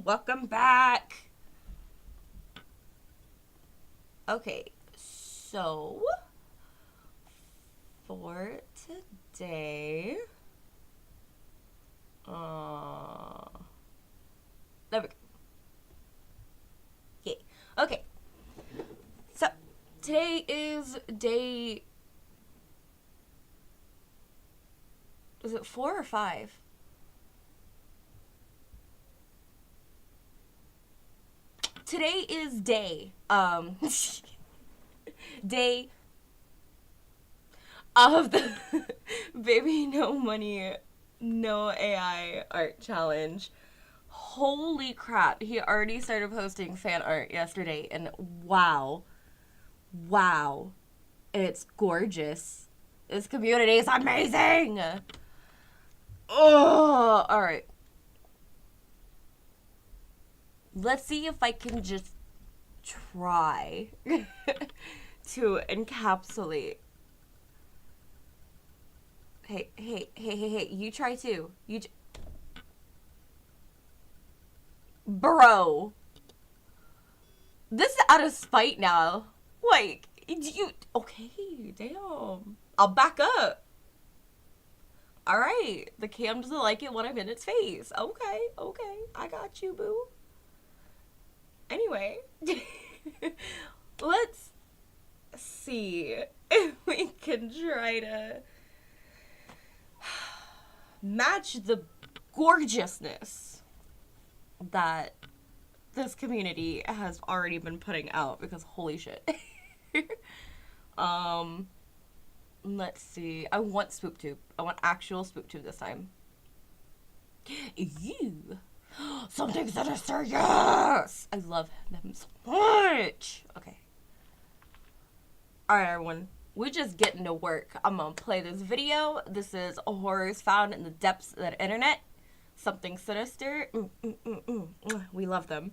Welcome back. Okay, so for today, there we go. Yay. Okay, so today is day. Is it 4 or 5? Today is day day of the Baby No Money No AI art challenge. Holy crap, he already started posting fan art yesterday, and wow, it's gorgeous. This community is amazing. Oh, all right, let's see if I can just try to encapsulate. Hey, you try too. Bro. This is out of spite now. Like, okay, damn. I'll back up. Alright, the cam doesn't like it when I'm in its face. Okay, I got you, boo. Anyway, let's see if we can try to match the gorgeousness that this community has already been putting out, because holy shit. Let's see. I want SpookTube. I want actual SpookTube this time. Ew. Something sinister, yes! I love them so much. Okay. Alright, everyone. We're just getting to work. I'm gonna play this video. This is horrors found in the depths of the internet. Something sinister. We love them.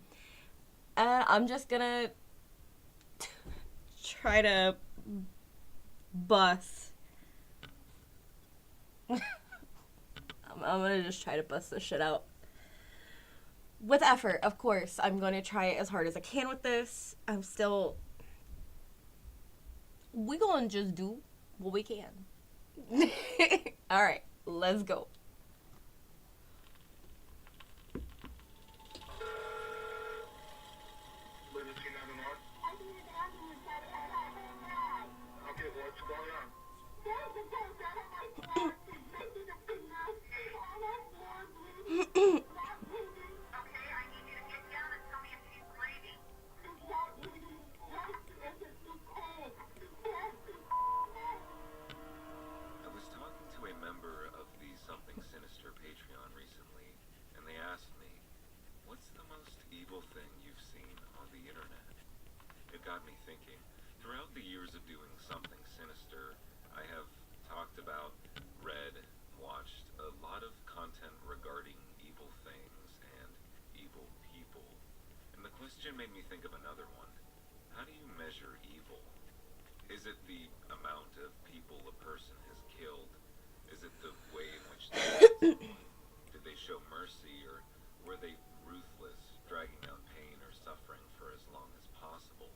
And I'm just gonna try to bust. I'm gonna just try to bust this shit out. With effort, of course. I'm gonna try as hard as I can with this. We gonna just do what we can. Alright, let's go. Made me think of another one. How do you measure evil? Is it the amount of people a person has killed? Is it the way in which they killed someone? Did they show mercy, or were they ruthless, dragging out pain or suffering for as long as possible?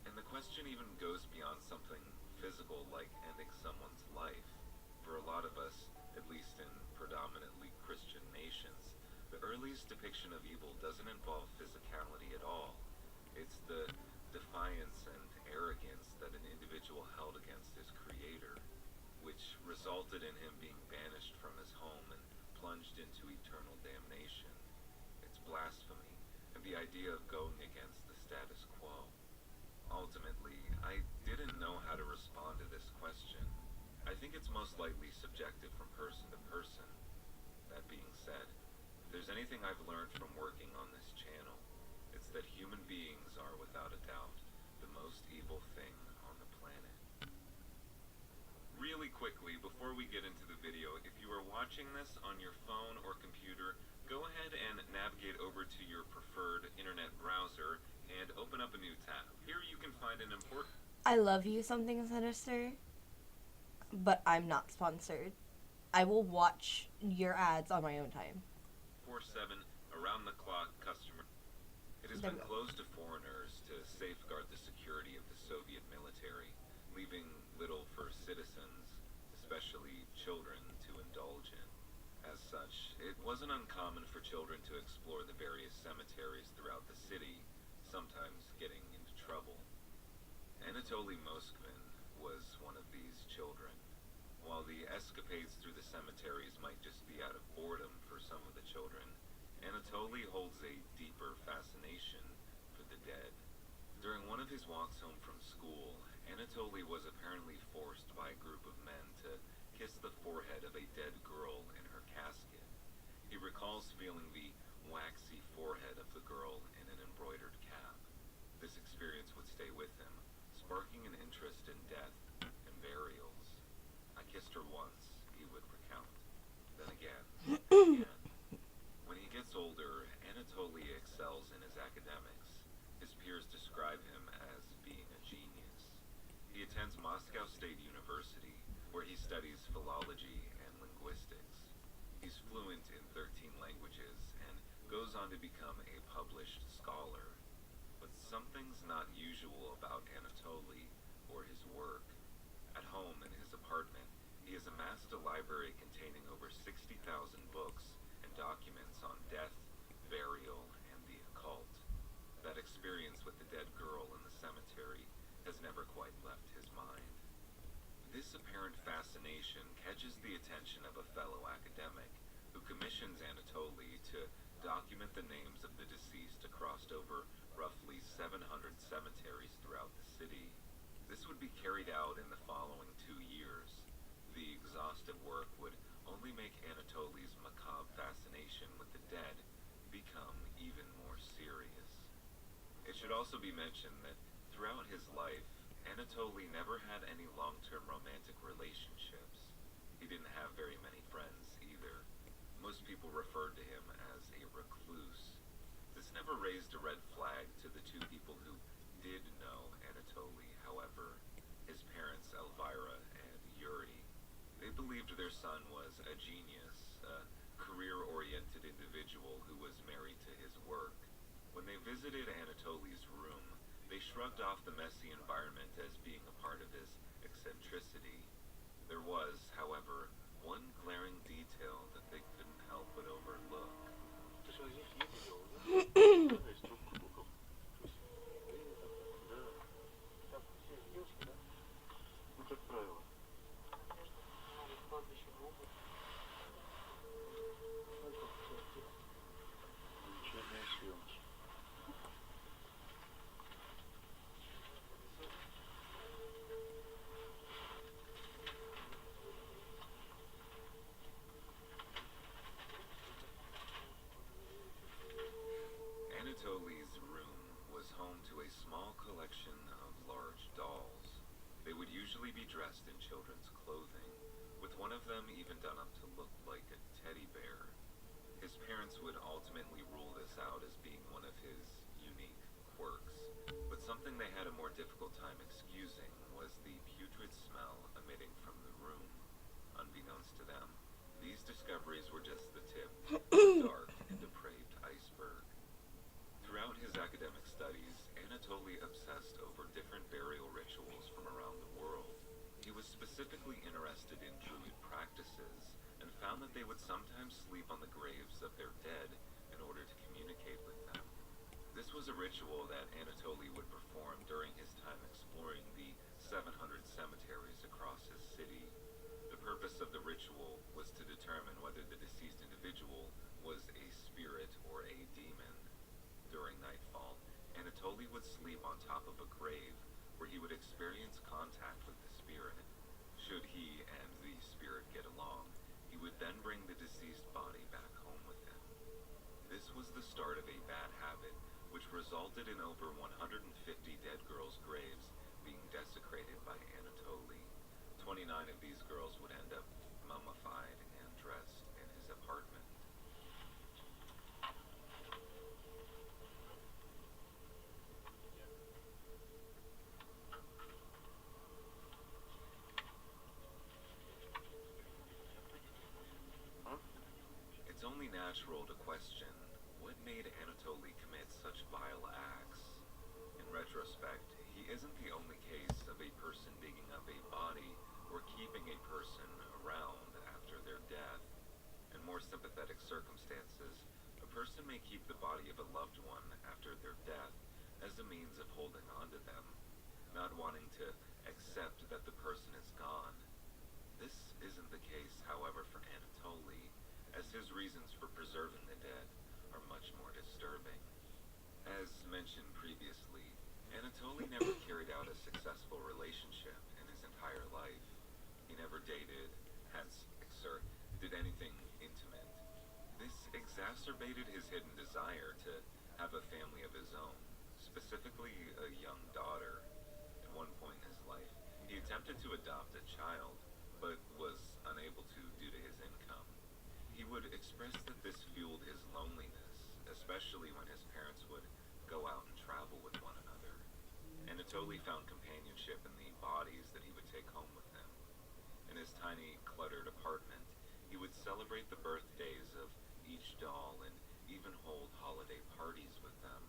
And the question even goes beyond something physical like ending someone's life. For a lot of us, at least in predominantly Christian nations, the earliest depiction of evil doesn't involve physicality at all. It's the defiance and arrogance that an individual held against his creator, which resulted in him being banished from his home and plunged into eternal damnation. It's blasphemy, and the idea of going against the status quo. Ultimately, I didn't know how to respond to this question. I think it's most likely subjective from person to person. That being said, if there's anything I've learned from working on this channel, it's that human beings are, without a doubt, the most evil thing on the planet. Really quickly, before we get into the video, if you are watching this on your phone or computer, go ahead and navigate over to your preferred internet browser and open up a new tab. Here you can find an important... I love you, Something Sinister, but I'm not sponsored. I will watch your ads on my own time. 4/7 Around the clock customer. It has There been we go. closed to foreigners to safeguard the security of the Soviet military, leaving little for citizens, especially children, to indulge in. As such, it wasn't uncommon for children to explore the various cemeteries throughout the city, sometimes getting into trouble. Anatoly Moskvin was one of these children. While the escapades through the cemeteries might just be out of boredom for some of the children, Anatoly holds a deeper fascination for the dead. During one of his walks home from school, Anatoly was apparently forced by a group of men to kiss the forehead of a dead girl in her casket. He recalls feeling the waxy forehead of the girl in an embroidered cap. This experience would stay with him, sparking an interest in death and burials. I kissed her once, he would recount. Then again, and again. When he gets older, Anatoly excels in his academics. His peers describe him as being a genius. He attends Moscow State University, where he studies philology and linguistics. He's fluent in 13 languages and goes on to become a published scholar. But something's not usual about Anatoly or his work. At home in his apartment, he has amassed a library containing over 60,000 books and documents on death, burial, and the occult. That experience with the dead girl in the cemetery has never quite left his mind. This apparent fascination catches the attention of a fellow academic who commissions Anatoly to document the names of the deceased across over roughly 700 cemeteries throughout the city. This would be carried out in the following 2 years. The exhaustive work would only make Anatoly's macabre fascination with the dead become even more serious. It should also be mentioned that throughout his life, Anatoly never had any long-term romantic relationships. He didn't have very many friends either. Most people referred to him as a recluse. This never raised a red flag to the two people who did know Anatoly, however, his parents Elvira and Yuri. They believed their son was a genius, a career-oriented individual who was married to his work. When they visited Anatoly's room, they shrugged off the messy environment as being a part of his eccentricity. There was, however, one glaring detail that they couldn't help but overlook. Anatoly's room was home to a small collection of large dolls. They would usually be dressed in children's clothing, with one of them even done up to look like a teddy bear. His parents would ultimately rule this out as being one of his unique quirks, but something they had a more difficult time excusing was the putrid smell emitting from the room. Unbeknownst to them, these discoveries were just the tip of a dark and depraved iceberg. Throughout his academic studies, Anatoly obsessed over different burial rituals from around the world. He was specifically interested in Druid practices and found that they would sometimes sleep on the graves of their dead in order to communicate with them. This was a ritual that Anatoly would perform during his time exploring the 700 cemeteries across his city. The purpose of the ritual was to determine whether the deceased individual was a spirit or a demon. During nightfall, Anatoly would sleep on top of a grave where he would experience contact with the spirit. Should he and the spirit get along, he would then bring the deceased body back home with him. This was the start of a bad habit, which resulted in over 150 dead girls' graves being desecrated by Anatoly. 29 of these girls would end up mummified and dressed in his apartment. It's only natural to question What made Anatoly commit such vile acts? In retrospect, he isn't the only case of a person digging up a body or keeping a person around after their death. In more sympathetic circumstances, a person may keep the body of a loved one after their death as a means of holding on to them, not wanting to accept that the person is gone. This isn't the case, however, for Anatoly, as his reasons for preserving the dead are much more disturbing. As mentioned previously, Anatoly never carried out a successful relationship in his entire life. He never dated, hence, did anything intimate. This exacerbated his hidden desire to have a family of his own, specifically a young daughter. At one point in his life, he attempted to adopt a child, but was unable to due to his income. He would express that this fueled his loneliness, especially when his parents would go out and travel with one another. Anatoly found companionship in the bodies that he would take home with him. In his tiny, cluttered apartment, he would celebrate the birthdays of each doll and even hold holiday parties with them.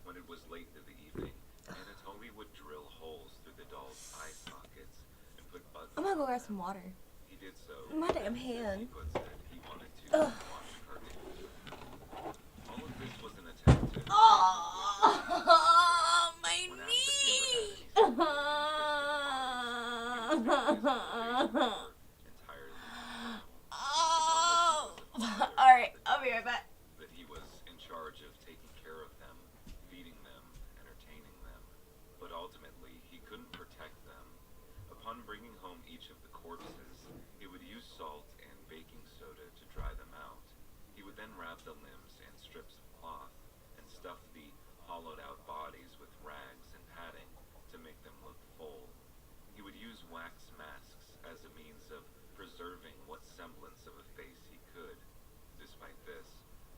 When it was late into the evening, Anatoly would drill holes through the dolls' eye sockets and put buttons I'm gonna go on grab them. some water. He did so. My damn He hand. puts that he wanted to Ugh. watch cartoons. All of this was an attempt to Oh, my when asked if he ever had knee. any sexual interest in bodies, he was saying his motivations were entirely internal. Oh. It felt like he was a father All right, to the I'll be right dolls, back. that he was in charge of taking care of them, feeding them, entertaining them, but ultimately he couldn't protect them. Upon bringing home each of the corpses, he would use salt and baking soda to dry them out. He would then wrap the limbs in strips of cloth and stuff the hollowed out bodies with rags and padding to make them look full. He would use wax masks as a means of preserving what semblance of a face he could. Despite this,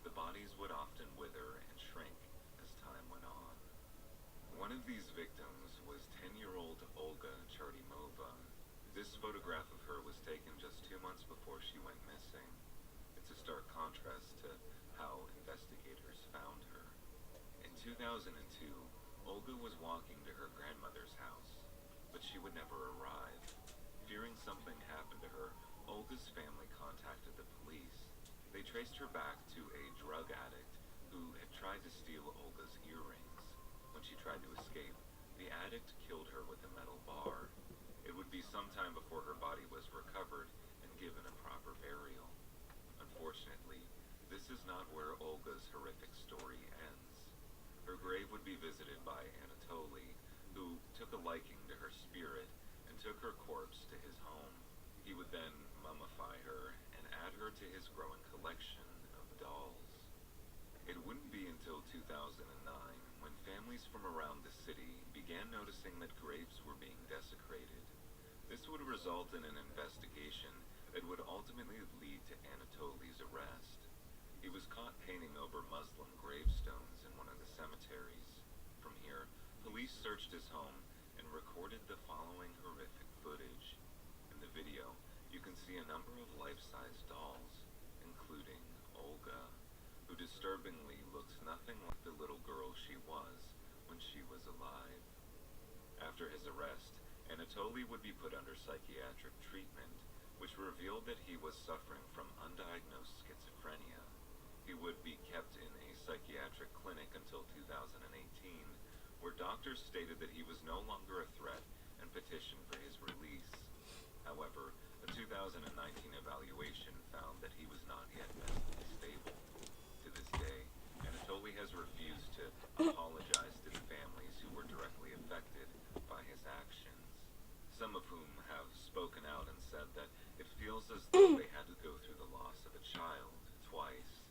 the bodies would often wither and shrink as time went on. One of these victims was 10-year-old Olga Chartimova. This photograph of her was taken just 2 months before she went missing. It's a stark contrast to how investigators found her. In 2002, Olga was walking to her grandmother's house, but she would never arrive. Fearing something happened to her, Olga's family contacted the police. They traced her back to a drug addict who had tried to steal Olga's earrings. When she tried to escape, the addict killed her with a metal bar. It would be some time before her body was recovered and given a proper burial. Unfortunately, this is not where Olga's horrific story ends. Her grave would be visited by Anatoly, who took a liking to her spirit and took her corpse to his home. He would then mummify her and add her to his growing collection of dolls. It wouldn't be until 2009 when families from around the city began noticing that graves were being desecrated. This would result in an investigation that would ultimately lead to Anatoly's arrest. He was caught painting over Muslim gravestones in one of the cemeteries. From here, police searched his home and recorded the following horrific footage. In the video, you can see a number of life-size dolls, including Olga, who disturbingly looks nothing like the little girl she was when she was alive. After his arrest, Anatoly would be put under psychiatric treatment, which revealed that he was suffering from undiagnosed schizophrenia. He would be kept in a psychiatric clinic until 2018, where doctors stated that he was no longer a threat and petitioned for his release. However, a 2019 evaluation found that he was not yet mentally stable. To this day, Anatoly has refused to apologize to the families who were directly affected by his actions, some of whom have spoken out and said that it feels as though they had to go through the loss of a child twice.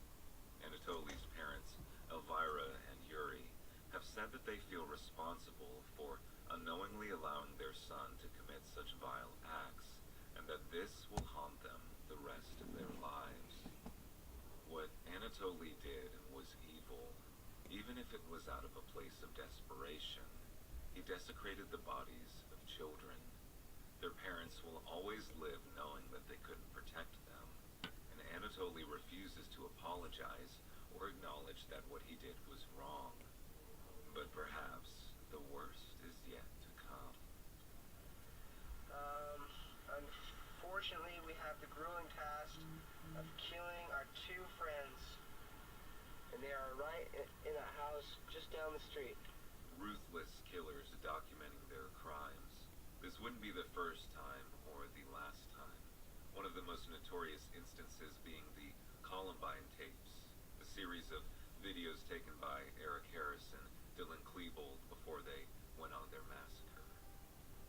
Anatoly's parents, Elvira and Yuri, have said that they feel responsible for unknowingly allowing their son to commit such vile acts, and that this will haunt them the rest of their lives. What Anatoly did was evil, even if it was out of a place of desperation. He desecrated the bodies of children. Their parents will always live knowing that they couldn't protect them, and Anatoly refuses to apologize or acknowledge that what he did was wrong. But perhaps the worst is yet to come. Unfortunately, we have the grueling task of killing our two friends. And they are right in a house just down the street. Ruthless killers documenting their crimes. This wouldn't be the first time or the last time. One of the most notorious instances being the Columbine tapes, a series of videos taken by Eric Harris and Dylan Klebold before they went on their massacre.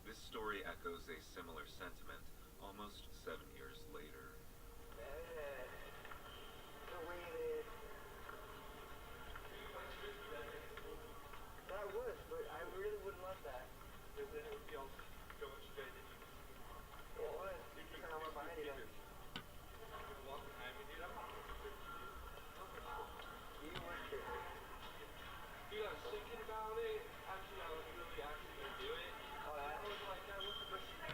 This story echoes a similar sentiment almost 7 years later. That would, but I really wouldn't want that. Because then it would feel so much better than you. It would. Kind of behind you. Walk behind me, dude. I'm not You would kick it. Dude, I was thinking about it. Actually, I was really actually going to do it. Oh, yeah? I was like, what's the first thing?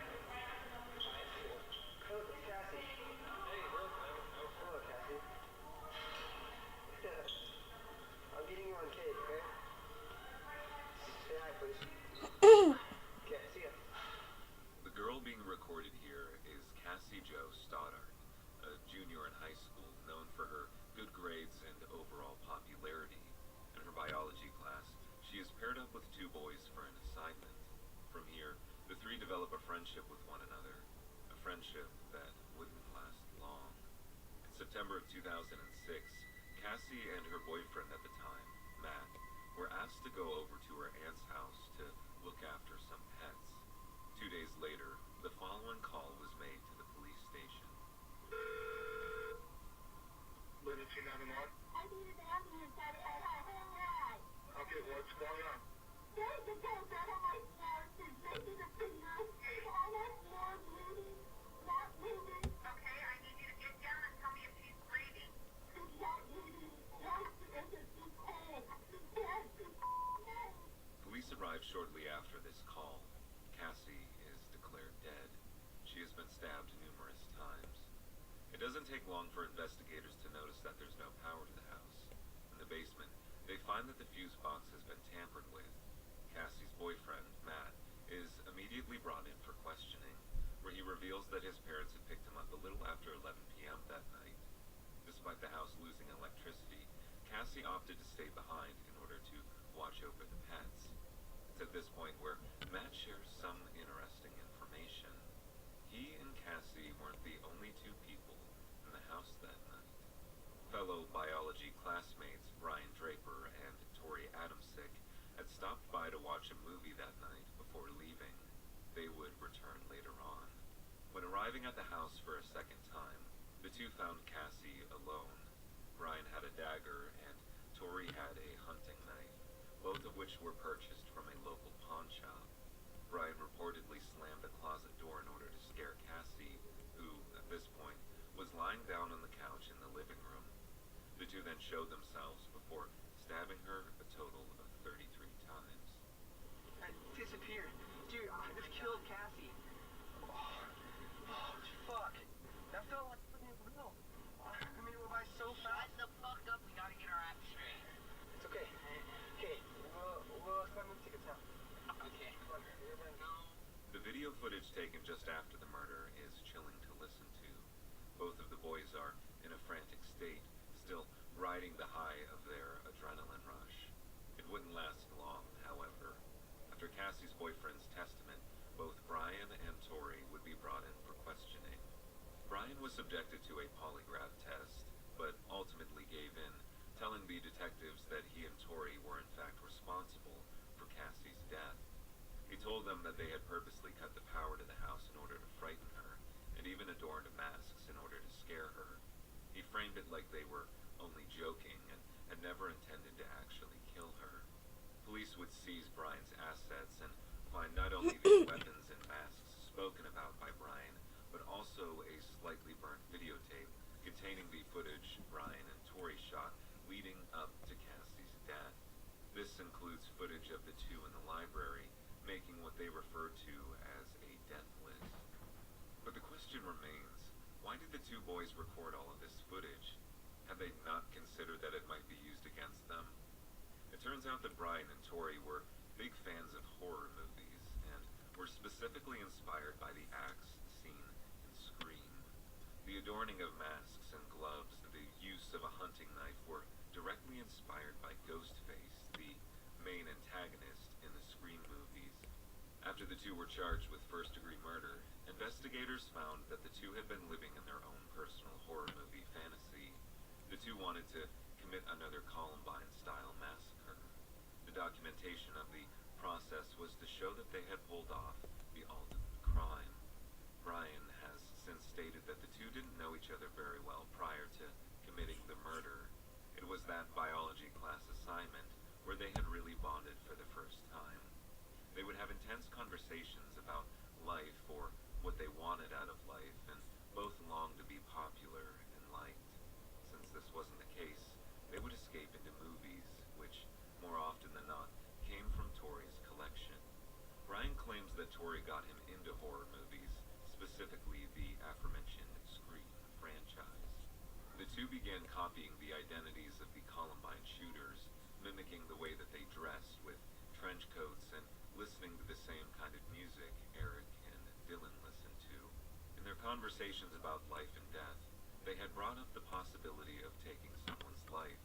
Hello, it's Cassie. Hey, look, Hello, Cassie. I'm getting you on cake, okay? Say hi, please. Okay, see ya. The girl being recorded here is Cassie Jo Stoddard, a junior in high school known for her good grades and overall popularity. In her biology class, she is paired up with two boys for an assignment. From here, the three develop a friendship with one another, a friendship that wouldn't last long. In September of 2006, Cassie and her boyfriend at the time, Matt, were asked to go over to her aunt's house to look after some pets. 2 days later, the following call was made to the police station. Living 291? I need an ambulance, Daddy. I have a rat. Okay, what's going on? There's a ghost out of my house. It's making a finger. And it's more bleeding. Not bleeding. Okay, I need you to get down and tell me if she's breathing. It's not bleeding. Yes, it's just pain. Yes, it's Police arrived shortly after this call. Cassie is declared dead. She has been stabbed numerous times. It doesn't take long for investigators to notice that there's no power to the house. In the basement, they find that the fuse box has been tampered with. Cassie's boyfriend, Matt, is immediately brought in for questioning, where he reveals that his parents had picked him up a little after 11 p.m. that night. Despite the house losing electricity, Cassie opted to stay behind in order to watch over the pets. It's at this point where Matt shares some interesting information. He and Cassie weren't the only two people in the house that night. Fellow biology classmates Brian Draper and Tori Adamsick had stopped by to watch a movie that night before leaving. They would return later on. When arriving at the house for a second time, the two found Cassie alone. Brian had a dagger and Tori had a hunting knife, both of which were purchased from a local pawn shop. Brian reportedly slammed the closet door in order to scare Cassie, who, at this point, was lying down on the couch in the living room. The two then showed themselves before stabbing her a total of 33 times. I disappeared. Dude, I just killed Cassie. Oh, fuck. That felt like fucking real. I mean, it went by so fast. Shut the fuck up, we gotta get our act straight. It's okay. Okay, we'll come and take a town. Okay. Come on, everybody go. The video footage taken just after the murder is chilling to listen to. Both of the boys are in a frantic state, still riding the high of their adrenaline rush. It wouldn't last long, however. After Cassie's boyfriend's testament, both Brian and Tori would be brought in for questioning. Brian was subjected to a polygraph test, but ultimately gave in, telling the detectives that he and Tori were in fact responsible for Cassie's death. He told them that they had purposely cut the power to the house in order to frighten her, and even adorned masks in order to scare her. He framed it like they were only joking and had never intended to actually kill her. Police would seize Brian's assets and find not only the weapons and masks spoken about by Brian, but also a slightly burnt videotape containing the footage Brian and Tori shot leading up to Cassie's death. This includes footage of the two in the library, making what they refer to as a death list. But the question remains, why did the two boys record all of this footage? Had they not considered that it might be that Brian and Tori were big fans of horror movies and were specifically inspired by the axe scene in Scream. The adorning of masks and gloves, the use of a hunting knife were directly inspired by Ghostface, the main antagonist in the Scream movies. After the two were charged with first-degree murder, investigators found that the two had been living in their own personal horror movie fantasy. The two wanted to commit another Columbine-style massacre. The documentation of the process was to show that they had pulled off the ultimate crime. Brian has since stated that the two didn't know each other very well prior to committing the murder. It was that biology class assignment where they had really bonded for the first time. They would have intense conversations about life or what they wanted out of life, and both longed to be popular and liked. Since this wasn't the case, they would escape into movies, which, more often than not, came from Tori's collection. Brian claims that Tori got him into horror movies, specifically the aforementioned Scream franchise. The two began copying the identities of the Columbine shooters, mimicking the way that they dressed with trench coats and listening to the same kind of music Eric and Dylan listened to. In their conversations about life and death, they had brought up the possibility of taking someone's life.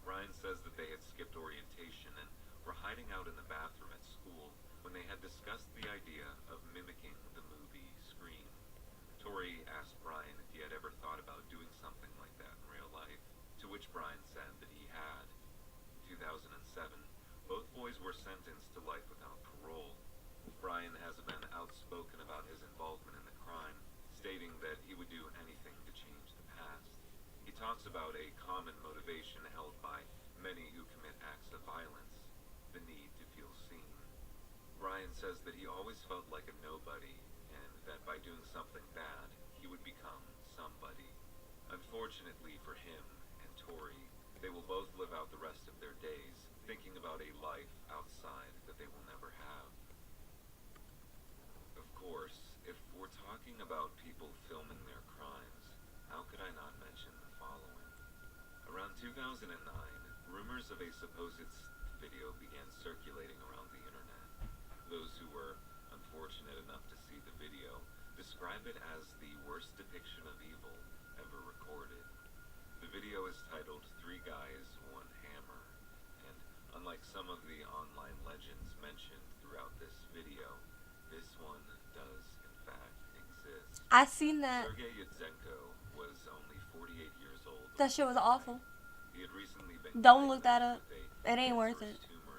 Brian says that they had skipped orientation and were hiding out in the bathroom at school when they had discussed the idea of mimicking the movie Scream. Tori asked Brian if he had ever thought about doing something like that in real life, to which Brian said that he had. In 2007, both boys were sentenced to life without parole. Brian has been outspoken about his involvement in the crime, stating that he would do anything to change the past. He talks about a common motivation held by many who commit acts of violence, the need to feel seen. Brian says that he always felt like a nobody, and that by doing something bad, he would become somebody. Unfortunately for him and Tori, they will both live out the rest of their days thinking about a life outside that they will never have. Of course, if we're talking about people filming their crimes, how could I not mention the following? Around 2009, rumors of a supposed video began circulating around the internet. Those who were unfortunate enough to see the video describe it as the worst depiction of evil ever recorded. The video is titled 3 Guys, 1 Hammer, and unlike some of the online legends mentioned throughout this video, this one does in fact exist. I seen that. Sergei Yudzenko was only 48 years old. That shit was awful. He had recently been Don't look that up. diagnosed with a It ain't worth it. cancerous tumor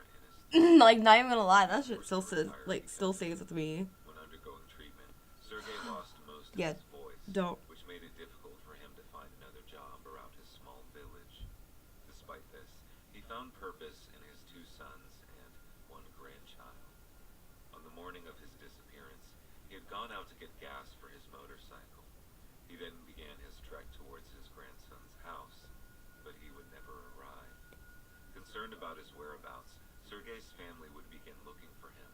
in his Like, not even gonna lie, that shit still says, like, still stays with me. When undergoing treatment, Sergei lost most Yeah, of his voice, don't. which made it difficult for him to find another job around his small village. Despite this, he found purpose in his 2 sons and 1 grandchild. On the morning of his disappearance, he had gone out to get gas for his motorcycle. He then began his trek towards his grandson's house, but he would never arrive. Concerned about his whereabouts, Sergei's family would begin looking for him,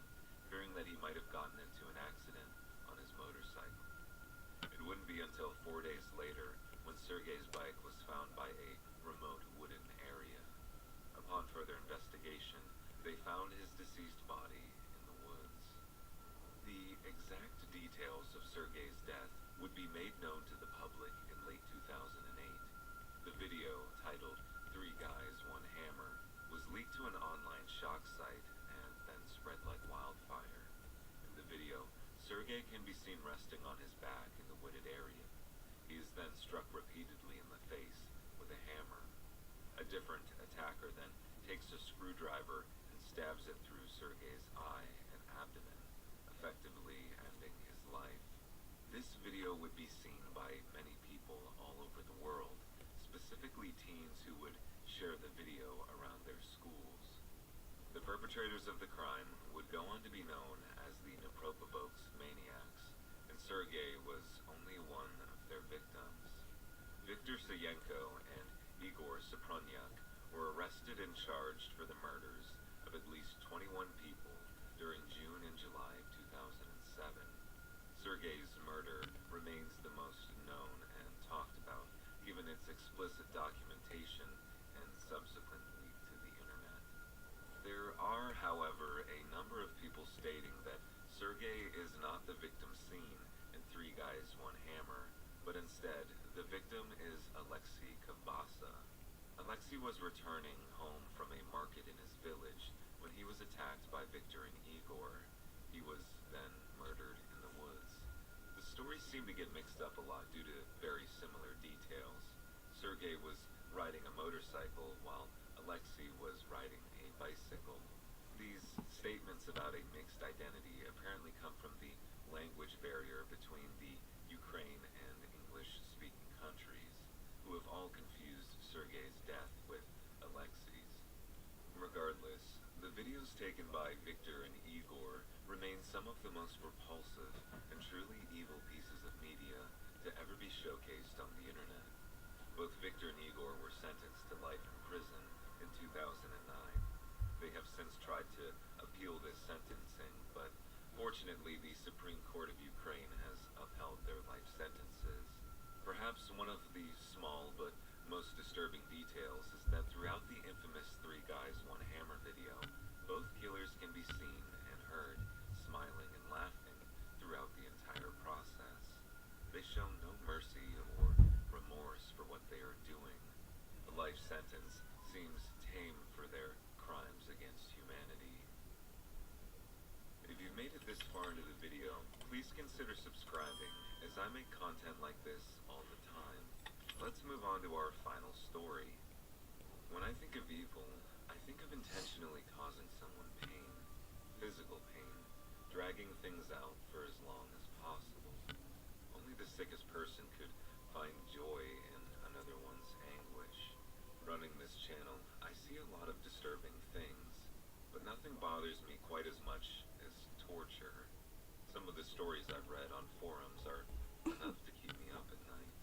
fearing that he might have gotten into an accident on his motorcycle. It wouldn't be until 4 days later when Sergei's bike was found by a remote wooded area. Upon further investigation, they found his deceased body in the woods. The exact details of Sergei's death would be made known to the public in late 2008. The video, titled 3 Guys, 1 Hammer, was leaked to an online shock site and then spread like wildfire. In the video, Sergei can be seen resting on his back in the wooded area. He is then struck repeatedly in the face with a hammer. A different attacker then takes a screwdriver and stabs it through Sergei's eye and abdomen, effectively ending his life. This video would be seen by many people all over the world, specifically teens who would share the video around their schools. The perpetrators of the crime would go on to be known as the Dnipropetrovsk maniacs, and Sergei was only one of their victims. Viktor Sayenko and Igor Sopronyak were arrested and charged for the murders of at least 21 people during June and July of 2007. Sergei's murder remains the most known and talked about, given its explicit documentation and subsequent leak to the internet. stating that Sergei is not the victim seen in Three Guys, One Hammer, but instead, the victim is Alexei Kavasa. Alexei was returning home from a market in his village when he was attacked by Victor and Igor. He was then murdered in the woods. The stories seem to get mixed up a lot due to very similar details. Sergei was riding a motorcycle while Alexei was riding a bicycle. These statements about a mixed identity apparently come from the language barrier between the Ukraine and English-speaking countries, who have all confused Sergei's death with Alexei's. Regardless, the videos taken by Victor and Igor remain some of the most repulsive and truly evil pieces of media to ever be showcased on the internet. Both Victor and Igor were sentenced to life in prison in 2009. They have since tried to appeal this sentencing, but fortunately the Supreme Court of Ukraine has upheld their life sentences. Perhaps one of the small but most disturbing details is that throughout the infamous Three Guys, One Hammer video, both killers can be seen and heard smiling and laughing throughout the entire process. They show no mercy or remorse for what they are doing. A life sentence seems tame for their crimes against humanity. If you've made it this far into the video, please consider subscribing, as I make content like this all the time. Let's move on to our final story. When I think of evil, I think of intentionally causing someone pain, physical pain, dragging things out for as long as possible. Only the sickest person could find joy in another one's anguish. Running this channel, I see a lot of disturbing things, but nothing bothers me quite as much as torture. Some of the stories I've read on forums are enough to keep me up at night.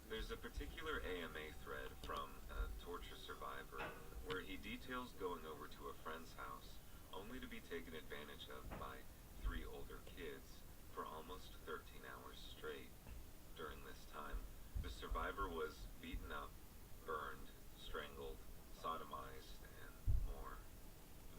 There's a particular AMA thread from a torture survivor where he details going over to a friend's house only to be taken advantage of by 3 older kids for almost 13 hours straight. During this time, the survivor was beaten up, burned, strangled, sodomized, and more.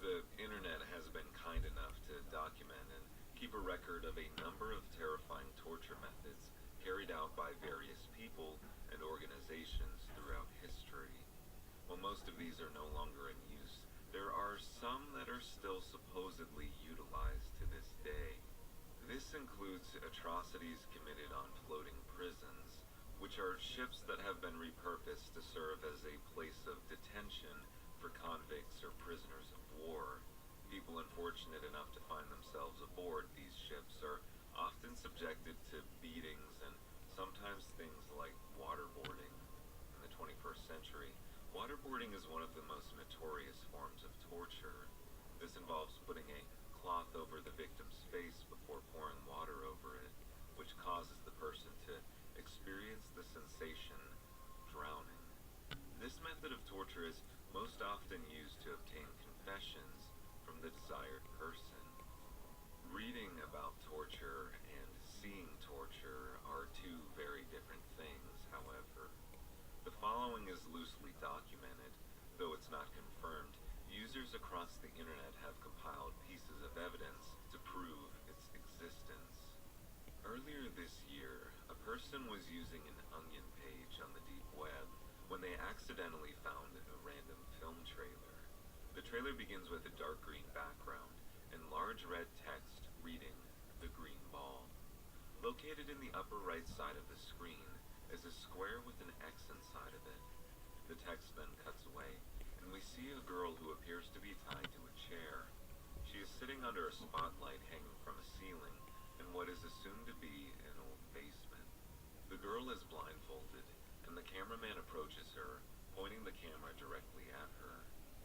The internet has been kind enough to document and keep a record of a number of terrifying torture methods carried out by various people and organizations throughout history. While most of these are no longer in use, there are some that are still supposedly utilized to this day. This includes atrocities committed on floating prisons, which are ships that have been repurposed to serve as a place of detention for convicts or prisoners of war. People unfortunate enough to find themselves aboard these ships are often subjected to beatings and sometimes things like waterboarding. In the 21st century, waterboarding is one of the most notorious forms of torture. This involves putting a cloth over the victim's face before pouring water over it, which causes the person to experience the sensation of drowning. This method of torture is most often used to obtain confessions from the desired person. Reading about torture and seeing torture are two very different things, however. The following is loosely documented, though it's not confirmed. Users across the internet have compiled pieces of evidence to prove its existence. Earlier this year, a person was using an Onion page on the deep web when they accidentally found a random film trailer. The trailer begins with a dark green background and large red text reading "The Green Ball." Located in the upper right side of the screen is a square with an X inside of it. The text then cuts away, and we see a girl who appears to be tied to a chair. She is sitting under a spotlight hanging from a ceiling in what is assumed to be an old basement. The girl is blindfolded, and the cameraman approaches her, pointing the camera directly at her.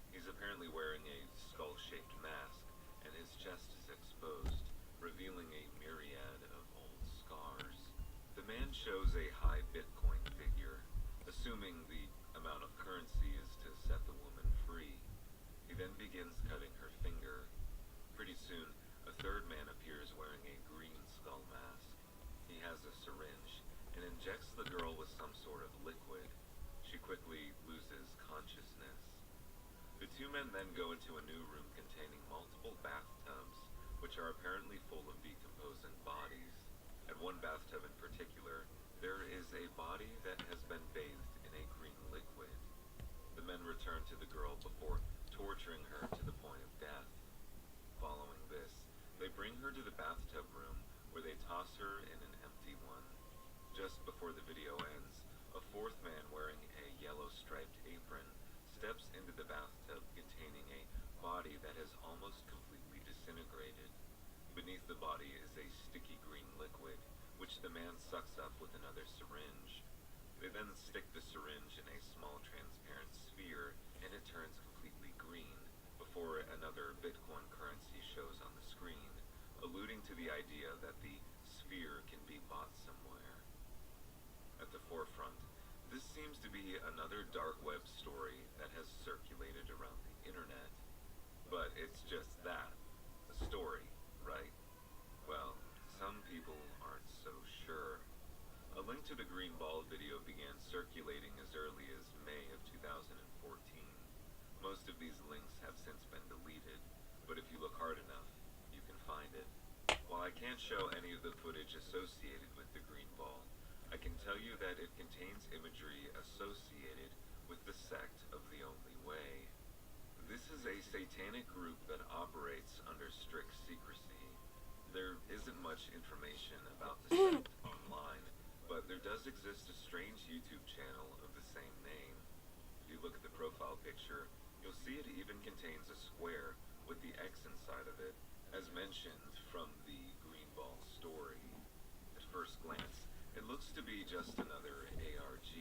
He's apparently wearing a skull-shaped mask, and his chest is exposed, revealing a myriad of old scars. The man shows a high Bitcoin figure, assuming the amount of currency is to set the woman free. He then begins cutting her finger. Pretty soon, a third man appears wearing a green skull mask. He has a syringe and injects the girl with some sort of liquid. She quickly loses consciousness. The two men then go into a new room containing multiple bathtubs which are apparently full of decomposing bodies. At one bathtub in particular, there is a body that has been bathed in a green liquid. The men return to the girl before torturing her to the point of death. Following this, they bring her to the bathtub room where they toss her in an empty one. Just before the video ends, a fourth man wearing a yellow striped apron steps into the bathtub containing a body that has almost completely disintegrated. Beneath the body is a sticky green liquid, which the man sucks up with another syringe. They then stick the syringe in a small transparent sphere, and it turns completely green, before another Bitcoin currency shows on the screen, alluding to the idea that the sphere can be bought somewhere. At the forefront, this seems to be another dark web story that has circulated around the internet. But it's just that, a story, right? Well, some people aren't so sure. A link to the green ball video began circulating as early as May of 2014. Most of these links have since been deleted, but if you look hard enough, you can find it. While I can't show any of the footage associated with the green ball, I can tell you that it contains imagery associated with the sect of the Only Way. This is a satanic group that operates under strict secrecy. There isn't much information about the sect online, but there does exist a strange YouTube channel of the same name. If you look at the profile picture, you'll see it even contains a square with the X inside of it, as mentioned from the green ball story. At first glance, it looks to be just another ARG,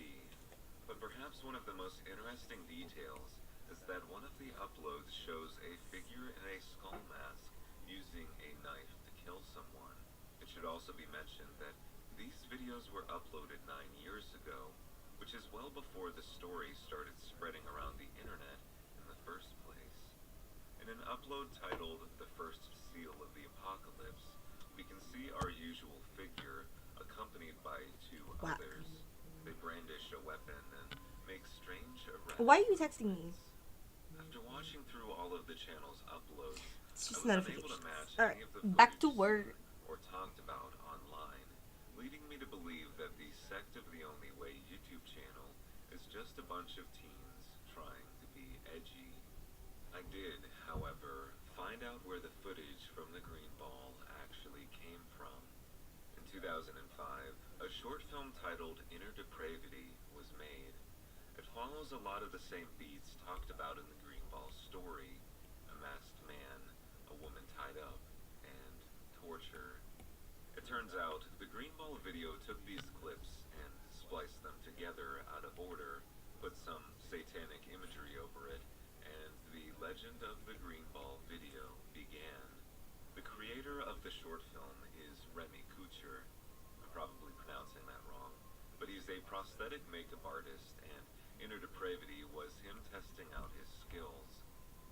but perhaps one of the most interesting details is that one of the uploads shows a figure in a skull mask using a knife to kill someone. It should also be mentioned that these videos were uploaded 9 years ago, which is well before the story started spreading around the internet in the first place. In an upload titled The First Seal of the Apocalypse, we can see our usual figure accompanied by two others. They brandish a weapon and make strange erratic Why are you texting me? After watching through all of the channel's uploads, It's just I was unable to notifications. match Alright, any of the back to footage work. seen or talked about online, leading me to believe that the Sect of the Only Way YouTube channel is just a bunch of teens trying to be edgy. I did, however, find out where the footage from the green ball actually came from. In 2005, a short film titled Inner Depravity was made. It follows a lot of the same beats talked about in the green ball story: a masked man, a woman tied up, and torture. It turns out the green ball video took these clips and spliced them together out of order, put some satanic imagery over it, and the legend of the green ball video began. The creator of the short film is Remy Couture. I'm probably pronouncing that wrong, but he's a prosthetic makeup artist, and Inner Depravity was him testing out his skills.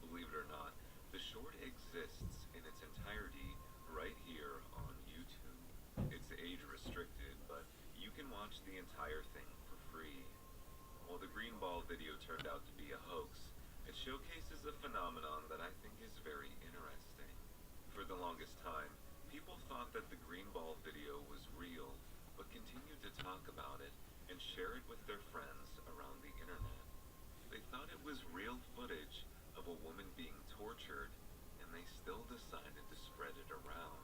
Believe it or not, the short exists in its entirety right here on YouTube. It's age restricted, but you can watch the entire thing for free. While the green ball video turned out to be a hoax, it showcases a phenomenon that I think is very interesting. For the longest time, people thought that the green ball video was real, but continued to talk about it and share it with their friends around the internet. They thought it was real footage of a woman being tortured, and they still decided to spread it around.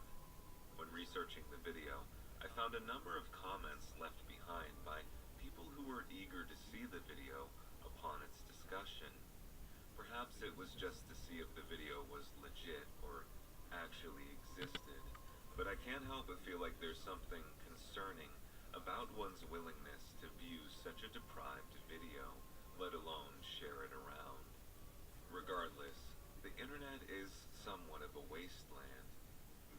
When researching the video, I found a number of comments left behind by people who were eager to see the video upon its discussion. Perhaps it was just to see if the video was legit or actually existed, but I can't help but feel like there's something concerning about one's willingness to view such a deprived video, let alone share it around. Regardless, the internet is somewhat of a wasteland.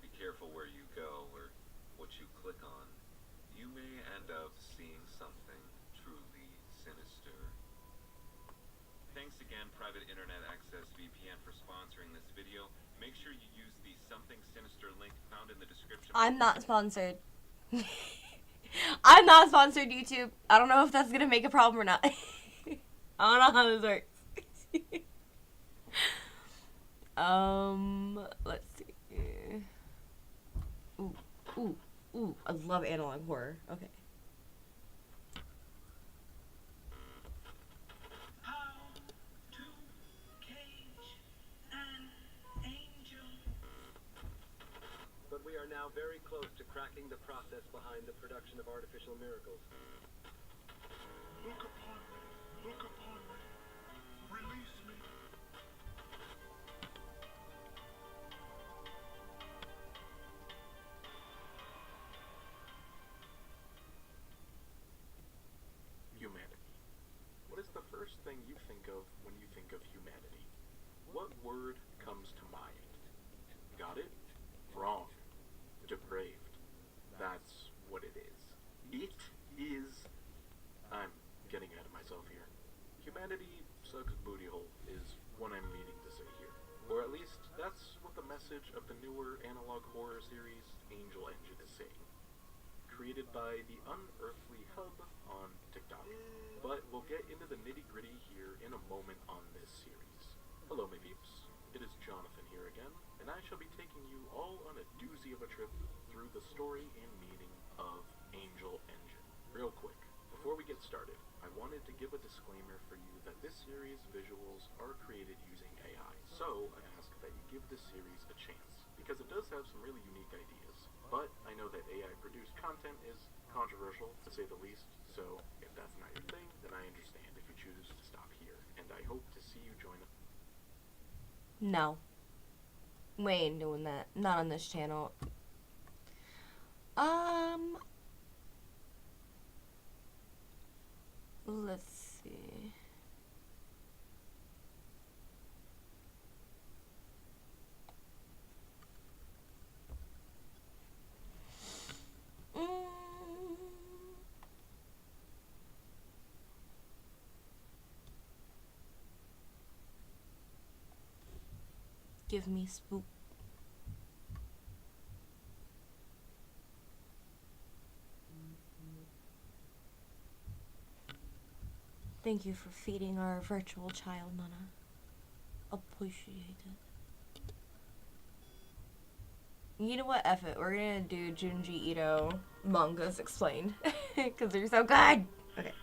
Be careful where you go or what you click on. You may end up seeing something truly sinister. Thanks again, Private Internet Access VPN, for sponsoring this video. Make sure you use the Something Sinister link found in the description. I'm not sponsored. I'm not sponsored, YouTube. I don't know if that's gonna make a problem or not. I don't know how this works. Let's see. Ooh, ooh, I love analog horror. Okay. How to cage an angel. But we are now very close to cracking the process behind the production of artificial miracles. Look upon me. Look upon me. Release me. Humanity. What is the first thing you think of when you think of humanity? What word comes to mind? Got it? Wrong. Depraved. That's what it is. It is... I'm getting ahead of myself here. Humanity sucks booty hole is what I'm meaning to say here. Or at least, that's what the message of the newer analog horror series, Angel Engine, is saying. Created by the Unearthly Hub on TikTok. But we'll get into the nitty-gritty here in a moment on this series. Hello, my peeps. It is Jonathan here again, and I shall be taking you all on a doozy of a trip through the story and meaning of Angel Engine. Real quick, before we get started, I wanted to give a disclaimer for you that this series' visuals are created using AI, so I ask that you give this series a chance, because it does have some really unique ideas. But I know that AI-produced content is controversial, to say the least, so if that's not your thing, then I understand if you choose to stop here, and I hope to see you join us. No. We ain't doing that. Not on this channel. Let's see. Give me spook. Thank you for feeding our virtual child, Nana. Appreciate it. You know what? F it. We're gonna do Junji Ito mangas explained. Because they're so good! Okay.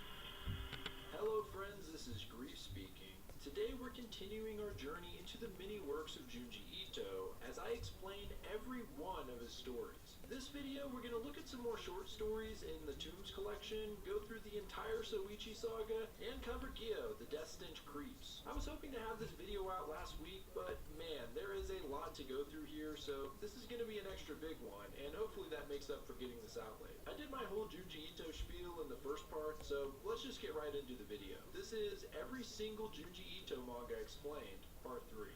Hello friends, this is Grief speaking. Today we're continuing our journey into the many works of Junji Ito as I explain every one of his stories. This video we're going to look at some more short stories in the Tombs collection, go through the entire Soichi saga, and cover Gyo, the Death Stench Creeps. I was hoping to have this video out last week, but man, there is a lot to go through here, so this is going to be an extra big one, and hopefully that makes up for getting this out late. I did my whole Junji Ito spiel in the first part, so let's just get right into the video. This is every single Junji Ito manga explained, part 3.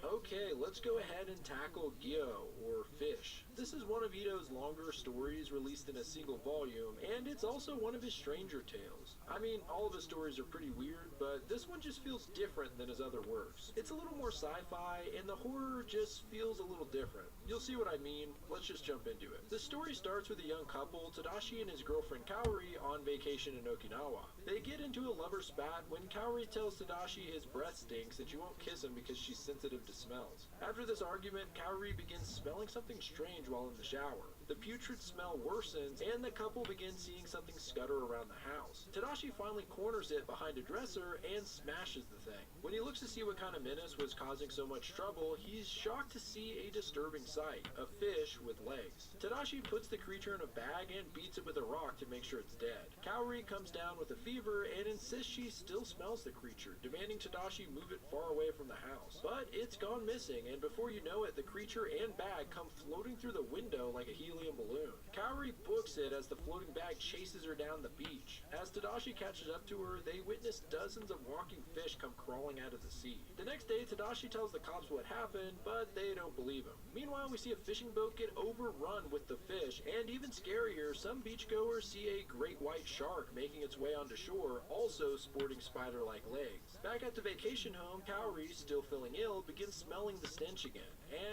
Okay, let's go ahead and tackle Gyo, or Fish. This is one of Ito's longer stories released in a single volume, and it's also one of his stranger tales. I mean, all of his stories are pretty weird, but this one just feels different than his other works. It's a little more sci-fi, and the horror just feels a little different. You'll see what I mean. Let's just jump into it. The story starts with a young couple, Tadashi and his girlfriend Kaori, on vacation in Okinawa. They get into a lover's spat when Kaori tells Tadashi his breath stinks and she won't kiss him because she's sensitive to smells. After this argument, Kaori begins smelling something strange while in the shower. The putrid smell worsens, and the couple begins seeing something scutter around the house. Tadashi finally corners it behind a dresser and smashes the thing. When he looks to see what kind of menace was causing so much trouble, he's shocked to see a disturbing sight, a fish with legs. Tadashi puts the creature in a bag and beats it with a rock to make sure it's dead. Kaori comes down with a fever and insists she still smells the creature, demanding Tadashi move it far away from the house. But it's gone missing, and before you know it, the creature and bag come floating through the window like a helium balloon. Kaori books it as the floating bag chases her down the beach. As Tadashi catches up to her, they witness dozens of walking fish come crawling out of the sea. The next day, Tadashi tells the cops what happened, but they don't believe him. Meanwhile, we see a fishing boat get overrun with the fish, and even scarier, some beachgoers see a great white shark making its way onto shore, also sporting spider-like legs. Back at the vacation home, Kaori, still feeling ill, begins smelling the stench again.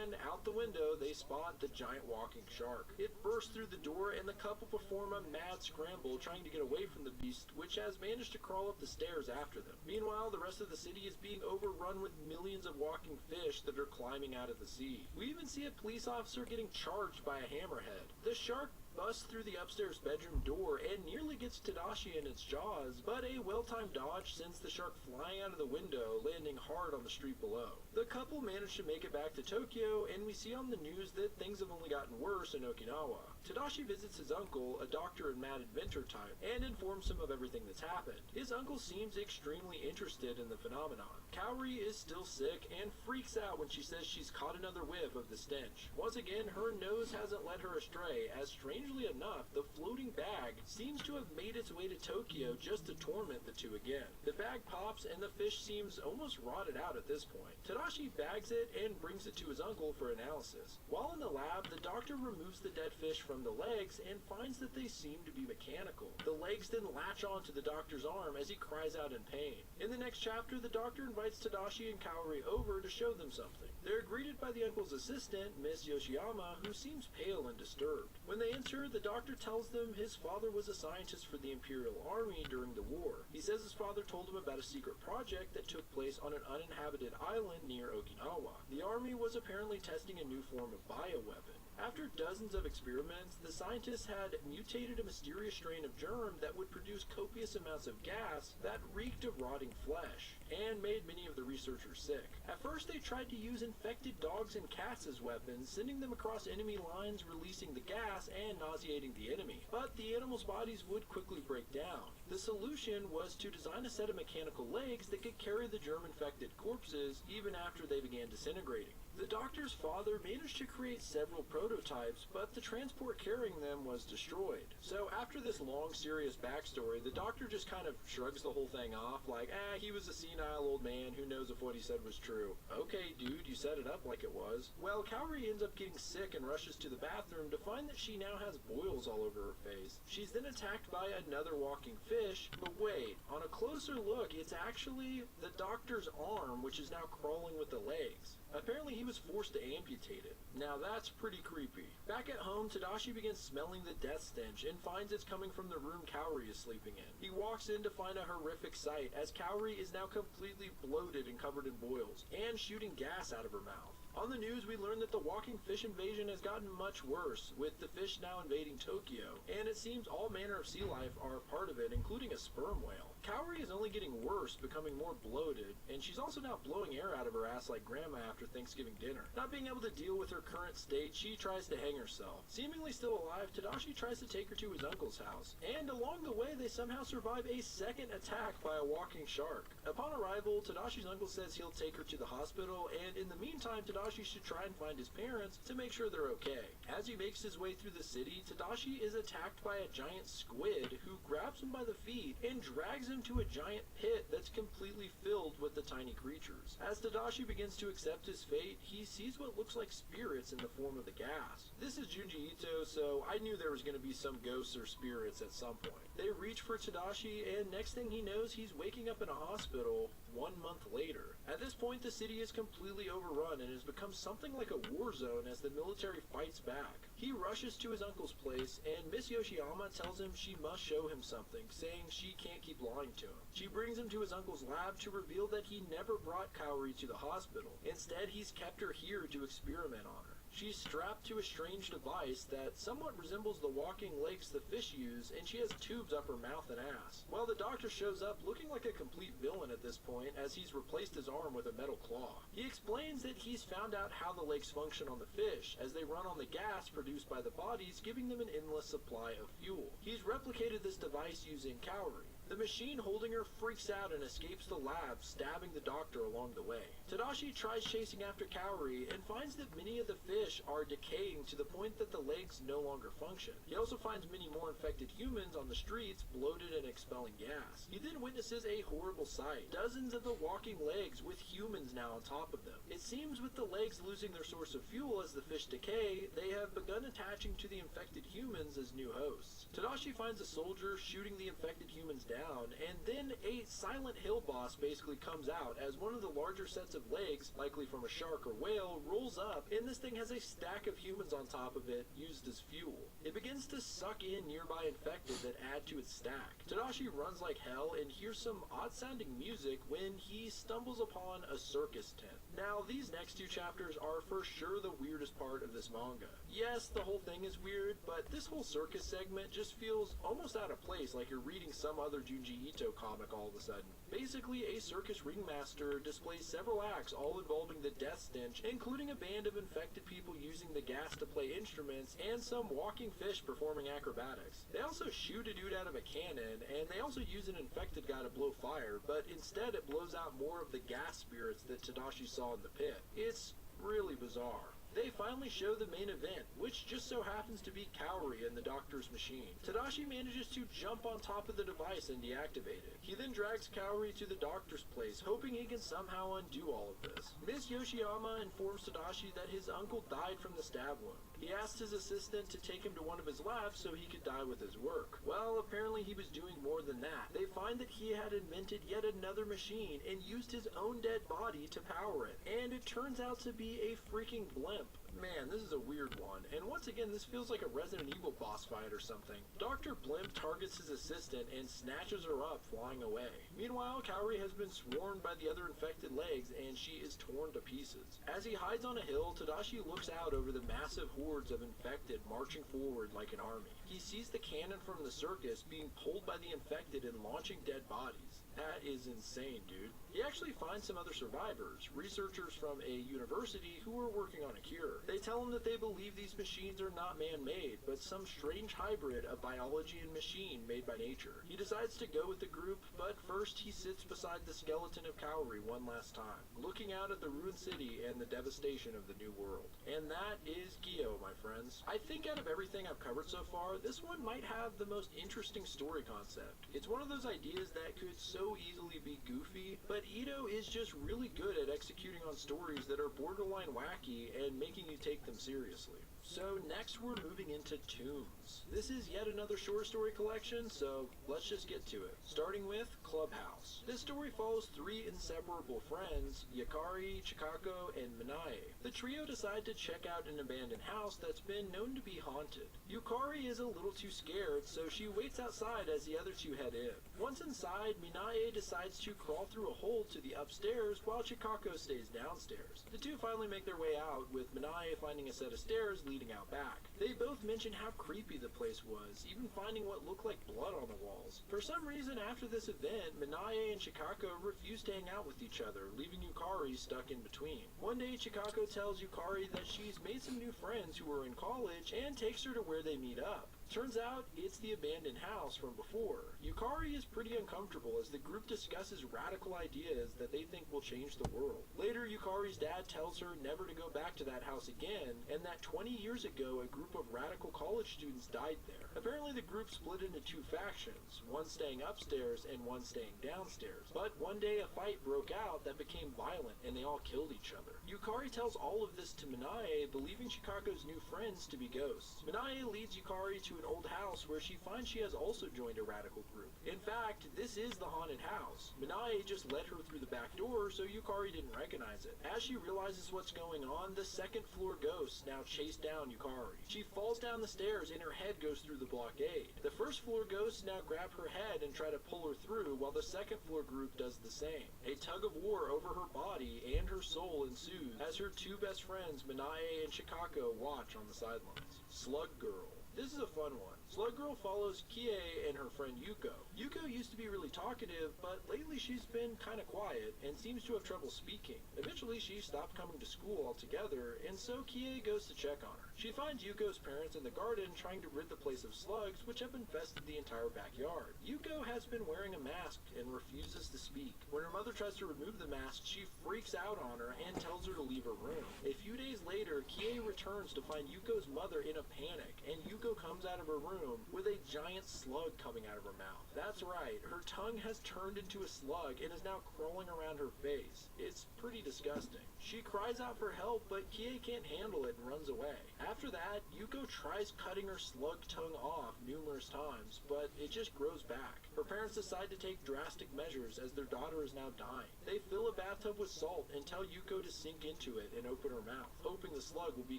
And out the window, they spot the giant walking shark. It bursts through the door, and the couple perform a mad scramble trying to get away from the beast beast, which has managed to crawl up the stairs after them. Meanwhile, the rest of the city is being overrun with millions of walking fish that are climbing out of the sea. We even see a police officer getting charged by a hammerhead. The shark busts through the upstairs bedroom door and nearly gets Tadashi in its jaws, but a well-timed dodge sends the shark flying out of the window, landing hard on the street below. The couple manage to make it back to Tokyo, and we see on the news that things have only gotten worse in Okinawa. Tadashi visits his uncle, a doctor and mad inventor type, and informs him of everything that's happened. His uncle seems extremely interested in the phenomenon. Kaori is still sick and freaks out when she says she's caught another whiff of the stench. Once again, her nose hasn't led her astray, as strangely enough, the floating bag seems to have made its way to Tokyo just to torment the two again. The bag pops and the fish seems almost rotted out at this point. Tadashi bags it and brings it to his uncle for analysis. While in the lab, the doctor removes the dead fish from the legs and finds that they seem to be mechanical. The legs then latch onto the doctor's arm as he cries out in pain. In the next chapter, the doctor invites Tadashi and Kaori over to show them something. They're greeted by the uncle's assistant, Miss Yoshiyama, who seems pale and disturbed. When they enter, the doctor tells them his father was a scientist for the Imperial Army during the war. He says his father told him about a secret project that took place on an uninhabited island near Okinawa. The army was apparently testing a new form of bioweapon. After dozens of experiments, the scientists had mutated a mysterious strain of germ that would produce copious amounts of gas that reeked of rotting flesh, and made many of the researchers sick. At first, they tried to use infected dogs and cats as weapons, sending them across enemy lines, releasing the gas and nauseating the enemy. But the animals' bodies would quickly break down. The solution was to design a set of mechanical legs that could carry the germ-infected corpses even after they began disintegrating. The doctor's father managed to create several prototypes, but the transport carrying them was destroyed. So after this long, serious backstory, the doctor just kind of shrugs the whole thing off, like, he was a senile old man who knows if what he said was true. Okay, dude, you set it up like it was. Well, Kaori ends up getting sick and rushes to the bathroom to find that she now has boils all over her face. She's then attacked by another walking fish, but wait, on a closer look, it's actually the doctor's arm, which is now crawling with the legs. Apparently he was forced to amputate it. Now that's pretty creepy. Back at home, Tadashi begins smelling the death stench and finds it's coming from the room Kaori is sleeping in. He walks in to find a horrific sight as Kaori is now completely bloated and covered in boils, and shooting gas out of her mouth. On the news, we learn that the walking fish invasion has gotten much worse, with the fish now invading Tokyo, and it seems all manner of sea life are a part of it, including a sperm whale. Kaori is only getting worse, becoming more bloated, and she's also now blowing air out of her ass like grandma after Thanksgiving dinner. Not being able to deal with her current state, she tries to hang herself. Seemingly still alive, Tadashi tries to take her to his uncle's house, and along the way they somehow survive a second attack by a walking shark. Upon arrival, Tadashi's uncle says he'll take her to the hospital, and in the meantime, Tadashi should try and find his parents to make sure they're okay. As he makes his way through the city, Tadashi is attacked by a giant squid who grabs him by the feet and drags him to a giant pit that's completely filled with the tiny creatures. As Tadashi begins to accept his fate, he sees what looks like spirits in the form of the gas. This is Junji Ito, so I knew there was going to be some ghosts or spirits at some point. They reach for Tadashi, and next thing he knows, he's waking up in a hospital 1 month later. At this point, the city is completely overrun and has become something like a war zone as the military fights back. He rushes to his uncle's place, and Miss Yoshiyama tells him she must show him something, saying she can't keep lying to him. She brings him to his uncle's lab to reveal that he never brought Kaori to the hospital. Instead, he's kept her here to experiment on her. She's strapped to a strange device that somewhat resembles the walking legs the fish use, and she has tubes up her mouth and ass. Well, the doctor shows up looking like a complete villain at this point, as he's replaced his arm with a metal claw. He explains that he's found out how the legs function on the fish, as they run on the gas produced by the bodies, giving them an endless supply of fuel. He's replicated this device using Kaori. The machine holding her freaks out and escapes the lab, stabbing the doctor along the way. Tadashi tries chasing after Kaori and finds that many of the fish are decaying to the point that the legs no longer function. He also finds many more infected humans on the streets, bloated and expelling gas. He then witnesses a horrible sight. Dozens of the walking legs with humans now on top of them. It seems with the legs losing their source of fuel as the fish decay, they have begun attaching to the infected humans as new hosts. Tadashi finds a soldier shooting the infected humans down, down, and then a Silent Hill boss basically comes out as one of the larger sets of legs, likely from a shark or whale, rolls up, and this thing has a stack of humans on top of it, used as fuel. It begins to suck in nearby infected that add to its stack. Tadashi runs like hell and hears some odd-sounding music when he stumbles upon a circus tent. Now, these next two chapters are for sure the weirdest part of this manga. Yes, the whole thing is weird, but this whole circus segment just feels almost out of place, like you're reading some other Junji Ito comic all of a sudden. Basically, a circus ringmaster displays several acts all involving the death stench, including a band of infected people using the gas to play instruments, and some walking fish performing acrobatics. They also shoot a dude out of a cannon, and they also use an infected guy to blow fire, but instead it blows out more of the gas spirits that Tadashi saw in the pit. It's really bizarre. They finally show the main event, which just so happens to be Kaori and the doctor's machine. Tadashi manages to jump on top of the device and deactivate it. He then drags Kaori to the doctor's place, hoping he can somehow undo all of this. Miss Yoshiyama informs Tadashi that his uncle died from the stab wound. He asked his assistant to take him to one of his labs so he could die with his work. Well, apparently he was doing more than that. They find that he had invented yet another machine and used his own dead body to power it. And it turns out to be a freaking blimp. Man, this is a weird one, and once again this feels like a Resident Evil boss fight or something. Dr. Blimp targets his assistant and snatches her up, flying away. Meanwhile, Kaori has been swarmed by the other infected legs and she is torn to pieces. As he hides on a hill, Tadashi looks out over the massive hordes of infected marching forward like an army. He sees the cannon from the circus being pulled by the infected and launching dead bodies. That is insane, dude. He actually finds some other survivors, researchers from a university who are working on a cure. They tell him that they believe these machines are not man-made, but some strange hybrid of biology and machine made by nature. He decides to go with the group, but first he sits beside the skeleton of Kaori one last time, looking out at the ruined city and the devastation of the new world. And that is Gyo, my friends. I think out of everything I've covered so far, this one might have the most interesting story concept. It's one of those ideas that could so easily be goofy, but Ito is just really good at executing on stories that are borderline wacky and making you take them seriously. So next we're moving into Tombs. This is yet another short story collection, so let's just get to it. Starting with Clubhouse. This story follows three inseparable friends, Yukari, Chikako, and Minae. The trio decide to check out an abandoned house that's been known to be haunted. Yukari is a little too scared, so she waits outside as the other two head in. Once inside, Minae decides to crawl through a hole to the upstairs while Chikako stays downstairs. The two finally make their way out, with Minae finding a set of stairs leading out back. They both mention how creepy the place was, even finding what looked like blood on the walls. For some reason, after this event, Minae and Chikako refuse to hang out with each other, leaving Yukari stuck in between. One day, Chikako tells Yukari that she's made some new friends who are in college and takes her to where they meet up. Turns out, it's the abandoned house from before. Yukari is pretty uncomfortable as the group discusses radical ideas that they think will change the world. Later, Yukari's dad tells her never to go back to that house again, and that 20 years ago a group of radical college students died there. Apparently the group split into two factions, one staying upstairs and one staying downstairs. But one day a fight broke out that became violent and they all killed each other. Yukari tells all of this to Minae, believing Chikako's new friends to be ghosts. Minae leads Yukari to an old house where she finds she has also joined a radical group. In fact, this is the haunted house. Minae just led her through the back door so Yukari didn't recognize it. As she realizes what's going on, the second floor ghosts now chase down Yukari. She falls down the stairs and her head goes through the blockade. The first floor ghosts now grab her head and try to pull her through, while the second floor group does the same. A tug of war over her body and her soul ensues as her two best friends, Minae and Chikako, watch on the sidelines. Slug Girl. This is a fun one. Slug Girl follows Kie and her friend Yuko. Yuko used to be really talkative, but lately she's been kinda quiet and seems to have trouble speaking. Eventually she stopped coming to school altogether, and so Kie goes to check on her. She finds Yuko's parents in the garden trying to rid the place of slugs which have infested the entire backyard. Yuko has been wearing a mask and refuses to speak. When her mother tries to remove the mask, she freaks out on her and tells her to leave her room. A few days later, Kie returns to find Yuko's mother in a panic, and Yuko comes out of her room with a giant slug coming out of her mouth. That's right, her tongue has turned into a slug and is now crawling around her face. It's pretty disgusting. She cries out for help, but Kie can't handle it and runs away. After that, Yuko tries cutting her slug tongue off numerous times, but it just grows back. Her parents decide to take drastic measures as their daughter is now dying. They fill a bathtub with salt and tell Yuko to sink into it and open her mouth, hoping the slug will be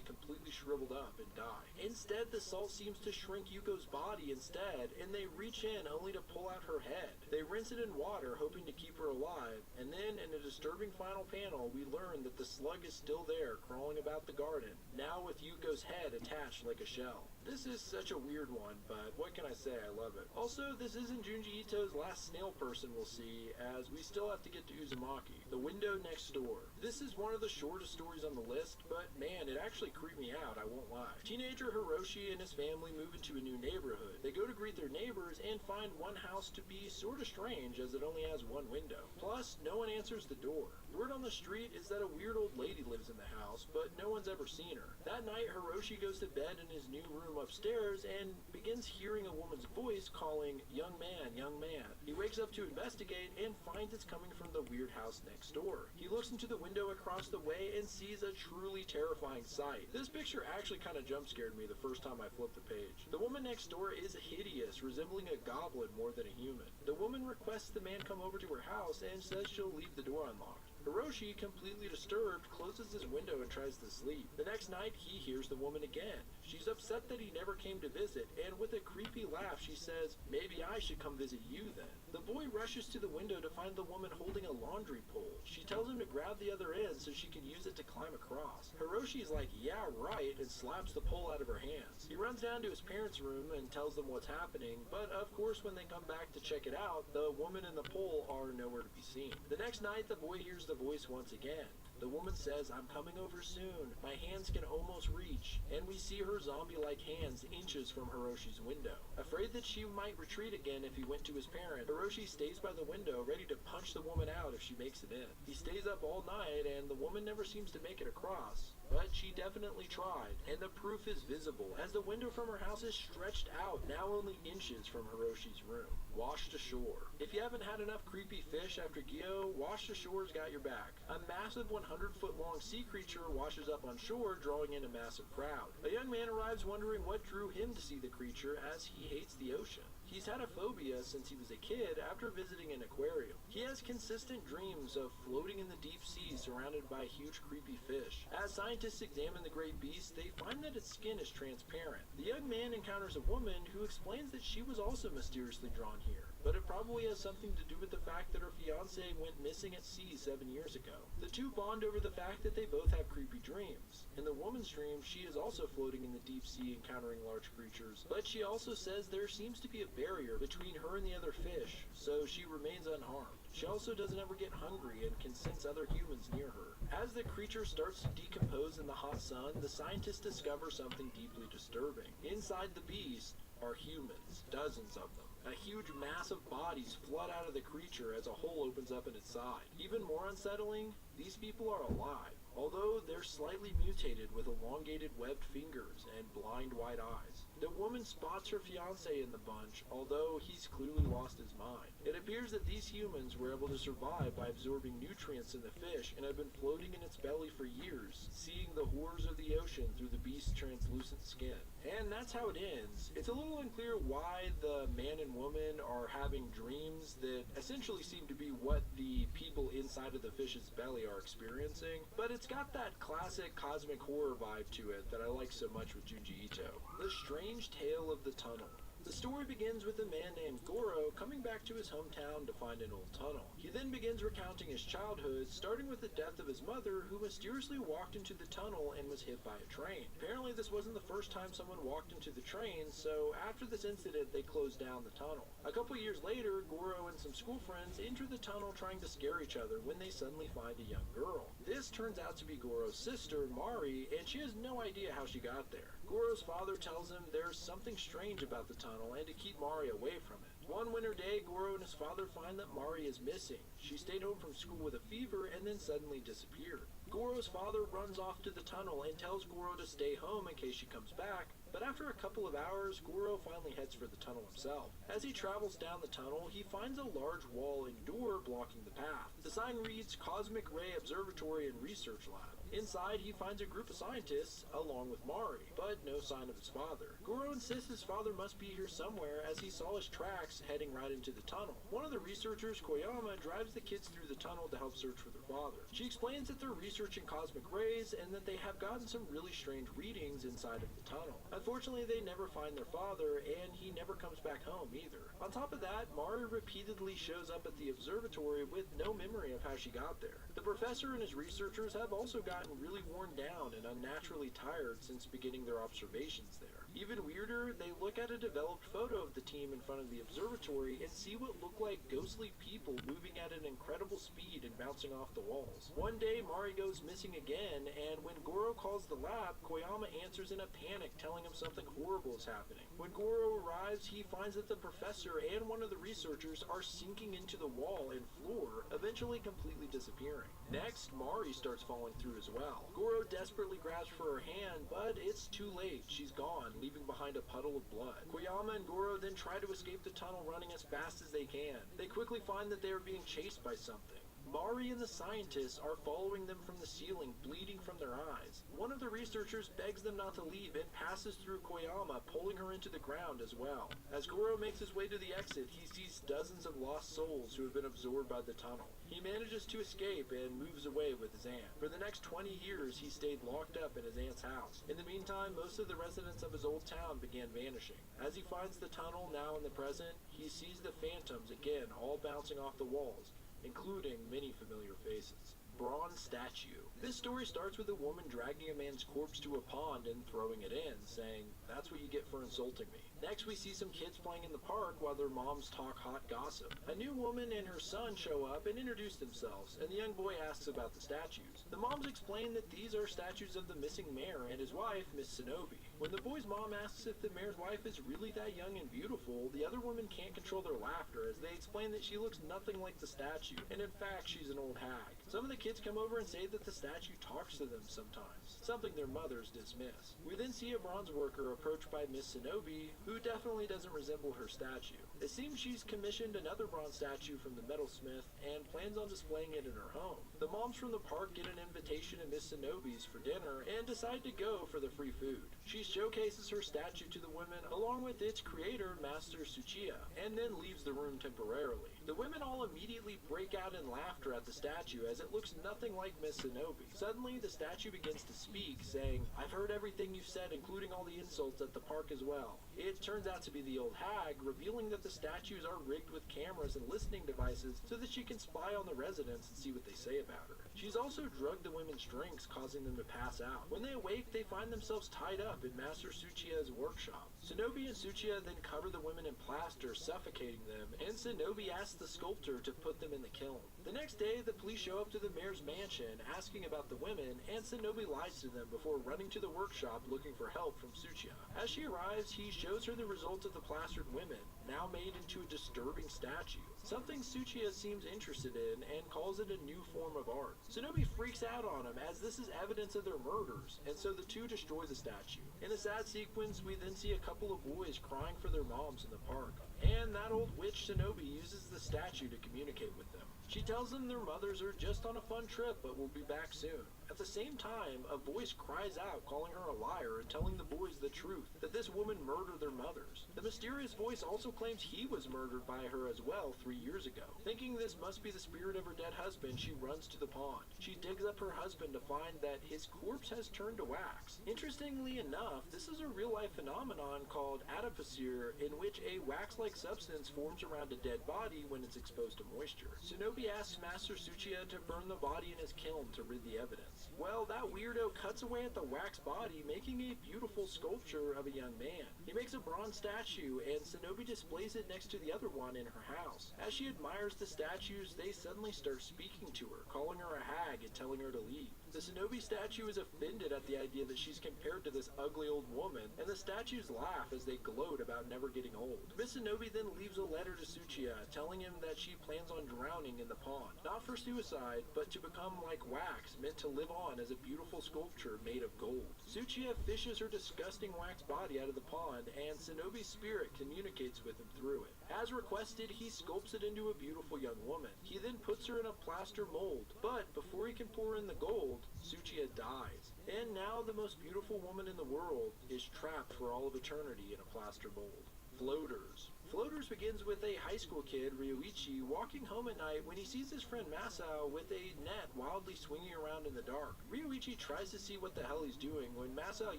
completely shriveled up and die. Instead, the salt seems to shrink Yuko's body instead, and they reach in only to pull out her head. They rinse it in water, hoping to keep her alive, and then in a disturbing final panel, we learn that the slug is still there, crawling about the garden, now with Yuko's head attached like a shell. This is such a weird one, but what can I say, I love it. Also, this isn't Junji Ito's last snail person we'll see, as we still have to get to Uzumaki, the window next door. This is one of the shortest stories on the list, but man, it actually creeped me out, I won't lie. Teenager Hiroshi and his family move into a new neighborhood. They go to greet their neighbors and find one house to be sorta strange as it only has one window. Plus, no one answers the door. Word on the street is that a weird old lady lives in the house, but no one's ever seen her. That night, Hiroshi goes to bed in his new room upstairs and begins hearing a woman's voice calling, "Young man, young man." He wakes up to investigate and finds it's coming from the weird house next door. He looks into the window across the way and sees a truly terrifying sight. This picture actually kind of jump scared me the first time I flipped the page. The woman next door is hideous, resembling a goblin more than a human. The woman requests the man come over to her house and says she'll leave the door unlocked. Hiroshi, completely disturbed, closes his window and tries to sleep. The next night, he hears the woman again. She's upset that he never came to visit, and with a creepy laugh, she says, "Maybe I should come visit you then." The boy rushes to the window to find the woman holding a laundry pole. She tells him to grab the other end so she can use it to climb across. Hiroshi's like, "Yeah, right," and slaps the pole out of her hands. He runs down to his parents' room and tells them what's happening, but of course when they come back to check it out, the woman and the pole are nowhere to be seen. The next night, the boy hears the voice once again. The woman says, "I'm coming over soon. My hands can almost reach." And we see her zombie-like hands inches from Hiroshi's window. Afraid that she might retreat again if he went to his parent, Hiroshi stays by the window ready to punch the woman out if she makes it in. He stays up all night and the woman never seems to make it across. But she definitely tried, and the proof is visible as the window from her house is stretched out, now only inches from Hiroshi's room. Washed ashore. If you haven't had enough creepy fish after Gyo, Washed Ashore's got your back. A massive 100-foot-long sea creature washes up on shore, drawing in a massive crowd. A young man arrives wondering what drew him to see the creature, as he hates the ocean. He's had a phobia since he was a kid after visiting an aquarium. He has consistent dreams of floating in the deep sea surrounded by huge creepy fish. As scientists examine the great beast, they find that its skin is transparent. The young man encounters a woman who explains that she was also mysteriously drawn here, but it probably has something to do with the fact that her fiancé went missing at sea 7 years ago. The two bond over the fact that they both have creepy dreams. In the woman's dream, she is also floating in the deep sea encountering large creatures, but she also says there seems to be a barrier between her and the other fish, so she remains unharmed. She also doesn't ever get hungry and can sense other humans near her. As the creature starts to decompose in the hot sun, the scientists discover something deeply disturbing. Inside the beast are humans, dozens of them. A huge mass of bodies flood out of the creature as a hole opens up in its side. Even more unsettling, these people are alive, although they're slightly mutated with elongated webbed fingers and blind white eyes. The woman spots her fiancé in the bunch, although he's clearly lost his mind. It appears that these humans were able to survive by absorbing nutrients in the fish and have been floating in its belly for years, seeing the horrors of the ocean through the beast's translucent skin. And that's how it ends. It's a little unclear why the man and woman are having dreams that essentially seem to be what the people inside of the fish's belly are experiencing, but it's got that classic cosmic horror vibe to it that I like so much with Junji Ito. The Strange Tale of the Tunnel. The story begins with a man named Goro coming back to his hometown to find an old tunnel. He then begins recounting his childhood, starting with the death of his mother, who mysteriously walked into the tunnel and was hit by a train. Apparently this wasn't the first time someone walked into the train, so after this incident they closed down the tunnel. A couple years later, Goro and some school friends enter the tunnel trying to scare each other when they suddenly find a young girl. This turns out to be Goro's sister, Mari, and she has no idea how she got there. Goro's father tells him there's something strange about the tunnel and to keep Mari away from it. One winter day, Goro and his father find that Mari is missing. She stayed home from school with a fever and then suddenly disappeared. Goro's father runs off to the tunnel and tells Goro to stay home in case she comes back, But after a couple of hours, Goro finally heads for the tunnel himself. As he travels down the tunnel, he finds a large wall and door blocking the path. The sign reads Cosmic Ray Observatory and Research Lab. Inside, he finds a group of scientists, along with Mari, but no sign of his father. Goro insists his father must be here somewhere as he saw his tracks heading right into the tunnel. One of the researchers, Koyama, drives the kids through the tunnel to help search for their father. She explains that they're researching cosmic rays and that they have gotten some really strange readings inside of the tunnel. Unfortunately, they never find their father, and he never comes back home either. On top of that, Mari repeatedly shows up at the observatory with no memory of how she got there. The professor and his researchers have also gotten really worn down and unnaturally tired since beginning their observations there. Even weirder, they look at a developed photo of the team in front of the observatory and see what look like ghostly people moving at an incredible speed and bouncing off the walls. One day, Mari goes missing again, and when Goro calls the lab, Koyama answers in a panic, telling him something horrible is happening. When Goro arrives, he finds that the professor and one of the researchers are sinking into the wall and floor, eventually completely disappearing. Next, Mari starts falling through as well. Goro desperately grabs for her hand, but it's too late. She's gone, leaving behind a puddle of blood. Koyama and Goro then try to escape the tunnel running as fast as they can. They quickly find that they are being chased by something. Mari and the scientists are following them from the ceiling, bleeding from their eyes. One of the researchers begs them not to leave and passes through Koyama, pulling her into the ground as well. As Goro makes his way to the exit, he sees dozens of lost souls who have been absorbed by the tunnel. He manages to escape and moves away with his aunt. For the next 20 years, he stayed locked up in his aunt's house. In the meantime, most of the residents of his old town began vanishing. As he finds the tunnel now in the present, he sees the phantoms again, all bouncing off the walls, including many familiar faces. Bronze statue. This story starts with a woman dragging a man's corpse to a pond and throwing it in, saying, "That's what you get for insulting me." Next, we see some kids playing in the park while their moms talk hot gossip. A new woman and her son show up and introduce themselves, and the young boy asks about the statues. The moms explain that these are statues of the missing mayor and his wife, Miss Shinobi. When the boy's mom asks if the mayor's wife is really that young and beautiful, the other women can't control their laughter as they explain that she looks nothing like the statue, and in fact, she's an old hag. Some of the kids come over and say that the statue talks to them sometimes, something their mothers dismiss. We then see a bronze worker approached by Miss Shinobi, who definitely doesn't resemble her statue. It seems she's commissioned another bronze statue from the metalsmith and plans on displaying it in her home. The moms from the park get an invitation to Miss Shinobi's for dinner and decide to go for the free food. She showcases her statue to the women along with its creator, Master Tsuchiya, and then leaves the room temporarily. The women all immediately break out in laughter at the statue as it looks nothing like Miss Shinobi. Suddenly, the statue begins to speak, saying, "I've heard everything you've said, including all the insults at the park as well." It turns out to be the old hag, revealing that the statues are rigged with cameras and listening devices so that she can spy on the residents and see what they say about her. She's also drugged the women's drinks, causing them to pass out. When they awake, they find themselves tied up in Master Tsuchiya's workshop. Shinobi and Tsuchiya then cover the women in plaster, suffocating them, and Shinobi asks the sculptor to put them in the kiln. The next day, the police show up to the mayor's mansion, asking about the women, and Shinobi lies to them before running to the workshop looking for help from Tsuchiya. As she arrives, he shows her the results of the plastered women, now made into a disturbing statue, something Tsuchiya seems interested in and calls it a new form of art. Shinobi freaks out on him as this is evidence of their murders, and so the two destroy the statue. In a sad sequence, we then see a couple of boys crying for their moms in the park, and that old witch Shinobi uses the statue to communicate with them. She tells them their mothers are just on a fun trip but will be back soon. At the same time, a voice cries out calling her a liar and telling the boys the truth, that this woman murdered their mothers. The mysterious voice also claims he was murdered by her as well 3 years ago. Thinking this must be the spirit of her dead husband, she runs to the pond. She digs up her husband to find that his corpse has turned to wax. Interestingly enough, this is a real-life phenomenon called adipocere, in which a wax-like substance forms around a dead body when it's exposed to moisture. Shinobi asks Master Tsuchiya to burn the body in his kiln to rid the evidence. Well, that weirdo cuts away at the wax body, making a beautiful sculpture of a young man. He makes a bronze statue, and Shinobi displays it next to the other one in her house. As she admires the statues, they suddenly start speaking to her, calling her a hag and telling her to leave. The Shinobi statue is offended at the idea that she's compared to this ugly old woman, and the statues laugh as they gloat about never getting old. Miss Shinobi then leaves a letter to Tsuchiya telling him that she plans on drowning in the pond, not for suicide, but to become like wax meant to live on as a beautiful sculpture made of gold. Tsuchiya fishes her disgusting wax body out of the pond, and Shinobi's spirit communicates with him through it. As requested, he sculpts it into a beautiful young woman. He then puts her in a plaster mold, but before he can pour in the gold, Tsuchiya dies. And now the most beautiful woman in the world is trapped for all of eternity in a plaster mold. Floaters. Floaters begins with a high school kid, Ryuichi, walking home at night when he sees his friend Masao with a net wildly swinging around in the dark. Ryuichi tries to see what the hell he's doing when Masao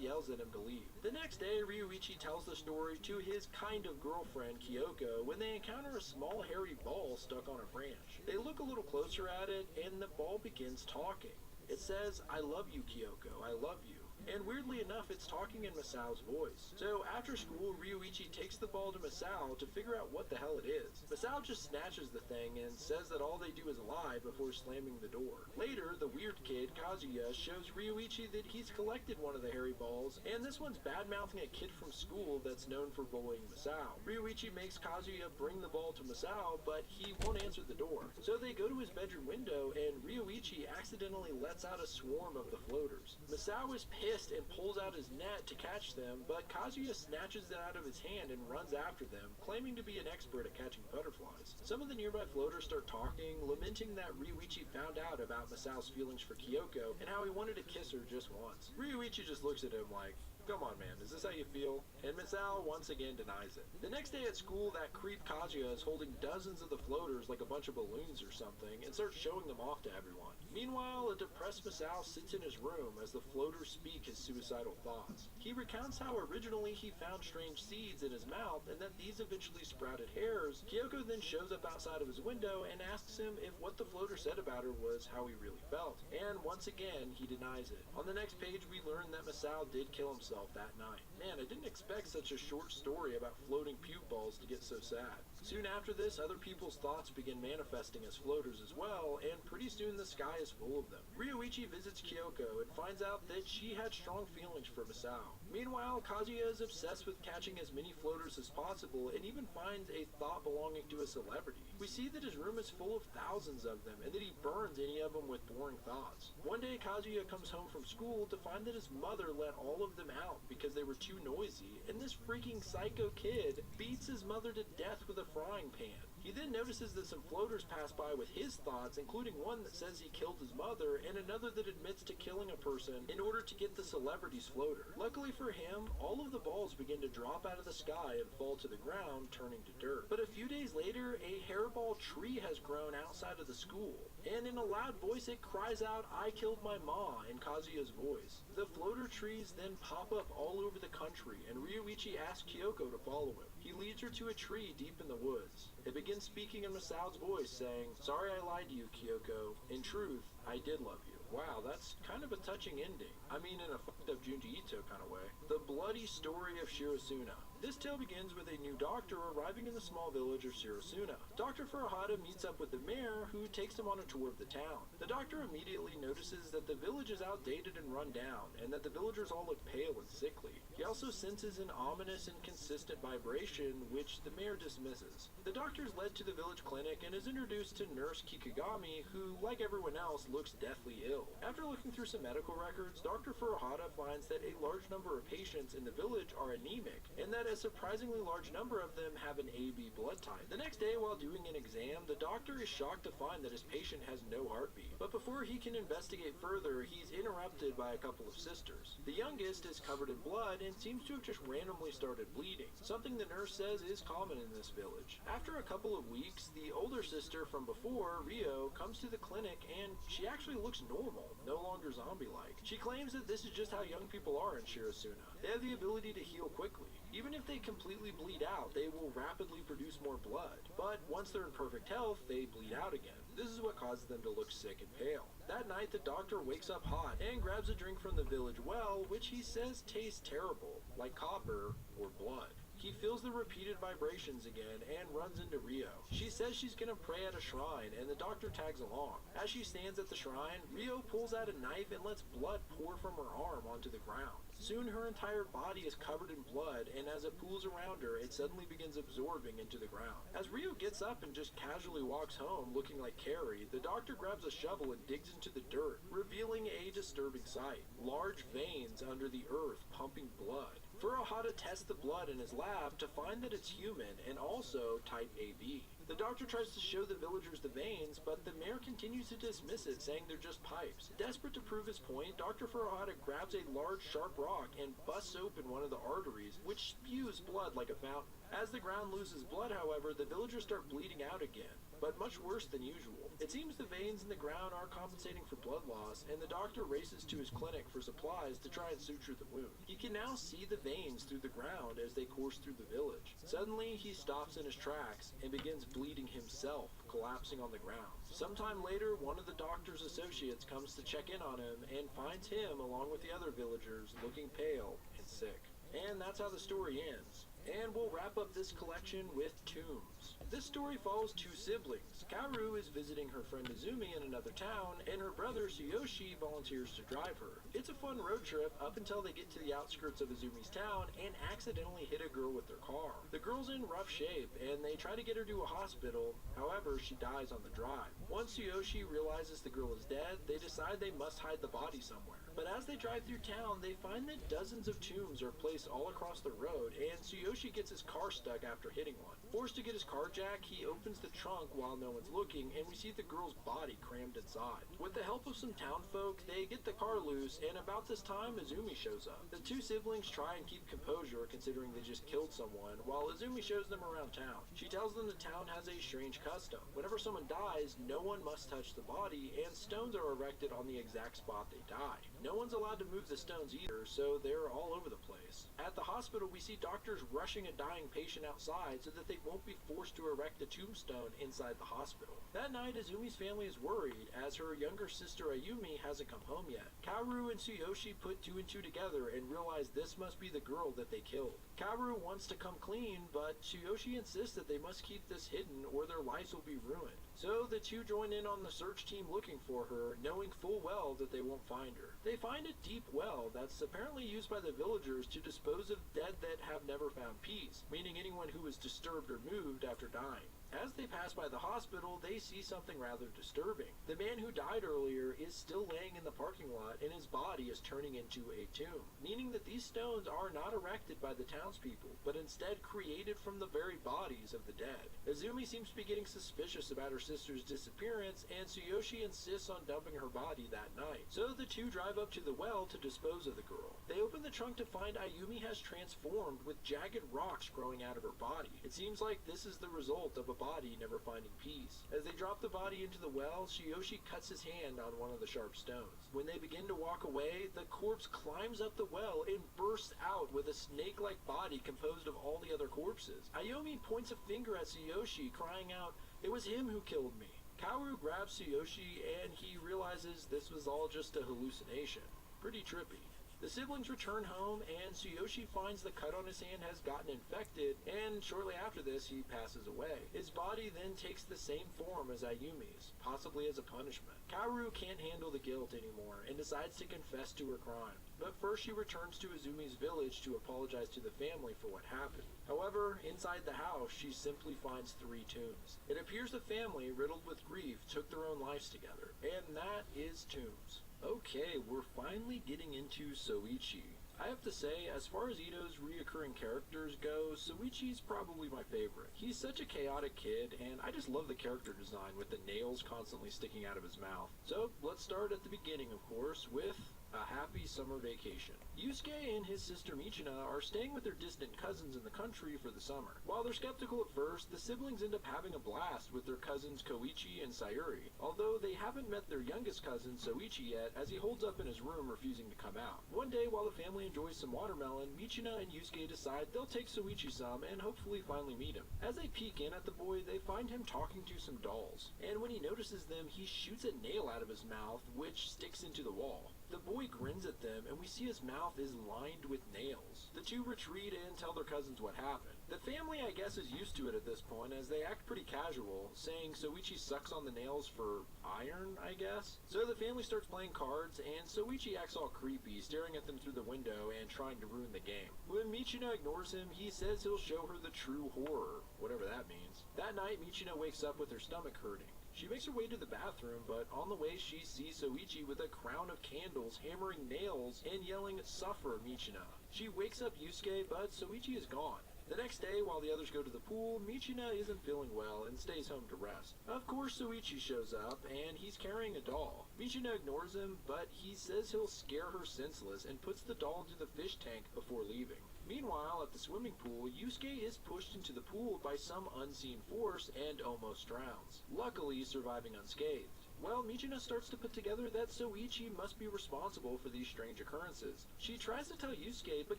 yells at him to leave. The next day, Ryuichi tells the story to his kind of girlfriend, Kyoko, when they encounter a small hairy ball stuck on a branch. They look a little closer at it, and the ball begins talking. It says, "I love you, Kyoko, I love you." And weirdly enough, it's talking in Masao's voice. So after school, Ryuichi takes the ball to Masao to figure out what the hell it is. Masao just snatches the thing and says that all they do is lie before slamming the door. Later, the weird kid, Kazuya, shows Ryuichi that he's collected one of the hairy balls, and this one's bad-mouthing a kid from school that's known for bullying Masao. Ryuichi makes Kazuya bring the ball to Masao, but he won't answer the door. So they go to his bedroom window, and Ryuichi accidentally lets out a swarm of the floaters. Masao is pissed and pulls out his net to catch them, but Kazuya snatches it out of his hand and runs after them, claiming to be an expert at catching butterflies. Some of the nearby floaters start talking, lamenting that Ryuichi found out about Masao's feelings for Kyoko and how he wanted to kiss her just once. Ryuichi just looks at him like, "Come on, man, is this how you feel?" And Masao once again denies it. The next day at school, that creep Kazuya is holding dozens of the floaters like a bunch of balloons or something and starts showing them off to everyone. Meanwhile, a depressed Masao sits in his room as the floaters speak his suicidal thoughts. He recounts how originally he found strange seeds in his mouth and that these eventually sprouted hairs. Kyoko then shows up outside of his window and asks him if what the floater said about her was how he really felt. And once again, he denies it. On the next page, we learn that Masao did kill himself that night. Man, I didn't expect such a short story about floating puke balls to get so sad. Soon after this, other people's thoughts begin manifesting as floaters as well, and pretty soon the sky is full of them. Ryuichi visits Kyoko and finds out that she had strong feelings for Masao. Meanwhile, Kazuya is obsessed with catching as many floaters as possible and even finds a thought belonging to a celebrity. We see that his room is full of thousands of them and that he burns any of them with boring thoughts. One day, Kazuya comes home from school to find that his mother let all of them out because they were too noisy, and this freaking psycho kid beats his mother to death with a frying pan. He then notices that some floaters pass by with his thoughts, including one that says he killed his mother and another that admits to killing a person in order to get the celebrity's floater. Luckily for him, all of the balls begin to drop out of the sky and fall to the ground, turning to dirt. But a few days later, a hairball tree has grown outside of the school, and in a loud voice it cries out, "I killed my ma," in Kazuya's voice. The floater trees then pop up all over the country, and Ryuichi asks Kyoko to follow him. He leads her to a tree deep in the woods. It begins speaking in Masao's voice, saying, "Sorry I lied to you, Kyoko. In truth, I did love you." Wow, that's kind of a touching ending. I mean, in a fucked up Junji Ito kind of way. The Bloody Story of Shirosuna. This tale begins with a new doctor arriving in the small village of Shirosuna. Dr. Furuhata meets up with the mayor, who takes him on a tour of the town. The doctor immediately notices that the village is outdated and run down, and that the villagers all look pale and sickly. He also senses an ominous and consistent vibration, which the mayor dismisses. The doctor is led to the village clinic and is introduced to Nurse Kikigami, who, like everyone else, looks deathly ill. After looking through some medical records, Dr. Furuhata finds that a large number of patients in the village are anemic, and that a surprisingly large number of them have an AB blood type. The next day, while doing an exam, the doctor is shocked to find that his patient has no heartbeat. But before he can investigate further, he's interrupted by a couple of sisters. The youngest is covered in blood and seems to have just randomly started bleeding, something the nurse says is common in this village. After a couple of weeks, the older sister from before, Ryo, comes to the clinic and she actually looks normal, no longer zombie-like. She claims that this is just how young people are in Shirosuna. They have the ability to heal quickly. Even if they completely bleed out, they will rapidly produce more blood. But once they're in perfect health, they bleed out again. This is what causes them to look sick and pale. That night, the doctor wakes up hot and grabs a drink from the village well, which he says tastes terrible, like copper or blood. He feels the repeated vibrations again and runs into Rio. She says she's gonna pray at a shrine, and the doctor tags along. As she stands at the shrine, Rio pulls out a knife and lets blood pour from her arm onto the ground. Soon her entire body is covered in blood, and as it pools around her, it suddenly begins absorbing into the ground. As Rio gets up and just casually walks home looking like Carrie, the doctor grabs a shovel and digs into the dirt, revealing a disturbing sight. Large veins under the earth pumping blood. Furuhata tests the blood in his lab to find that it's human and also type AB. The doctor tries to show the villagers the veins, but the mayor continues to dismiss it, saying they're just pipes. Desperate to prove his point, Dr. Furuhata grabs a large sharp rock and busts open one of the arteries, which spews blood like a fountain. As the ground loses blood, however, the villagers start bleeding out again, but much worse than usual. It seems the veins in the ground are compensating for blood loss, and the doctor races to his clinic for supplies to try and suture the wound. He can now see the veins through the ground as they course through the village. Suddenly, he stops in his tracks and begins bleeding himself, collapsing on the ground. Sometime later, one of the doctor's associates comes to check in on him and finds him, along with the other villagers, looking pale and sick. And that's how the story ends. And we'll wrap up this collection with Tombs. This story follows two siblings. Kaoru is visiting her friend Izumi in another town, and her brother Tsuyoshi volunteers to drive her. It's a fun road trip up until they get to the outskirts of Izumi's town and accidentally hit a girl with their car. The girl's in rough shape, and they try to get her to a hospital, however she dies on the drive. Once Tsuyoshi realizes the girl is dead, they decide they must hide the body somewhere. But as they drive through town, they find that dozens of tombs are placed all across the road, and Tsuyoshi gets his car stuck after hitting one. Forced to get his car jack, he opens the trunk while no one's looking, and we see the girl's body crammed inside. With the help of some townfolk, they get the car loose, and about this time, Izumi shows up. The two siblings try and keep composure, considering they just killed someone, while Izumi shows them around town. She tells them the town has a strange custom. Whenever someone dies, no one must touch the body, and stones are erected on the exact spot they died. No one's allowed to move the stones either, so they're all over the place. At the hospital, we see doctors rushing a dying patient outside so that they won't be forced to erect a tombstone inside the hospital. That night, Izumi's family is worried, as her younger sister Ayumi hasn't come home yet. Kaoru and Tsuyoshi put two and two together and realize this must be the girl that they killed. Kaoru wants to come clean, but Tsuyoshi insists that they must keep this hidden or their lives will be ruined. So the two join in on the search team looking for her, knowing full well that they won't find her. They find a deep well that's apparently used by the villagers to dispose of dead that have never found peace, meaning anyone who was disturbed or moved after dying. As they pass by the hospital, they see something rather disturbing. The man who died earlier is still laying in the parking lot, and his body is turning into a tomb, meaning that these stones are not erected by the townspeople, but instead created from the very bodies of the dead. Izumi seems to be getting suspicious about her sister's disappearance, and Tsuyoshi insists on dumping her body that night. So the two drive up to the well to dispose of the girl. They open the trunk to find Ayumi has transformed with jagged rocks growing out of her body. It seems like this is the result of a body never finding peace. As they drop the body into the well, Tsuyoshi cuts his hand on one of the sharp stones. When they begin to walk away, the corpse climbs up the well and bursts out with a snake-like body composed of all the other corpses. Ayumi points a finger at Tsuyoshi, crying out, "It was him who killed me." Kaoru grabs Tsuyoshi and he realizes this was all just a hallucination. Pretty trippy. The siblings return home, and Tsuyoshi finds the cut on his hand has gotten infected, and shortly after this, he passes away. His body then takes the same form as Ayumi's, possibly as a punishment. Kaoru can't handle the guilt anymore, and decides to confess to her crime. But first she returns to Izumi's village to apologize to the family for what happened. However, inside the house, she simply finds 3 tombs. It appears the family, riddled with grief, took their own lives together, and that is Tombs. Okay, we're finally getting into Soichi. I have to say, as far as Ito's reoccurring characters go, Soichi's probably my favorite. He's such a chaotic kid, and I just love the character design with the nails constantly sticking out of his mouth. So, let's start at the beginning, of course, with a happy summer vacation. Yusuke and his sister Michina are staying with their distant cousins in the country for the summer. While they're skeptical at first, the siblings end up having a blast with their cousins Koichi and Sayuri, although they haven't met their youngest cousin Soichi yet, as he holds up in his room refusing to come out. One day, while the family enjoys some watermelon, Michina and Yusuke decide they'll take Soichi some and hopefully finally meet him. As they peek in at the boy, they find him talking to some dolls, and when he notices them, he shoots a nail out of his mouth, which sticks into the wall. The boy grins at them, and we see his mouth is lined with nails. The two retreat and tell their cousins what happened. The family, I guess, is used to it at this point, as they act pretty casual, saying Soichi sucks on the nails for iron, I guess. So the family starts playing cards, and Soichi acts all creepy, staring at them through the window and trying to ruin the game. When Michino ignores him, he says he'll show her the true horror, whatever that means. That night, Michino wakes up with her stomach hurting. She makes her way to the bathroom, but on the way she sees Soichi with a crown of candles, hammering nails, and yelling, "Suffer, Michino." She wakes up Yusuke, but Soichi is gone. The next day, while the others go to the pool, Michino isn't feeling well and stays home to rest. Of course, Soichi shows up, and he's carrying a doll. Michino ignores him, but he says he'll scare her senseless and puts the doll into the fish tank before leaving. Meanwhile, at the swimming pool, Yusuke is pushed into the pool by some unseen force and almost drowns, luckily surviving unscathed. Well, Michino starts to put together that Soichi must be responsible for these strange occurrences. She tries to tell Yusuke, but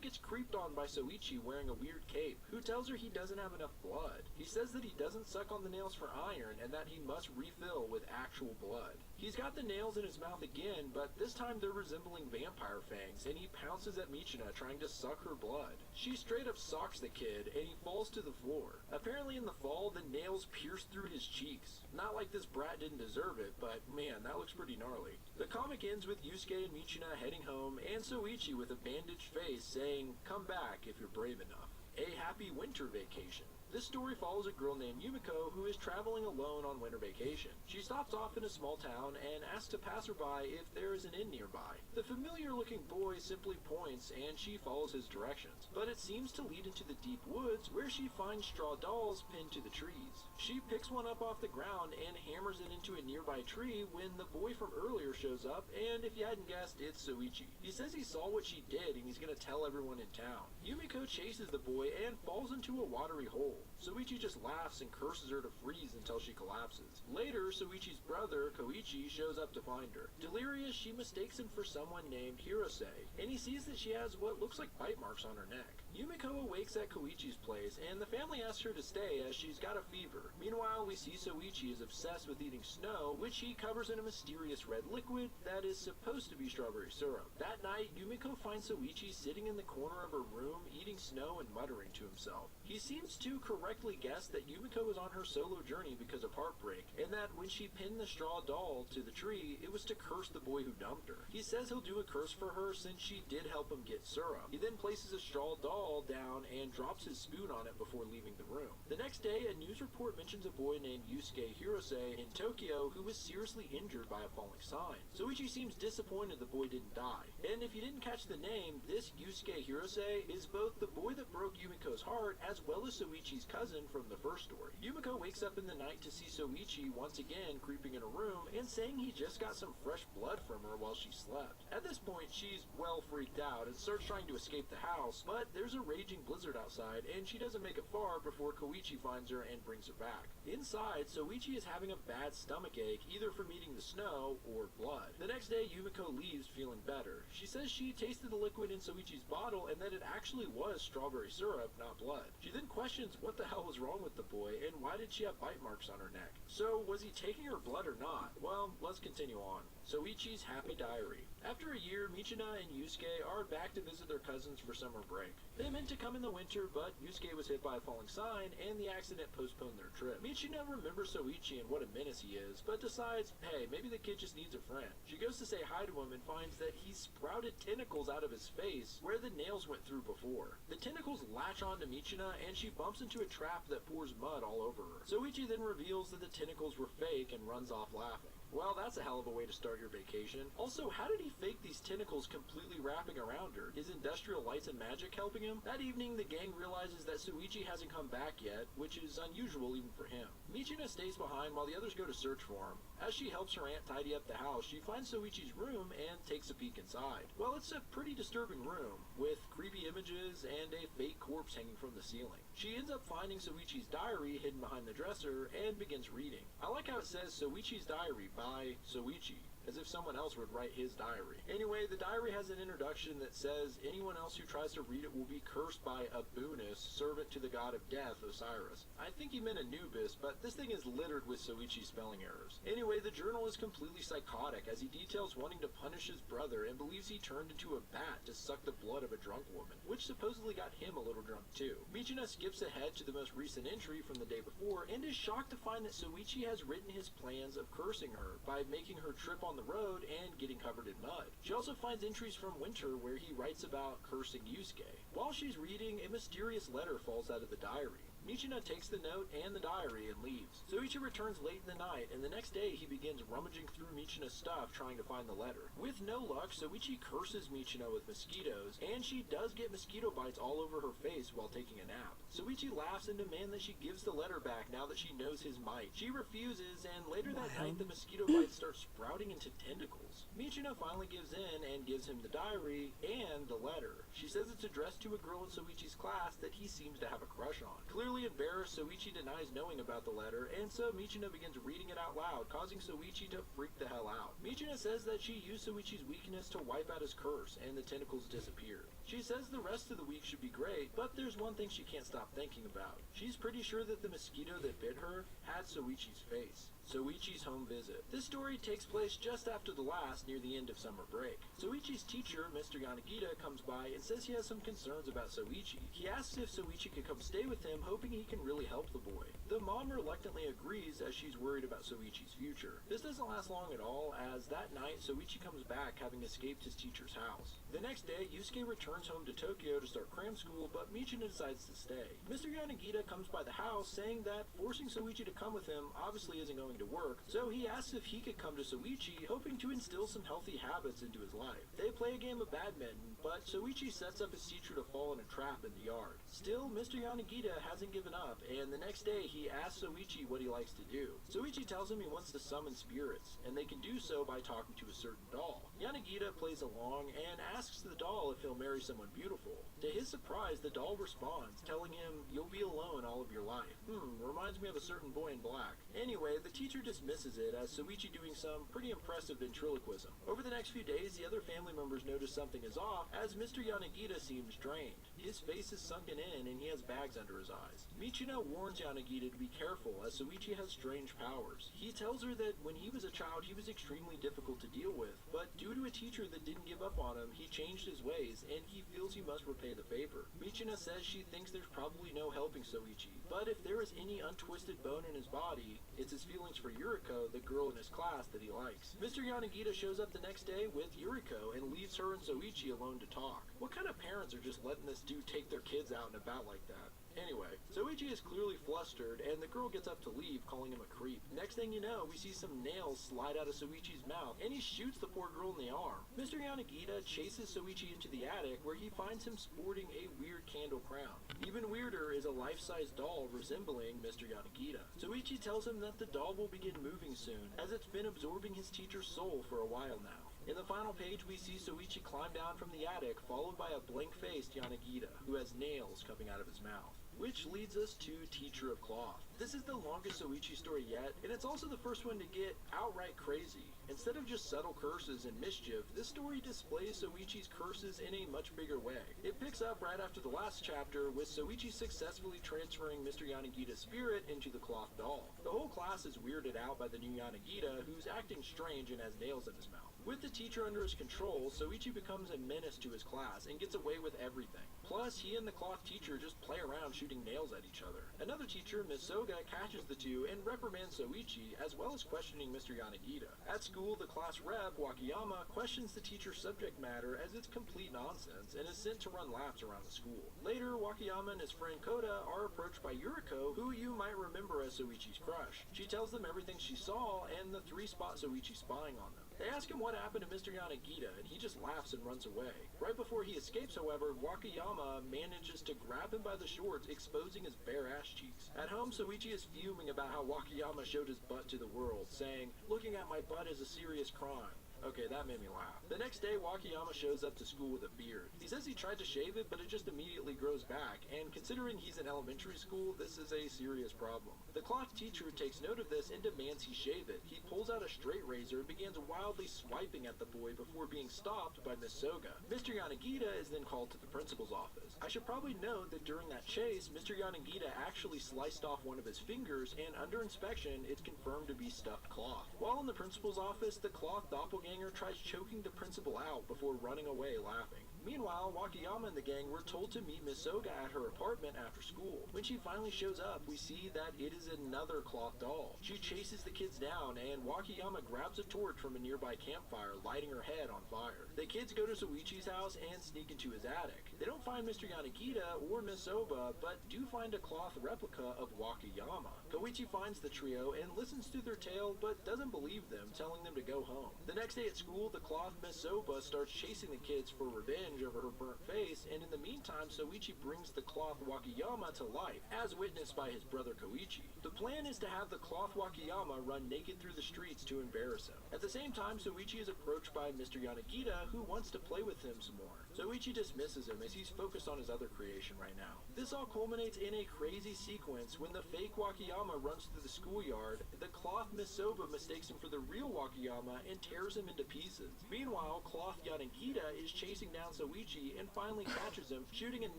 gets creeped on by Soichi wearing a weird cape, who tells her he doesn't have enough blood. He says that he doesn't suck on the nails for iron, and that he must refill with actual blood. He's got the nails in his mouth again, but this time they're resembling vampire fangs, and he pounces at Michino, trying to suck her blood. She straight up socks the kid, and he falls to the floor. Apparently in the fall, the nails pierce through his cheeks. Not like this brat didn't deserve it, but man, that looks pretty gnarly. The comic ends with Yusuke and Michino heading home, and Soichi with a bandaged face saying, "Come back if you're brave enough." A happy winter vacation. This story follows a girl named Yumiko who is traveling alone on winter vacation. She stops off in a small town and asks a passerby if there is an inn nearby. The familiar-looking boy simply points and she follows his directions, but it seems to lead into the deep woods where she finds straw dolls pinned to the trees. She picks one up off the ground and hammers it into a nearby tree when the boy from earlier shows up, and if you hadn't guessed, it's Soichi. He says he saw what she did and he's gonna tell everyone in town. Yumiko chases the boy and falls into a watery hole. Soichi just laughs and curses her to freeze until she collapses. Later, Soichi's brother, Koichi, shows up to find her. Delirious, she mistakes him for someone named Hirose, and he sees that she has what looks like bite marks on her neck. Yumiko awakes at Koichi's place, and the family asks her to stay as she's got a fever. Meanwhile, we see Soichi is obsessed with eating snow, which he covers in a mysterious red liquid that is supposed to be strawberry syrup. That night, Yumiko finds Soichi sitting in the corner of her room, eating snow and muttering to himself. He seems to correctly guess that Yumiko was on her solo journey because of heartbreak, and that when she pinned the straw doll to the tree, it was to curse the boy who dumped her. He says he'll do a curse for her since she did help him get syrup. He then places a straw doll down and drops his spoon on it before leaving the room. The next day, a news report mentions a boy named Yusuke Hirose in Tokyo who was seriously injured by a falling sign. Soichi seems disappointed the boy didn't die. And if you didn't catch the name, this Yusuke Hirose is both the boy that broke Yumiko's heart as well as Soichi's cousin from the first story. Yumiko wakes up in the night to see Soichi once again creeping in her room and saying he just got some fresh blood from her while she slept. At this point, she's well freaked out and starts trying to escape the house, but there's a raging blizzard outside and she doesn't make it far before Koichi finds her and brings her back. Inside, Soichi is having a bad stomach ache either from eating the snow or blood. The next day, Yumiko leaves feeling better. She says she tasted the liquid in Soichi's bottle and that it actually was strawberry syrup, not blood. She then questions what the hell was wrong with the boy and why did she have bite marks on her neck. So, was he taking her blood or not? Well, let's continue on. Soichi's Happy Diary. After a year, Michino and Yusuke are back to visit their cousins for summer break. They meant to come in the winter, but Yusuke was hit by a falling sign, and the accident postponed their trip. Michino remembers Soichi and what a menace he is, but decides, hey, maybe the kid just needs a friend. She goes to say hi to him and finds that he sprouted tentacles out of his face where the nails went through before. The tentacles latch onto Michino, and she bumps into a trap that pours mud all over her. Soichi then reveals that the tentacles were fake and runs off laughing. Well, that's a hell of a way to start your vacation. Also, how did he fake these tentacles completely wrapping around her? Is industrial lights and magic helping him? That evening, the gang realizes that Soichi hasn't come back yet, which is unusual even for him. Michino stays behind while the others go to search for him. As she helps her aunt tidy up the house, she finds Soichi's room and takes a peek inside. Well, it's a pretty disturbing room, with creepy images and a fake corpse hanging from the ceiling. She ends up finding Soichi's diary hidden behind the dresser and begins reading. I like how it says Soichi's diary by Soichi. as if someone else would write his diary. Anyway, the diary has an introduction that says anyone else who tries to read it will be cursed by Bbno, servant to the god of death, Osiris. I think he meant Anubis, but this thing is littered with Soichi spelling errors. Anyway, the journal is completely psychotic as he details wanting to punish his brother and believes he turned into a bat to suck the blood of a drunk woman, which supposedly got him a little drunk too. Michino skips ahead to the most recent entry from the day before and is shocked to find that Soichi has written his plans of cursing her by making her trip on the road and getting covered in mud. She also finds entries from Winter where he writes about cursing Yusuke. While she's reading, a mysterious letter falls out of the diary. Michino takes the note and the diary and leaves. Soichi returns late in the night, and the next day he begins rummaging through Michino's stuff trying to find the letter. With no luck, Soichi curses Michino with mosquitoes, and she does get mosquito bites all over her face while taking a nap. Soichi laughs and demands that she gives the letter back now that she knows his might. She refuses, and later that night the mosquito bites start sprouting into tentacles. Michino finally gives in and gives him the diary and the letter. She says it's addressed to a girl in Soichi's class that he seems to have a crush on. Clearly embarrassed, Soichi denies knowing about the letter, and so Michino begins reading it out loud, causing Soichi to freak the hell out. Michino says that she used Soichi's weakness to wipe out his curse, and the tentacles disappeared. She says the rest of the week should be great, but there's one thing she can't stop thinking about. She's pretty sure that the mosquito that bit her had Soichi's face. Soichi's home visit. This story takes place just after the last, near the end of summer break. Soichi's teacher, Mr. Yanagita, comes by and says he has some concerns about Soichi. He asks if Soichi could come stay with him, hoping he can really help the boy. The mom reluctantly agrees as she's worried about Soichi's future. This doesn't last long at all, as that night Soichi comes back having escaped his teacher's house. The next day, Yusuke returns home to Tokyo to start cram school, but Michino decides to stay. Mr. Yanagita comes by the house saying that forcing Soichi to come with him obviously isn't going to work, so he asks if he could come to Soichi, hoping to instill some healthy habits into his life. They play a game of badminton, but Soichi sets up his teacher to fall in a trap in the yard. Still, Mr. Yanagita hasn't given up, and the next day he asks Soichi what he likes to do. Soichi tells him he wants to summon spirits, and they can do so by talking to a certain doll. Yanagita plays along and asks the doll if he'll marry someone beautiful. To his surprise, the doll responds, telling him, "You'll be alone all of your life." Reminds me of a certain boy in black. Anyway, the teacher dismisses it as Soichi doing some pretty impressive ventriloquism. Over the next few days, the other family members notice something is off as Mr. Yanagita seems drained. His face is sunken in and he has bags under his eyes. Michino warns Yanagita to be careful as Soichi has strange powers. He tells her that when he was a child he was extremely difficult to deal with, but due to a teacher that didn't give up on him, he changed his ways and he feels he must repay the favor. Michino says she thinks there's probably no helping Soichi, but if there is any untwisted bone in his body, it's his feelings for Yuriko, the girl in his class that he likes. Mr. Yanagita shows up the next day with Yuriko and leaves her and Soichi alone to talk. What kind of parents are just letting this dude take their kids out and about like that? Anyway, Soichi is clearly flustered, and the girl gets up to leave, calling him a creep. Next thing you know, we see some nails slide out of Soichi's mouth, and he shoots the poor girl in the arm. Mr. Yanagita chases Soichi into the attic, where he finds him sporting a weird candle crown. Even weirder is a life-size doll resembling Mr. Yanagita. Soichi tells him that the doll will begin moving soon, as it's been absorbing his teacher's soul for a while now. In the final page, we see Soichi climb down from the attic, followed by a blank-faced Yanagita, who has nails coming out of his mouth. Which leads us to Teacher of Cloth. This is the longest Soichi story yet, and it's also the first one to get outright crazy. Instead of just subtle curses and mischief, this story displays Soichi's curses in a much bigger way. It picks up right after the last chapter, with Soichi successfully transferring Mr. Yanagita's spirit into the cloth doll. The whole class is weirded out by the new Yanagita, who's acting strange and has nails in his mouth. With the teacher under his control, Soichi becomes a menace to his class and gets away with everything. Plus, he and the cloth teacher just play around shooting nails at each other. Another teacher, Miss Soga, catches the two and reprimands Soichi, as well as questioning Mr. Yanagita. At school, the class rep, Wakayama, questions the teacher's subject matter as it's complete nonsense and is sent to run laps around the school. Later, Wakayama and his friend Koda are approached by Yuriko, who you might remember as Soichi's crush. She tells them everything she saw and the three spot Soichi spying on them. They ask him what happened to Mr. Yanagita, and he just laughs and runs away. Right before he escapes, however, Wakayama manages to grab him by the shorts, exposing his bare ass cheeks. At home, Soichi is fuming about how Wakayama showed his butt to the world, saying, "Looking at my butt is a serious crime." Okay, that made me laugh. The next day, Wakayama shows up to school with a beard. He says he tried to shave it, but it just immediately grows back, and considering he's in elementary school, this is a serious problem. The cloth teacher takes note of this and demands he shave it. He pulls out a straight razor and begins wildly swiping at the boy before being stopped by Miss Soga. Mr. Yanagita is then called to the principal's office. I should probably note that during that chase, Mr. Yanagita actually sliced off one of his fingers, and under inspection, it's confirmed to be stuffed cloth. While in the principal's office, the cloth doppelganger tries choking the principal out before running away laughing. Meanwhile, Wakayama and the gang were told to meet Miss Soga at her apartment after school. When she finally shows up, we see that it is another cloth doll. She chases the kids down, and Wakayama grabs a torch from a nearby campfire, lighting her head on fire. The kids go to Soichi's house and sneak into his attic. They don't find Mr. Yanagita or Miss Soba, but do find a cloth replica of Wakayama. Koichi finds the trio and listens to their tale, but doesn't believe them, telling them to go home. The next day at school, the cloth Miss Soba starts chasing the kids for revenge over her burnt face, and in the meantime, Soichi brings the cloth Wakayama to life, as witnessed by his brother Koichi. The plan is to have the cloth Wakayama run naked through the streets to embarrass him. At the same time, Soichi is approached by Mr. Yanagita, who wants to play with him some more. Soichi dismisses him as he's focused on his other creation right now. This all culminates in a crazy sequence when the fake Wakayama runs through the schoolyard. The cloth Miss Soba mistakes him for the real Wakayama and tears him into pieces. Meanwhile, cloth Yanagita is chasing down Soichi and finally catches him, shooting a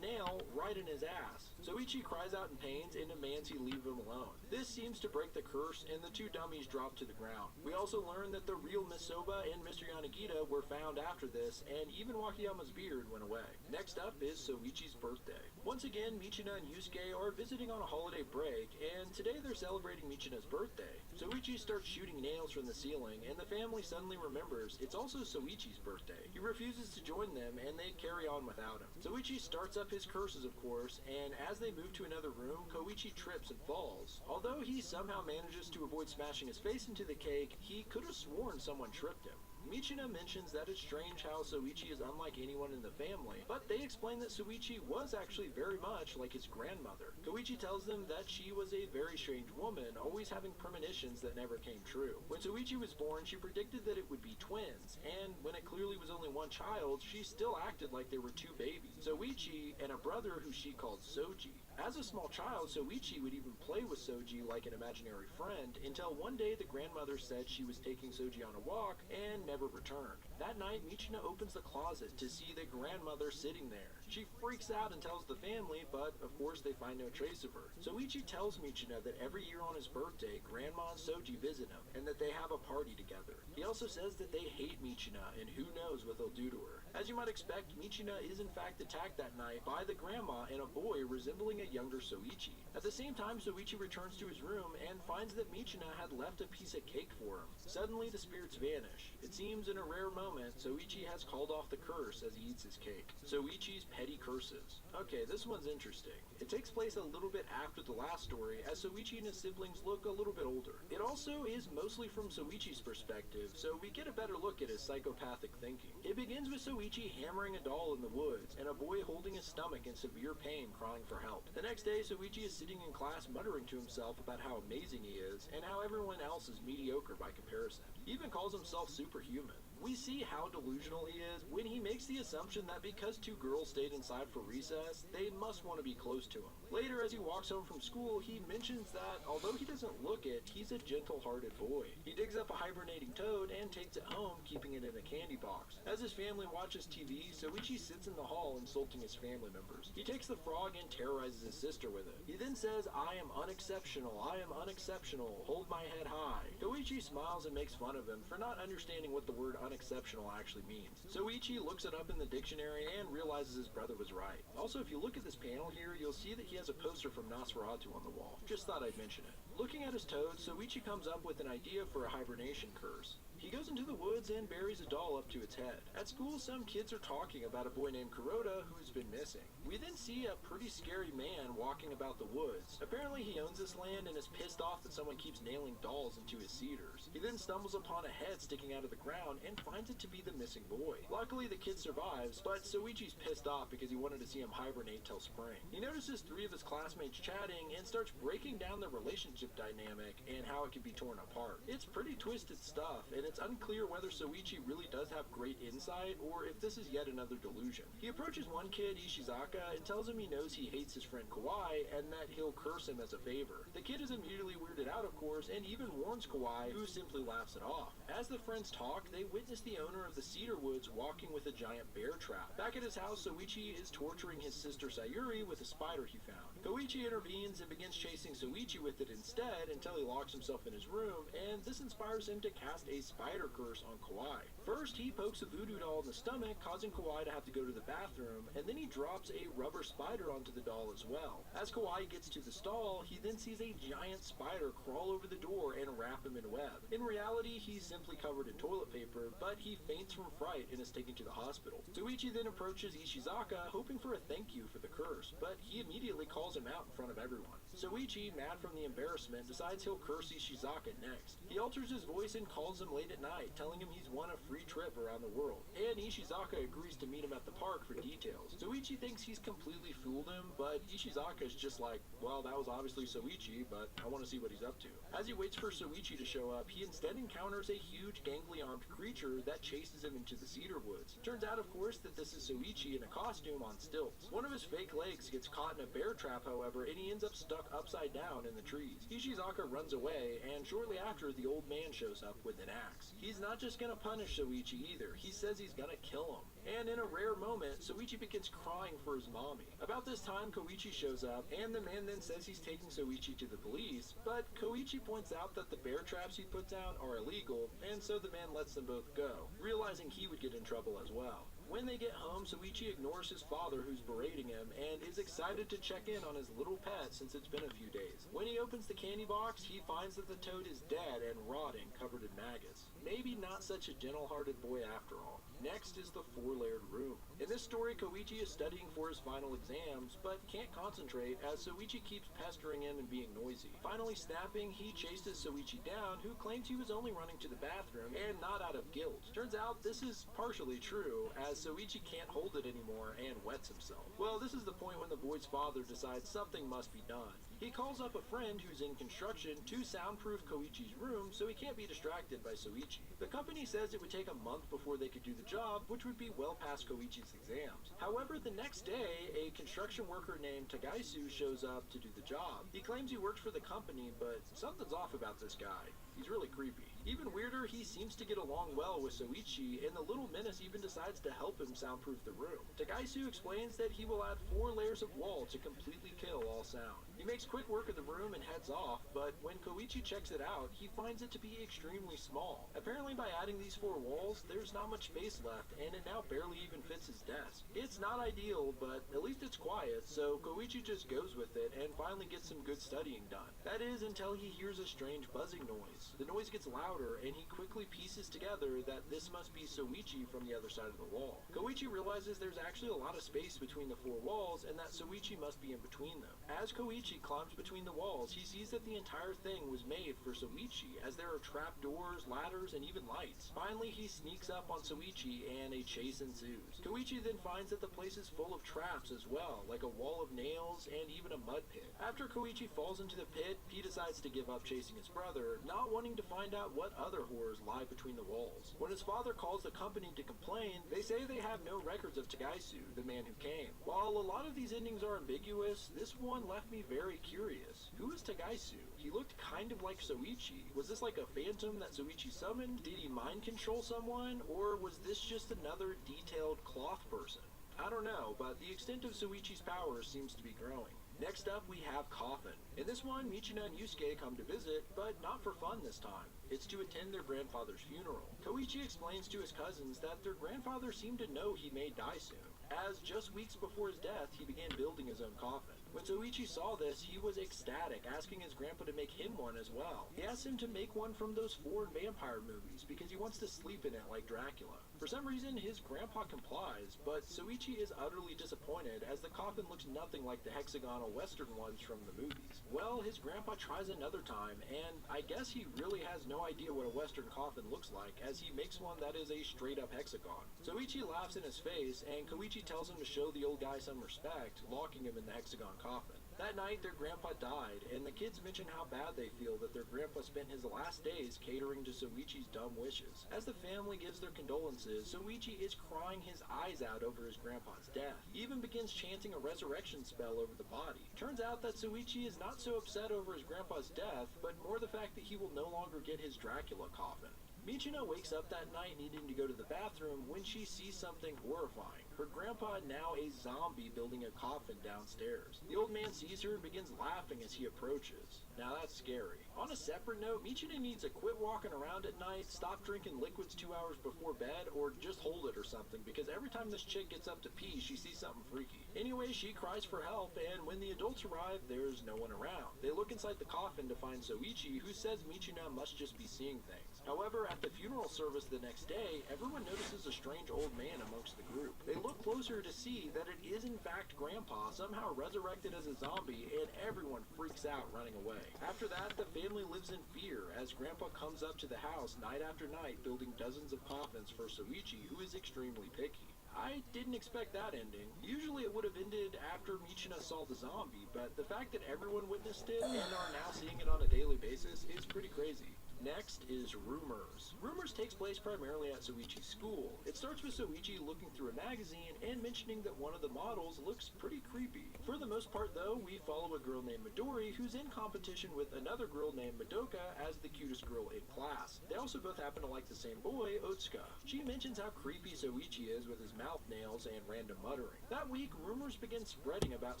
nail right in his ass. Soichi cries out in pain and demands he leave him alone. This seems to break the curse, and the two dummies drop to the ground. We also learn that the real Miss Soba and Mr. Yanagita were found after this, and even Wakayama's beard went away. Next up is Soichi's birthday. Once again, Michina and Yusuke are visiting on a holiday break, and today they're celebrating Michina's birthday. Soichi starts shooting nails from the ceiling, and the family suddenly remembers it's also Soichi's birthday. He refuses to join them, and they carry on without him. Soichi starts up his curses, of course, and as they move to another room, Koichi trips and falls. Although he somehow manages to avoid smashing his face into the cake, he could have sworn someone tripped him. Michina mentions that it's strange how Soichi is unlike anyone in the family, but they explain that Soichi was actually very much like his grandmother. Koichi tells them that she was a very strange woman, always having premonitions that never came true. When Soichi was born, she predicted that it would be twins, and when it clearly was only one child, she still acted like there were two babies, Soichi and a brother who she called Soji. As a small child, Soichi would even play with Soji like an imaginary friend, until one day the grandmother said she was taking Soji on a walk and never returned. That night, Michina opens the closet to see the grandmother sitting there. She freaks out and tells the family, but of course they find no trace of her. Soichi tells Michina that every year on his birthday, Grandma and Soji visit him, and that they have a party together. He also says that they hate Michina, and who knows what they'll do to her. As you might expect, Michina is in fact attacked that night by the grandma and a boy resembling a younger Soichi. At the same time, Soichi returns to his room and finds that Michina had left a piece of cake for him. Suddenly, the spirits vanish. It seems in a rare moment, Soichi has called off the curse as he eats his cake. Soichi's petty curses. Okay, this one's interesting. It takes place a little bit after the last story, as Soichi and his siblings look a little bit older. It also is mostly from Soichi's perspective, so we get a better look at his psychopathic thinking. It begins with Soichi hammering a doll in the woods, and a boy holding his stomach in severe pain crying for help. The next day, Soichi is sitting in class muttering to himself about how amazing he is, and how everyone else is mediocre by comparison. He even calls himself superhuman. We see how delusional he is when he makes the assumption that because two girls stayed inside for recess, they must want to be close to him. Later, as he walks home from school, he mentions that, although he doesn't look it, he's a gentle-hearted boy. He digs up a hibernating toad and takes it home, keeping it in a candy box. As his family watches TV, Soichi sits in the hall insulting his family members. He takes the frog and terrorizes his sister with it. He then says, "I am unexceptional, I am unexceptional, hold my head high." Koichi smiles and makes fun of him for not understanding what the word unexceptional actually means. Soichi looks it up in the dictionary and realizes his brother was right. Also, if you look at this panel here, you'll see that he has a poster from Nosferatu on the wall. Just thought I'd mention it. Looking at his toad, Soichi comes up with an idea for a hibernation curse. He goes into the woods and buries a doll up to its head. At school, some kids are talking about a boy named Kuroda who's been missing. We then see a pretty scary man walking about the woods. Apparently he owns this land and is pissed off that someone keeps nailing dolls into his cedars. He then stumbles upon a head sticking out of the ground and finds it to be the missing boy. Luckily the kid survives, but Soichi's pissed off because he wanted to see him hibernate till spring. He notices three of his classmates chatting and starts breaking down their relationship dynamic and how it can be torn apart. It's pretty twisted stuff, and it's It's unclear whether Soichi really does have great insight, or if this is yet another delusion. He approaches one kid, Ishizaka, and tells him he knows he hates his friend Kawai, and that he'll curse him as a favor. The kid is immediately weirded out, of course, and even warns Kawai, who simply laughs it off. As the friends talk, they witness the owner of the Cedar Woods walking with a giant bear trap. Back at his house, Soichi is torturing his sister Sayuri with a spider he found. Koichi intervenes and begins chasing Soichi with it instead until he locks himself in his room, and this inspires him to cast a spider curse on Kawai. First, he pokes a voodoo doll in the stomach, causing Kawai to have to go to the bathroom, and then he drops a rubber spider onto the doll as well. As Kawai gets to the stall, he then sees a giant spider crawl over the door and wrap him in web. In reality, he's simply covered in toilet paper, but he faints from fright and is taken to the hospital. Soichi then approaches Ishizaka, hoping for a thank you for the curse, but he immediately calls him out in front of everyone. Soichi, mad from the embarrassment, decides he'll curse Ishizaka next. He alters his voice and calls him late at night, telling him he's won a free trip around the world, and Ishizaka agrees to meet him at the park for details. Soichi thinks he's completely fooled him, but Ishizaka's just like, well, that was obviously Soichi, but I want to see what he's up to. As he waits for Soichi to show up, he instead encounters a huge gangly-armed creature that chases him into the Cedar Woods. Turns out, of course, that this is Soichi in a costume on stilts. One of his fake legs gets caught in a bear trap, however, and he ends up stuck upside down in the trees. Ishizaka runs away, and shortly after, the old man shows up with an axe. He's not just gonna punish Soichi either, he says he's gonna kill him. And in a rare moment, Soichi begins crying for his mommy. About this time, Koichi shows up, and the man then says he's taking Soichi to the police, but Koichi points out that the bear traps he put down are illegal, and so the man lets them both go, realizing he would get in trouble as well. When they get home, Soichi ignores his father, who's berating him, and is excited to check in on his little pet since it's been a few days. When he opens the candy box, he finds that the toad is dead and rotting, covered in maggots. Maybe not such a gentle-hearted boy after all. Next is the four-layered room. In this story, Koichi is studying for his final exams, but can't concentrate as Soichi keeps pestering him and being noisy. Finally snapping, he chases Soichi down, who claims he was only running to the bathroom and not out of guilt. Turns out this is partially true, as Soichi can't hold it anymore and wets himself. Well, this is the point when the boy's father decides something must be done. He calls up a friend who's in construction to soundproof Koichi's room so he can't be distracted by Soichi. The company says it would take a month before they could do the job, which would be well past Koichi's exams. However, the next day, a construction worker named Tagaisu shows up to do the job. He claims he works for the company, but something's off about this guy. He's really creepy. Even weirder, he seems to get along well with Soichi, and the little menace even decides to help him soundproof the room. Tagaisu explains that he will add 4 layers of wall to completely kill all sound. He makes quick work of the room and heads off, but when Koichi checks it out, he finds it to be extremely small. Apparently by adding these 4 walls, there's not much space left, and it now barely even fits his desk. It's not ideal, but at least it's quiet, so Koichi just goes with it and finally gets some good studying done. That is, until he hears a strange buzzing noise. The noise gets louder, and he quickly pieces together that this must be Soichi from the other side of the wall. Koichi realizes there's actually a lot of space between the 4 walls, and that Soichi must be in between them. As Koichi climbs between the walls, he sees that the entire thing was made for Soichi, as there are trapdoors, ladders, and even lights. Finally, he sneaks up on Soichi, and a chase ensues. Koichi then finds that the place is full of traps as well, like a wall of nails and even a mud pit. After Koichi falls into the pit, he decides to give up chasing his brother, not wanting to find out what other horrors lie between the walls. When his father calls the company to complain, they say they have no records of Tagaisu, the man who came. While a lot of these endings are ambiguous, this one left me very curious. Who is Tagaisu? He looked kind of like Soichi. Was this like a phantom that Soichi summoned? Did he mind control someone? Or was this just another detailed cloth person? I don't know, but the extent of Soichi's powers seems to be growing. Next up, we have Coffin. In this one, Michina and Yusuke come to visit, but not for fun this time. It's to attend their grandfather's funeral. Koichi explains to his cousins that their grandfather seemed to know he may die soon, as just weeks before his death, he began building his own coffin. When Soichi saw this, he was ecstatic, asking his grandpa to make him one as well. He asked him to make one from those foreign vampire movies because he wants to sleep in it like Dracula. For some reason, his grandpa complies, but Soichi is utterly disappointed as the coffin looks nothing like the hexagonal western ones from the movies. Well, his grandpa tries another time, and I guess he really has no idea what a western coffin looks like, as he makes one that is a straight-up hexagon. Soichi laughs in his face, and Koichi tells him to show the old guy some respect, locking him in the hexagon coffin. That night, their grandpa died, and the kids mention how bad they feel that their grandpa spent his last days catering to Soichi's dumb wishes. As the family gives their condolences, Soichi is crying his eyes out over his grandpa's death. He even begins chanting a resurrection spell over the body. Turns out that Soichi is not so upset over his grandpa's death, but more the fact that he will no longer get his Dracula coffin. Michino wakes up that night needing to go to the bathroom when she sees something horrifying. Her grandpa, now a zombie, building a coffin downstairs. The old man sees her and begins laughing as he approaches. Now that's scary. On a separate note, Michino needs to quit walking around at night, stop drinking liquids 2 hours before bed, or just hold it or something, because every time this chick gets up to pee, she sees something freaky. Anyway, she cries for help, and when the adults arrive, there's no one around. They look inside the coffin to find Soichi, who says Michino must just be seeing things. However, at the funeral service the next day, everyone notices a strange old man amongst the group. They look closer to see that it is in fact Grandpa, somehow resurrected as a zombie, and everyone freaks out running away. After that, the family lives in fear as Grandpa comes up to the house night after night building dozens of coffins for Soichi, who is extremely picky. I didn't expect that ending. Usually it would have ended after Michino saw the zombie, but the fact that everyone witnessed it and are now seeing it on a daily basis is pretty crazy. Next is Rumors. Rumors takes place primarily at Soichi's school. It starts with Soichi looking through a magazine and mentioning that one of the models looks pretty creepy. For the most part though, we follow a girl named Midori who's in competition with another girl named Madoka as the cutest girl in class. They also both happen to like the same boy, Otsuka. She mentions how creepy Soichi is with his mouth nails and random muttering. That week, rumors begin spreading about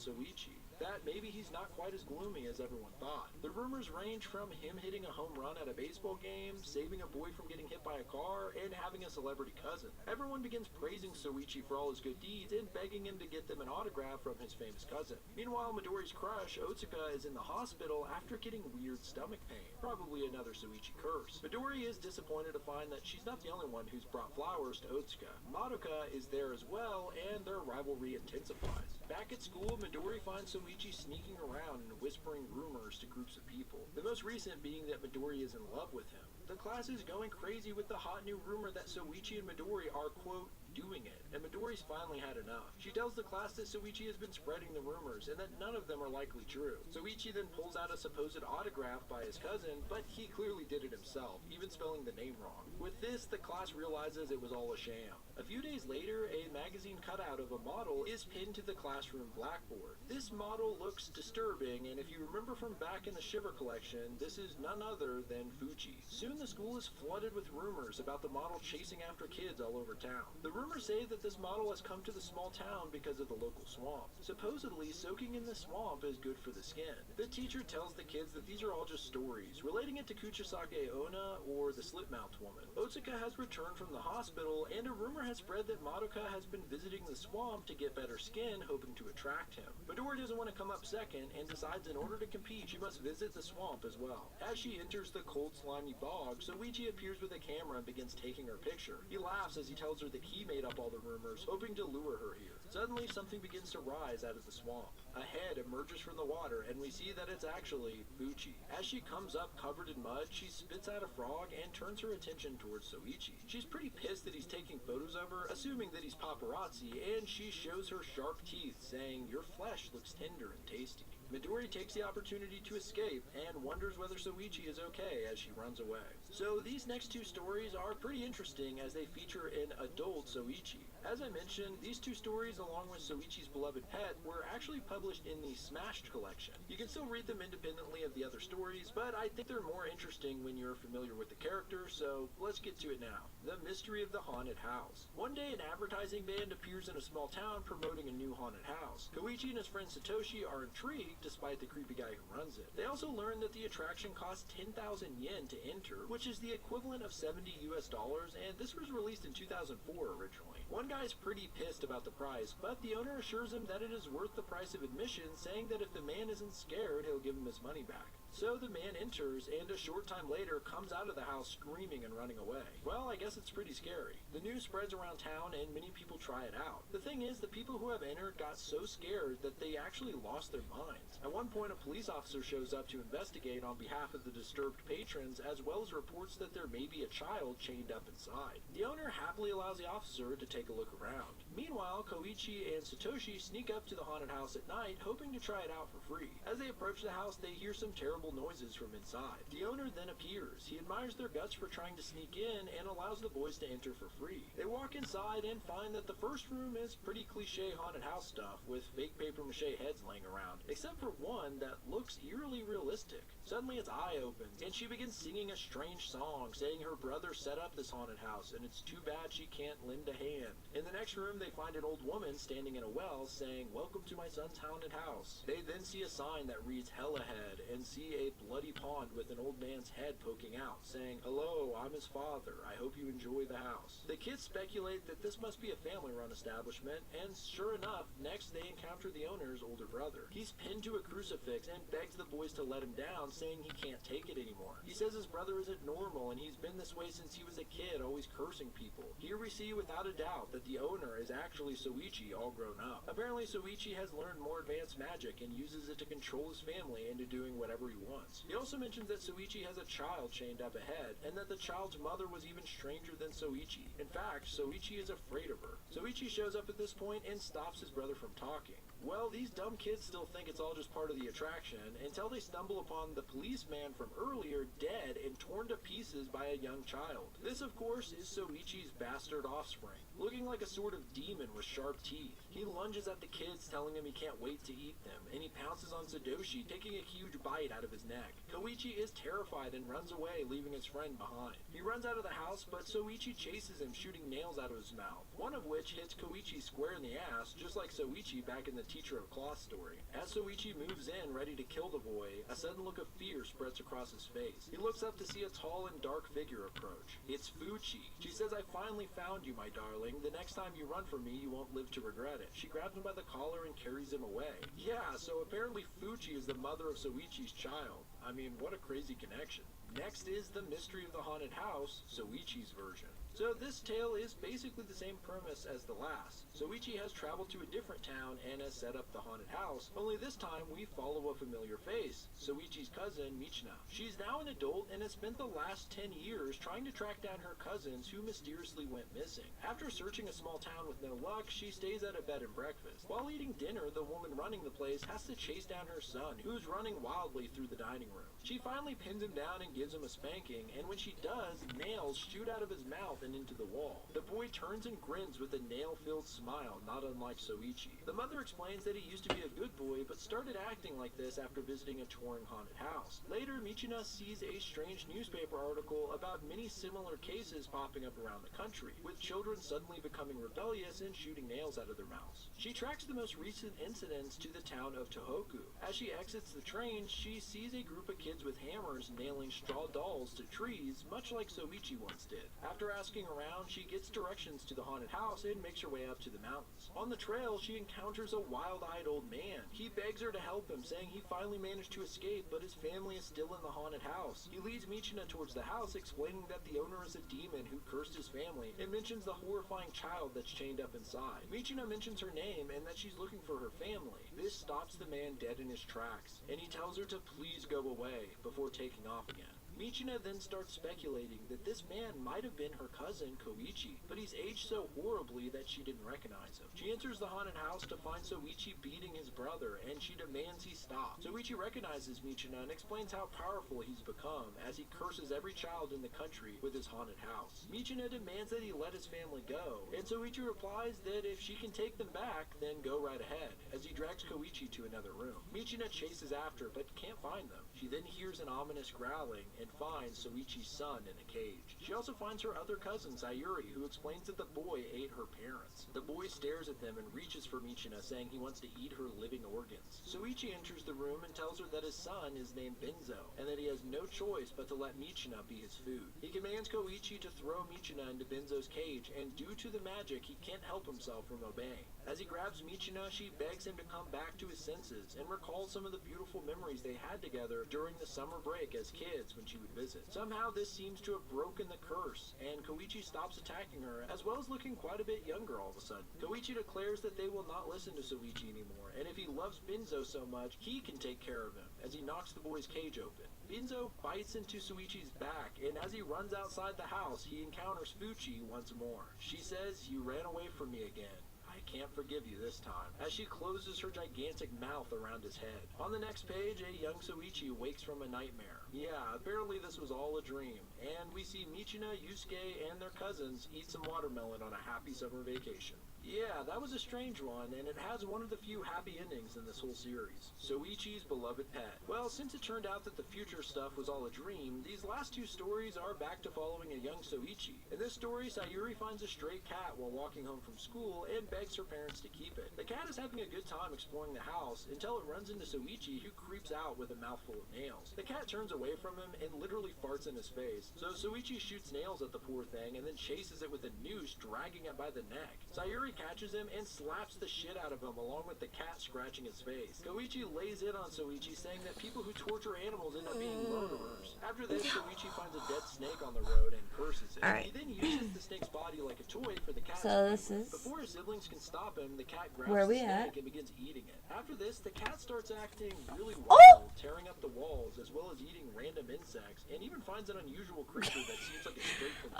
Soichi. That maybe he's not quite as gloomy as everyone thought. The rumors range from him hitting a home run at a baseball game, saving a boy from getting hit by a car, and having a celebrity cousin. Everyone begins praising Soichi for all his good deeds and begging him to get them an autograph from his famous cousin. Meanwhile, Midori's crush, Otsuka, is in the hospital after getting weird stomach pain. Probably another Soichi curse. Midori is disappointed to find that she's not the only one who's brought flowers to Otsuka. Madoka is there as well, and their rivalry intensifies. Back at school, Midori finds Soichi sneaking around and whispering rumors to groups of people. The most recent being that Midori is in love with him. The class is going crazy with the hot new rumor that Soichi and Midori are, quote, doing it, and Midori's finally had enough. She tells the class that Soichi has been spreading the rumors and that none of them are likely true. Soichi then pulls out a supposed autograph by his cousin, but he clearly did it himself, even spelling the name wrong. With this, the class realizes it was all a sham. A few days later, a magazine cutout of a model is pinned to the classroom blackboard. This model looks disturbing, and if you remember from back in the Shiver collection, this is none other than Fuji. Soon the school is flooded with rumors about the model chasing after kids all over town. The rumors say that this model has come to the small town because of the local swamp. Supposedly, soaking in the swamp is good for the skin. The teacher tells the kids that these are all just stories, relating it to Kuchisake Onna or the Slipmouth woman. Otsuka has returned from the hospital, and a rumor has spread that Madoka has been visiting the swamp to get better skin, hoping to attract him. Midori doesn't want to come up second, and decides in order to compete, she must visit the swamp as well. As she enters the cold, slimy bog, Soichi appears with a camera and begins taking her picture. He laughs as he tells her that he made up all the rumors, hoping to lure her here. Suddenly, something begins to rise out of the swamp. A head emerges from the water, and we see that it's actually Fuji. As she comes up covered in mud, she spits out a frog and turns her attention towards Soichi. She's pretty pissed that he's taking photos of her, assuming that he's paparazzi, and she shows her sharp teeth, saying, "Your flesh looks tender and tasty." Midori takes the opportunity to escape and wonders whether Soichi is okay as she runs away. So these next two stories are pretty interesting as they feature an adult Soichi. As I mentioned, these two stories along with Soichi's beloved pet were actually published in the Smashed collection. You can still read them independently of the other stories, but I think they're more interesting when you're familiar with the characters, so let's get to it now. The Mystery of the Haunted House. One day an advertising band appears in a small town promoting a new haunted house. Koichi and his friend Satoshi are intrigued despite the creepy guy who runs it. They also learn that the attraction costs 10,000 yen to enter, which is the equivalent of $70 US, and this was released in 2004 originally. One guy's pretty pissed about the price, but the owner assures him that it is worth the price of admission, saying that if the man isn't scared, he'll give him his money back. So the man enters, and a short time later comes out of the house screaming and running away. Well, I guess it's pretty scary. The news spreads around town, and many people try it out. The thing is, the people who have entered got so scared that they actually lost their minds. At one point, a police officer shows up to investigate on behalf of the disturbed patrons, as well as reports that there may be a child chained up inside. The owner happily allows the officer to take a look around. Meanwhile, Koichi and Satoshi sneak up to the haunted house at night, hoping to try it out for free. As they approach the house, they hear some terrible noises from inside. The owner then appears. He admires their guts for trying to sneak in and allows the boys to enter for free. They walk inside and find that the first room is pretty cliche haunted house stuff, with fake papier-mâché heads laying around, except for one that looks eerily realistic. Suddenly its eye opens, and she begins singing a strange song, saying her brother set up this haunted house, and it's too bad she can't lend a hand. In the next room, they find an old woman standing in a well, saying, "Welcome to my son's haunted house." They then see a sign that reads "Hell Ahead," and see a bloody pond with an old man's head poking out, saying, "Hello, I'm his father. I hope you enjoy the house." The kids speculate that this must be a family-run establishment, and sure enough, next they encounter the owner's older brother. He's pinned to a crucifix and begs the boys to let him down, saying he can't take it anymore. He says his brother isn't normal, and he's been this way since he was a kid, always cursing people. Here we see without a doubt that the owner is actually Soichi, all grown up. Apparently Soichi has learned more advanced magic and uses it to control his family into doing whatever he wants. He also mentions that Soichi has a child chained up ahead, and that the child's mother was even stranger than Soichi. In fact, Soichi is afraid of her. Soichi shows up at this point and stops his brother from talking. Well, these dumb kids still think it's all just part of the attraction, until they stumble upon the policeman from earlier dead and torn to pieces by a young child. This, of course, is Soichi's bastard offspring, looking like a sort of demon with sharp teeth. He lunges at the kids, telling them he can't wait to eat them, and he pounces on Satoshi, taking a huge bite out of his neck. Koichi is terrified and runs away, leaving his friend behind. He runs out of the house, but Soichi chases him, shooting nails out of his mouth, one of which hits Koichi square in the ass, just like Soichi back in the Teacher of Cloth story. As Soichi moves in, ready to kill the boy, a sudden look of fear spreads across his face. He looks up to see a tall and dark figure approach. It's Fuchi. She says, "I finally found you, my darling. The next time you run from me, you won't live to regret it." She grabs him by the collar and carries him away. Yeah, so apparently Fuchi is the mother of Soichi's child. I mean, what a crazy connection. Next is the mystery of the haunted house, Soichi's version. So this tale is basically the same premise as the last. Soichi has traveled to a different town and has set up the haunted house, only this time we follow a familiar face, Soichi's cousin, Michina. She's now an adult and has spent the last 10 years trying to track down her cousins who mysteriously went missing. After searching a small town with no luck, she stays at a bed and breakfast. While eating dinner, the woman running the place has to chase down her son, who's running wildly through the dining room. She finally pins him down and gives him a spanking, and when she does, nails shoot out of his mouth and into the wall. The boy turns and grins with a nail-filled smile, not unlike Soichi. The mother explains that he used to be a good boy, but started acting like this after visiting a touring haunted house. Later, Michina sees a strange newspaper article about many similar cases popping up around the country, with children suddenly becoming rebellious and shooting nails out of their mouths. She tracks the most recent incidents to the town of Tohoku. As she exits the train, she sees a group of kids with hammers nailing straw dolls to trees, much like Soichi once did. After asking around, she gets directions to the haunted house and makes her way up to the mountains. On the trail, she encounters a wild-eyed old man. He begs her to help him, saying he finally managed to escape, but his family is still in the haunted house. He leads Michina towards the house, explaining that the owner is a demon who cursed his family, and mentions the horrifying child that's chained up inside. Michina mentions her name and that she's looking for her family. This stops the man dead in his tracks, and he tells her to please go away before taking off again. Michina then starts speculating that this man might have been her cousin, Koichi, but he's aged so horribly that she didn't recognize him. She enters the haunted house to find Soichi beating his brother, and she demands he stop. Soichi recognizes Michina and explains how powerful he's become, as he curses every child in the country with his haunted house. Michina demands that he let his family go, and Soichi replies that if she can take them back, then go right ahead, as he drags Koichi to another room. Michina chases after, but can't find them. She then hears an ominous growling, and finds Soichi's son in a cage. She also finds her other cousin, Sayuri, who explains that the boy ate her parents. The boy stares at them and reaches for Michina, saying he wants to eat her living organs. Soichi enters the room and tells her that his son is named Benzo, and that he has no choice but to let Michina be his food. He commands Koichi to throw Michina into Benzo's cage, and due to the magic, he can't help himself from obeying. As he grabs Michina, she begs him to come back to his senses and recalls some of the beautiful memories they had together during the summer break as kids when she would visit. Somehow this seems to have broken the curse, and Koichi stops attacking her, as well as looking quite a bit younger all of a sudden. Koichi declares that they will not listen to Soichi anymore, and if he loves Benzo so much, he can take care of him, as he knocks the boy's cage open. Benzo bites into Soichi's back, and as he runs outside the house, he encounters Fuchi once more. She says, "You ran away from me again. I can't forgive you this time," as she closes her gigantic mouth around his head. On the next page, a young Soichi wakes from a nightmare. Yeah, apparently this was all a dream, and we see Michina, Yusuke, and their cousins eat some watermelon on a happy summer vacation. Yeah, that was a strange one, and it has one of the few happy endings in this whole series. Soichi's beloved pet. Well, since it turned out that the future stuff was all a dream, these last two stories are back to following a young Soichi. In this story, Sayuri finds a stray cat while walking home from school and begs her parents to keep it. The cat is having a good time exploring the house until it runs into Soichi, who creeps out with a mouthful of nails. The cat turns away from him and literally farts in his face, so Soichi shoots nails at the poor thing and then chases it with a noose, dragging it by the neck. Sayuri catches him and slaps the shit out of him, along with the cat scratching his face. Koichi lays in on Soichi, saying that people who torture animals end up being murderers. After this, Soichi finds a dead snake on the road and curses it. Alright. He then uses the snake's body like a toy for the cat So to play this with. is Before his siblings can stop him, the cat grabs where the we snake at? and begins eating it. After this, the cat starts acting really Oh! wild, tearing up the walls, as well as eating random insects, and even finds an unusual creature that seems like a straight from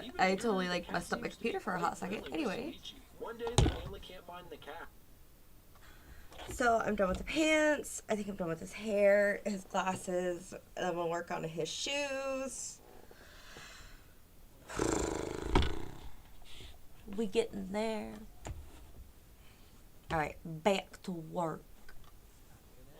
Even I weirder, totally the like cat messed up my seems to be computer for a quite hot second. friendly with Anyway. Soichi. One day, the family can't find the cat. So I'm done with the pants. I think I'm done with his hair, his glasses. And I'm gonna work on his shoes. We getting there. Alright, back to work.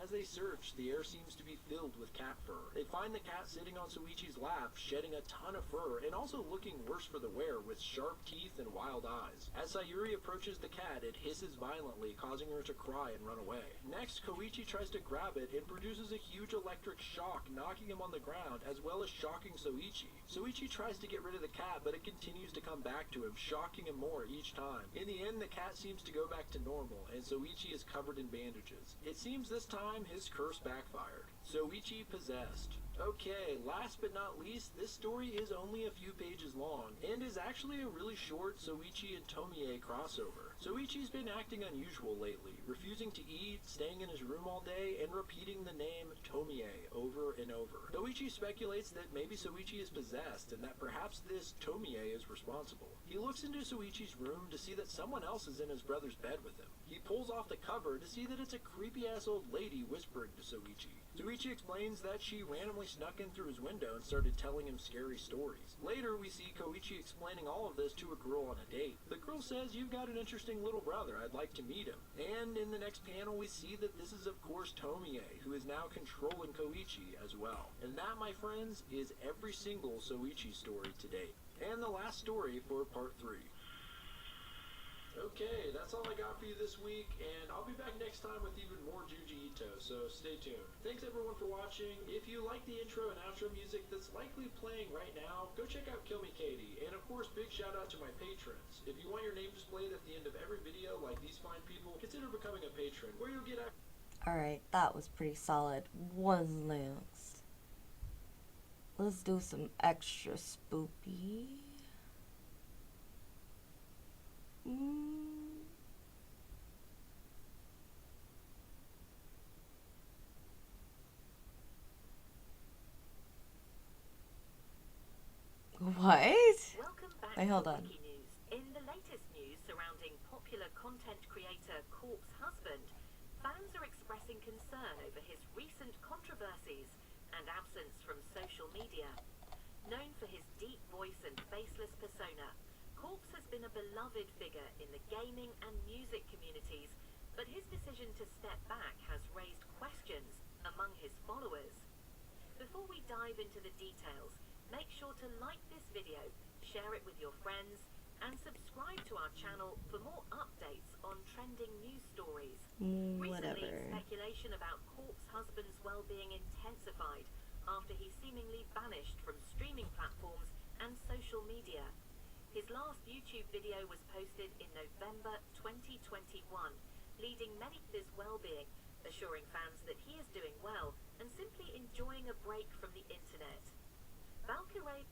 As they search, the air seems to be filled with cat fur. They find the cat sitting on Soichi's lap, shedding a ton of fur, and also looking worse for the wear with sharp teeth and wild eyes. As Sayuri approaches the cat, it hisses violently, causing her to cry and run away. Next, Koichi tries to grab it and produces a huge electric shock, knocking him on the ground, as well as shocking Soichi. Soichi tries to get rid of the cat, but it continues to come back to him, shocking him more each time. In the end, the cat seems to go back to normal, and Soichi is covered in bandages. It seems this time his curse backfired. Soichi possessed. Okay, last but not least, this story is only a few pages long, and is actually a really short Soichi and Tomie crossover. Soichi's been acting unusual lately, refusing to eat, staying in his room all day, and repeating the name Tomie over and over. Koichi speculates that maybe Soichi is possessed, and that perhaps this Tomie is responsible. He looks into Soichi's room to see that someone else is in his brother's bed with him. He pulls off the cover to see that it's a creepy-ass old lady whispering to Soichi. Soichi explains that she randomly snuck in through his window and started telling him scary stories. Later, we see Koichi explaining all of this to a girl on a date. The girl says, "You've got an interesting little brother, I'd like to meet him." And in the next panel, we see that this is of course Tomie, who is now controlling Koichi as well. And that, my friends, is every single Soichi story to date. And the last story for part 3. Okay, that's all I got for you this week, and I'll be back next time with even more Junji Ito, so stay tuned. Thanks everyone for watching. If you like the intro and outro music that's likely playing right now, go check out Kill Me Katie, and of course, big shout out to my patrons. If you want your name displayed at the end of every video like these fine people, consider becoming a patron, where you'll get Alright, that was pretty solid. What's next? Let's do some extra spooky. What? Welcome back Wait, hold to on. Wiki News. In the latest news surrounding popular content creator Corp's husband, fans are expressing concern over his recent controversies and absence from social media. Known for his deep voice and faceless persona, Corpse has been a beloved figure in the gaming and music communities, but his decision to step back has raised questions among his followers. Before we dive into the details, make sure to like this video, share it with your friends, and subscribe to our channel for more updates on trending news stories. Recently, speculation about Corpse husband's well-being intensified after he seemingly vanished from streaming platforms and social media. His last YouTube video was posted in November 2021, leading many to his well-being, assuring fans that he is doing well and simply enjoying a break from the internet. Valkyrie...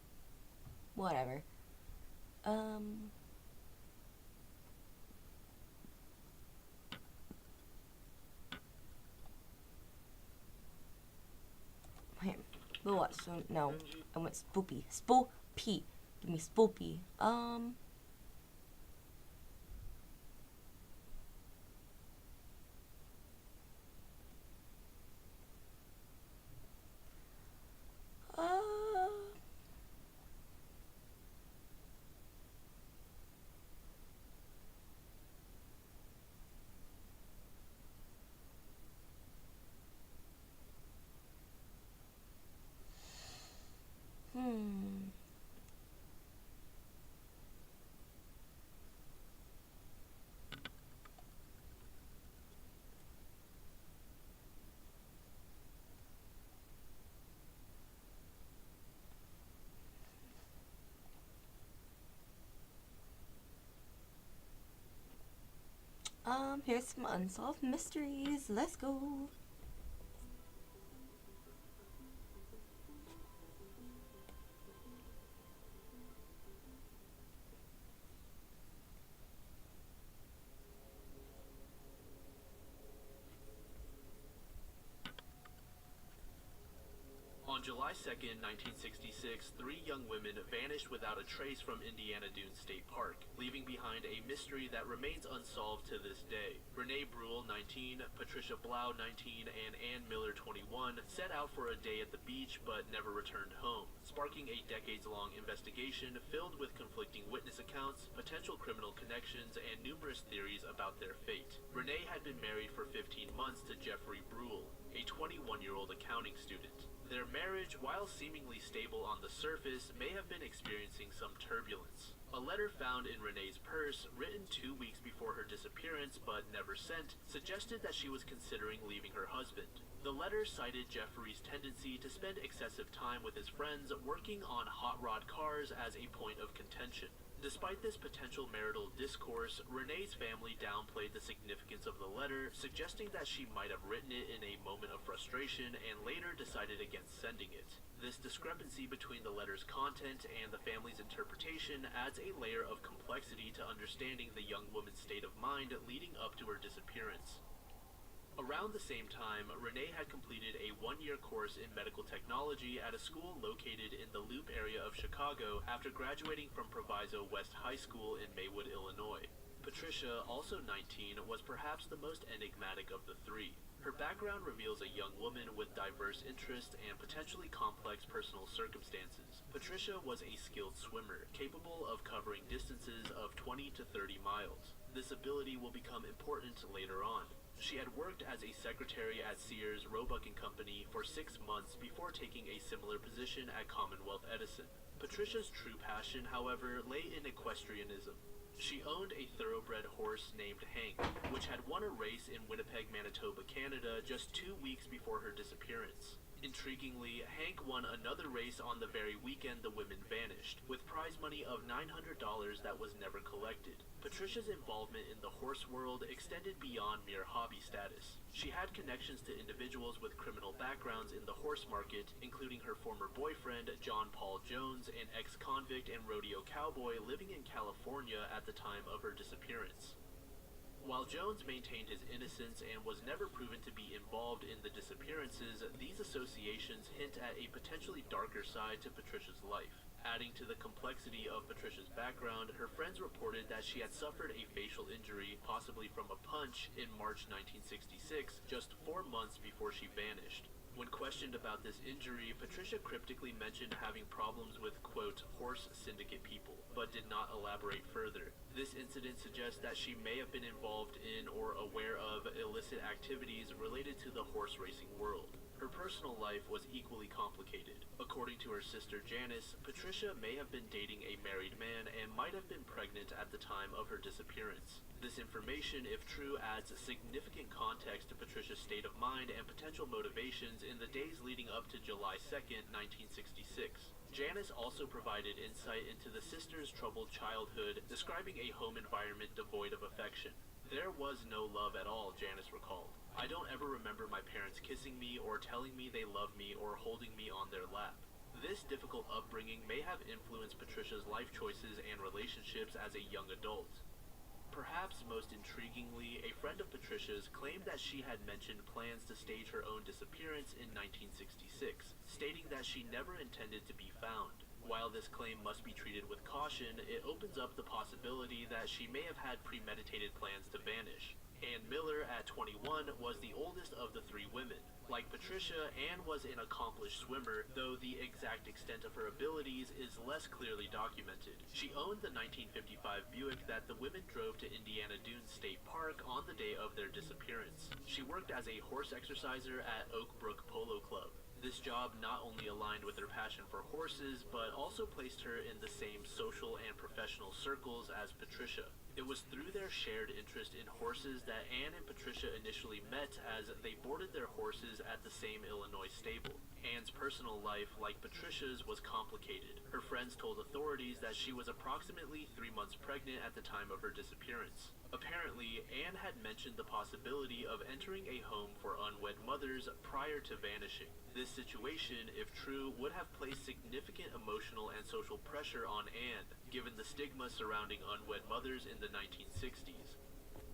Whatever. Wait, what? So, no. I went spoopy. Spoopy. Give me spoopy. Here's some unsolved mysteries. Let's go. On July 2nd, 1966, 3 young women vanished without a trace from Indiana Dunes State Park, leaving behind a mystery that remains unsolved to this day. Renee Bruhl, 19, Patricia Blau, 19, and Ann Miller, 21, set out for a day at the beach but never returned home, sparking a decades-long investigation filled with conflicting witness accounts, potential criminal connections, and numerous theories about their fate. Renee had been married for 15 months to Jeffrey Bruhl, a 21-year-old accounting student. Their marriage, while seemingly stable on the surface, may have been experiencing some turbulence. A letter found in Renee's purse, written 2 weeks before her disappearance but never sent, suggested that she was considering leaving her husband. The letter cited Jeffrey's tendency to spend excessive time with his friends working on hot rod cars as a point of contention. Despite this potential marital discourse, Renee's family downplayed the significance of the letter, suggesting that she might have written it in a moment of frustration and later decided against sending it. This discrepancy between the letter's content and the family's interpretation adds a layer of complexity to understanding the young woman's state of mind leading up to her disappearance. Around the same time, Renee had completed a 1-year course in medical technology at a school located in the Loop area of Chicago after graduating from Proviso West High School in Maywood, Illinois. Patricia, also 19, was perhaps the most enigmatic of the 3. Her background reveals a young woman with diverse interests and potentially complex personal circumstances. Patricia was a skilled swimmer, capable of covering distances of 20 to 30 miles. This ability will become important later on. She had worked as a secretary at Sears, Roebuck & Company for 6 months before taking a similar position at Commonwealth Edison. Patricia's true passion, however, lay in equestrianism. She owned a thoroughbred horse named Hank, which had won a race in Winnipeg, Manitoba, Canada just 2 weeks before her disappearance. Intriguingly, Hank won another race on the very weekend the women vanished, with prize money of $900 that was never collected. Patricia's involvement in the horse world extended beyond mere hobby status. She had connections to individuals with criminal backgrounds in the horse market, including her former boyfriend, John Paul Jones, an ex-convict and rodeo cowboy living in California at the time of her disappearance. While Jones maintained his innocence and was never proven to be involved in the disappearances, these associations hint at a potentially darker side to Patricia's life. Adding to the complexity of Patricia's background, her friends reported that she had suffered a facial injury, possibly from a punch, in March 1966, just 4 months before she vanished. When questioned about this injury, Patricia cryptically mentioned having problems with, quote, horse syndicate people, but did not elaborate further. This incident suggests that she may have been involved in or aware of illicit activities related to the horse racing world. Her personal life was equally complicated. According to her sister Janice, Patricia may have been dating a married man and might have been pregnant at the time of her disappearance. This information, if true, adds significant context to Patricia's state of mind and potential motivations in the days leading up to July 2nd, 1966. Janice also provided insight into the sisters' troubled childhood, describing a home environment devoid of affection. There was no love at all, Janice recalled. I don't ever remember my parents kissing me or telling me they love me or holding me on their lap. This difficult upbringing may have influenced Patricia's life choices and relationships as a young adult. Perhaps most intriguingly, a friend of Patricia's claimed that she had mentioned plans to stage her own disappearance in 1966, stating that she never intended to be found. While this claim must be treated with caution, it opens up the possibility that she may have had premeditated plans to vanish. Ann Miller, at 21, was the oldest of the three women. Like Patricia, Ann was an accomplished swimmer, though the exact extent of her abilities is less clearly documented. She owned the 1955 Buick that the women drove to Indiana Dunes State Park on the day of their disappearance. She worked as a horse exerciser at Oak Brook Polo Club. This job not only aligned with her passion for horses, but also placed her in the same social and professional circles as Patricia. It was through their shared interest in horses that Ann and Patricia initially met, as they boarded their horses at the same Illinois stable. Ann's personal life, like Patricia's, was complicated. Her friends told authorities that she was approximately 3 months pregnant at the time of her disappearance. Apparently, Ann had mentioned the possibility of entering a home for unwed mothers prior to vanishing. This situation, if true, would have placed significant emotional and social pressure on Ann, given the stigma surrounding unwed mothers in the 1960s.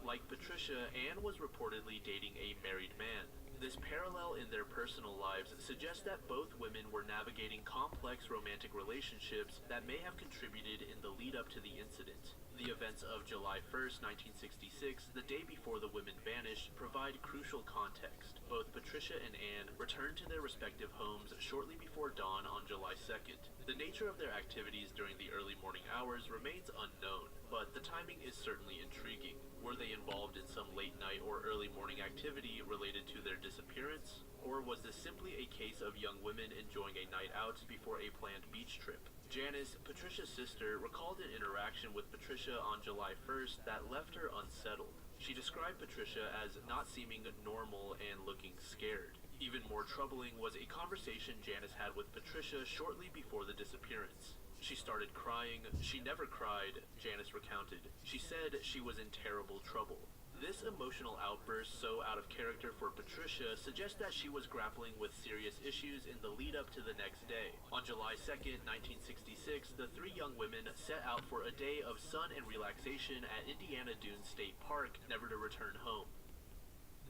Like Patricia, Ann was reportedly dating a married man. This parallel in their personal lives suggests that both women were navigating complex romantic relationships that may have contributed in the lead-up to the incident. The events of July 1st, 1966, the day before the women vanished, provide crucial context. Both Patricia and Ann returned to their respective homes shortly before dawn on July 2nd. The nature of their activities during the early morning hours remains unknown, but the timing is certainly intriguing. Were they involved in some late night or early morning activity related to their disappearance? Or was this simply a case of young women enjoying a night out before a planned beach trip? Janice, Patricia's sister, recalled an interaction with Patricia on July 1st that left her unsettled. She described Patricia as not seeming normal and looking scared. Even more troubling was a conversation Janice had with Patricia shortly before the disappearance. She started crying. She never cried, Janice recounted. She said she was in terrible trouble. This emotional outburst, so out of character for Patricia, suggests that she was grappling with serious issues in the lead-up to the next day. On July 2nd, 1966, the three young women set out for a day of sun and relaxation at Indiana Dunes State Park, never to return home.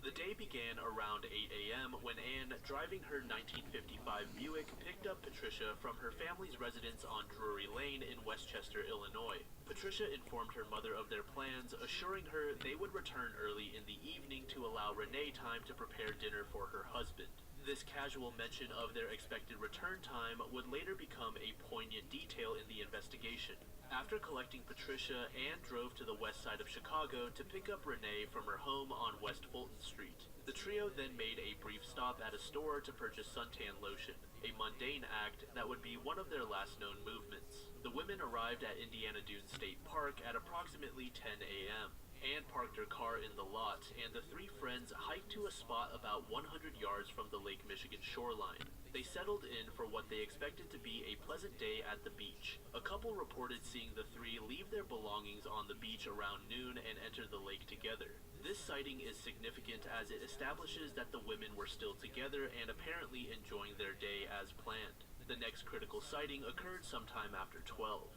The day began around 8 a.m. when Ann, driving her 1955 Buick, picked up Patricia from her family's residence on Drury Lane in Westchester, Illinois. Patricia informed her mother of their plans, assuring her they would return early in the evening to allow Renee time to prepare dinner for her husband. This casual mention of their expected return time would later become a poignant detail in the investigation. After collecting Patricia, Ann drove to the west side of Chicago to pick up Renee from her home on West Fulton Street. The trio then made a brief stop at a store to purchase suntan lotion, a mundane act that would be one of their last known movements. The women arrived at Indiana Dunes State Park at approximately 10 a.m. Ann parked her car in the lot, and the three friends hiked to a spot about 100 yards from the Lake Michigan shoreline. They settled in for what they expected to be a pleasant day at the beach. A couple reported seeing the three leave their belongings on the beach around noon and enter the lake together. This sighting is significant as it establishes that the women were still together and apparently enjoying their day as planned. The next critical sighting occurred sometime after 12.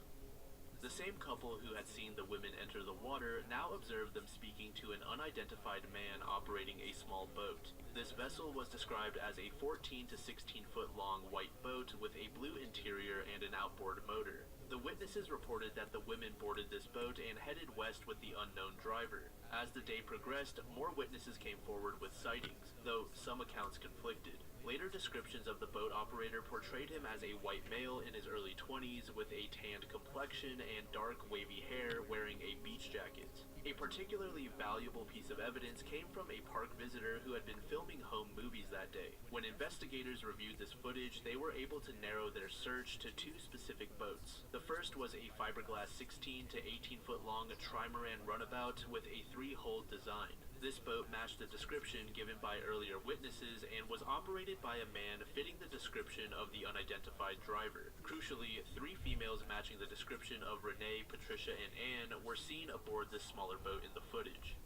The same couple who had seen the women enter the water now observed them speaking to an unidentified man operating a small boat. This vessel was described as a 14 to 16 foot long white boat with a blue interior and an outboard motor. The witnesses reported that the women boarded this boat and headed west with the unknown driver. As the day progressed, more witnesses came forward with sightings, though some accounts conflicted. Later descriptions of the boat operator portrayed him as a white male in his early 20s with a tanned complexion and dark wavy hair, wearing a beach jacket. A particularly valuable piece of evidence came from a park visitor who had been filming home movies that day. When investigators reviewed this footage, they were able to narrow their search to two specific boats. The first was a fiberglass 16 to 18 foot long trimaran runabout with a 3-hull design. This boat matched the description given by earlier witnesses and was operated by a man fitting the description of the unidentified driver. Crucially, 3 females matching the description of Renee, Patricia, and Anne were seen aboard this smaller boat in the footage.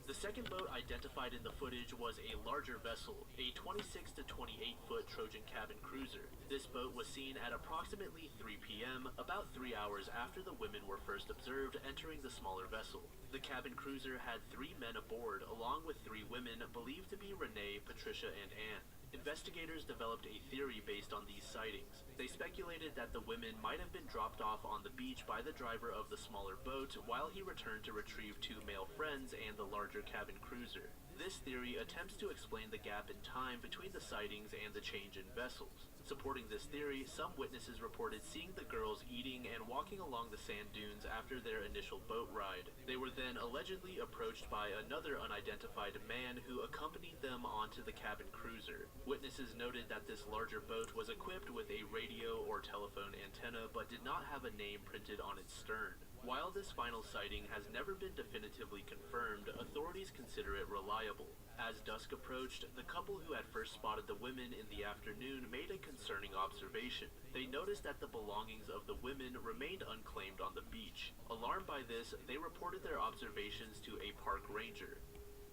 The second boat identified in the footage was a larger vessel, a 26 to 28 foot Trojan cabin cruiser. This boat was seen at approximately 3 p.m., about 3 hours after the women were first observed entering the smaller vessel. The cabin cruiser had 3 men aboard, along with 3 women believed to be Renee, Patricia, and Anne. Investigators developed a theory based on these sightings. They speculated that the women might have been dropped off on the beach by the driver of the smaller boat while he returned to retrieve 2 male friends and the larger cabin cruiser. This theory attempts to explain the gap in time between the sightings and the change in vessels. Supporting this theory, some witnesses reported seeing the girls eating and walking along the sand dunes after their initial boat ride. They were then allegedly approached by another unidentified man who accompanied them onto the cabin cruiser. Witnesses noted that this larger boat was equipped with a radio or telephone antenna but did not have a name printed on its stern. While this final sighting has never been definitively confirmed, authorities consider it reliable. As dusk approached, the couple who had first spotted the women in the afternoon made a concerning observation. They noticed that the belongings of the women remained unclaimed on the beach. Alarmed by this, they reported their observations to a park ranger.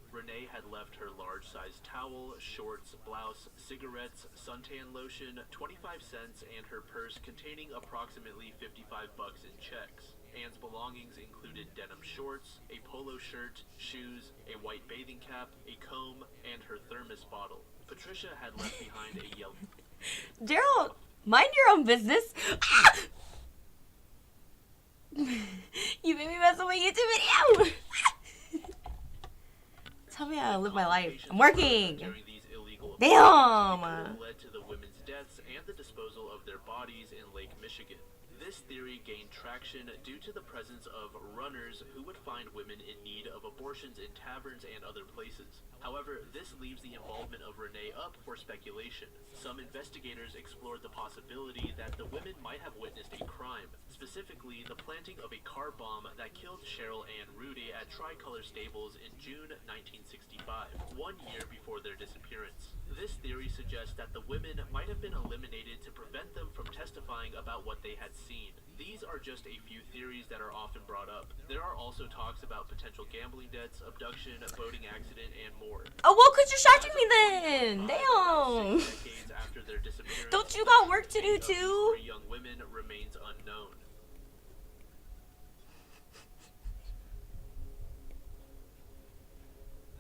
Renee had left her large-sized towel, shorts, blouse, cigarettes, suntan lotion, 25 cents, and her purse containing approximately $55 in checks. Anne's belongings included denim shorts, a polo shirt, shoes, a white bathing cap, a comb, and her thermos bottle. Patricia had left behind a yellow... Daryl, mind your own business. You made me mess up my YouTube video. Tell me how to live my life. I'm working. Damn. Led to the women's deaths and the disposal of their bodies in Lake Michigan. This theory gained traction due to the presence of runners who would find women in need of abortions in taverns and other places. However, this leaves the involvement of Renee up for speculation. Some investigators explored the possibility that the women might have witnessed a crime, specifically the planting of a car bomb that killed Cheryl Ann Rudy at Tricolor Stables in June 1965, 1 year before their disappearance. This theory suggests that the women might have been eliminated to prevent them from testifying about what they had seen. These are just a few theories that are often brought up. There are also talks about potential gambling debts, abduction, boating accident, and more. Oh, well, quit distracting me then. Damn. Decades after their disappearance, don't you got work to do too? 3 young women remains unknown.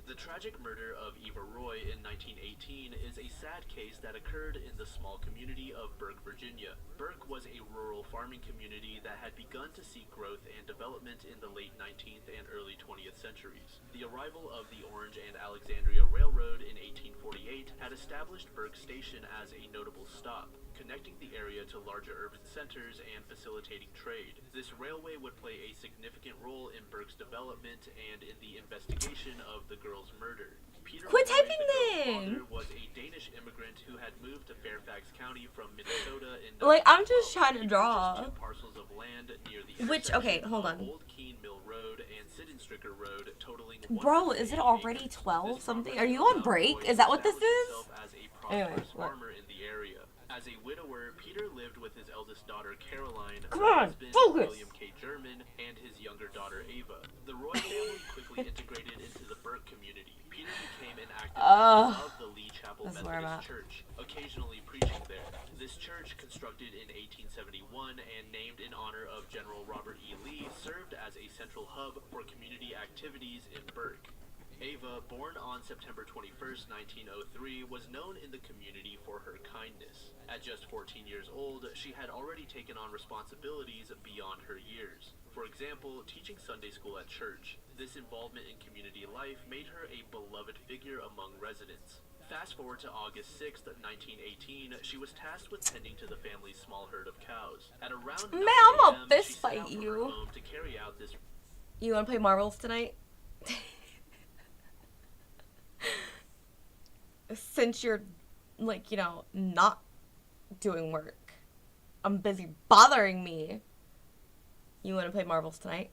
The tragic murder of Eva Roy in 1918 is a sad case that occurred in the small community of Burke, Virginia. Burke was a rural farming community that had begun to see growth and development in the late 19th and early 20th centuries. The arrival of the Orange and Alexandria Railroad in 1848 had established Burke Station as a notable stop, connecting the area to larger urban centers and facilitating trade. This railway would play a significant role in Burke's development and in the investigation of the girl's murder. Peter Quit Roy, typing the girl's then. father, was a Danish immigrant who had moved to Fairfax County from Minnesota in Like, I'm just trying to 1912. He draw. purchased 2 parcels of land near the Which, intersection okay, hold of on. Old Keene Mill Road and Sidenstricker Road, totaling Bro, is it already 12 something? Are you on break? Is that what this is? Anyway, what? Farmer in the area. As a widower, Peter lived with his eldest daughter Caroline, Come her on, husband focus. William K. German, and his younger daughter Ava. The Roy family quickly integrated into the Burke community. Peter became an active member of the Lee Chapel That's where I'm Methodist Church, occasionally preaching there. This church, constructed in 1871 and named in honor of General Robert E. Lee, served as a central hub for community activities in Burke. Ava, born on September 21st, 1903, was known in the community for her kindness. At just 14 years old, she had already taken on responsibilities beyond her years. For example, teaching Sunday school at church. This involvement in community life made her a beloved figure among residents. Fast forward to August 6th, 1918, she was tasked with tending to the family's small herd of cows. At around 9 Man, I'm a.m., gonna fist she set fight out from you. her home to carry out this You want to play marbles tonight? Since you're, like, you know, not doing work. I'm busy bothering me. You want to play marbles tonight?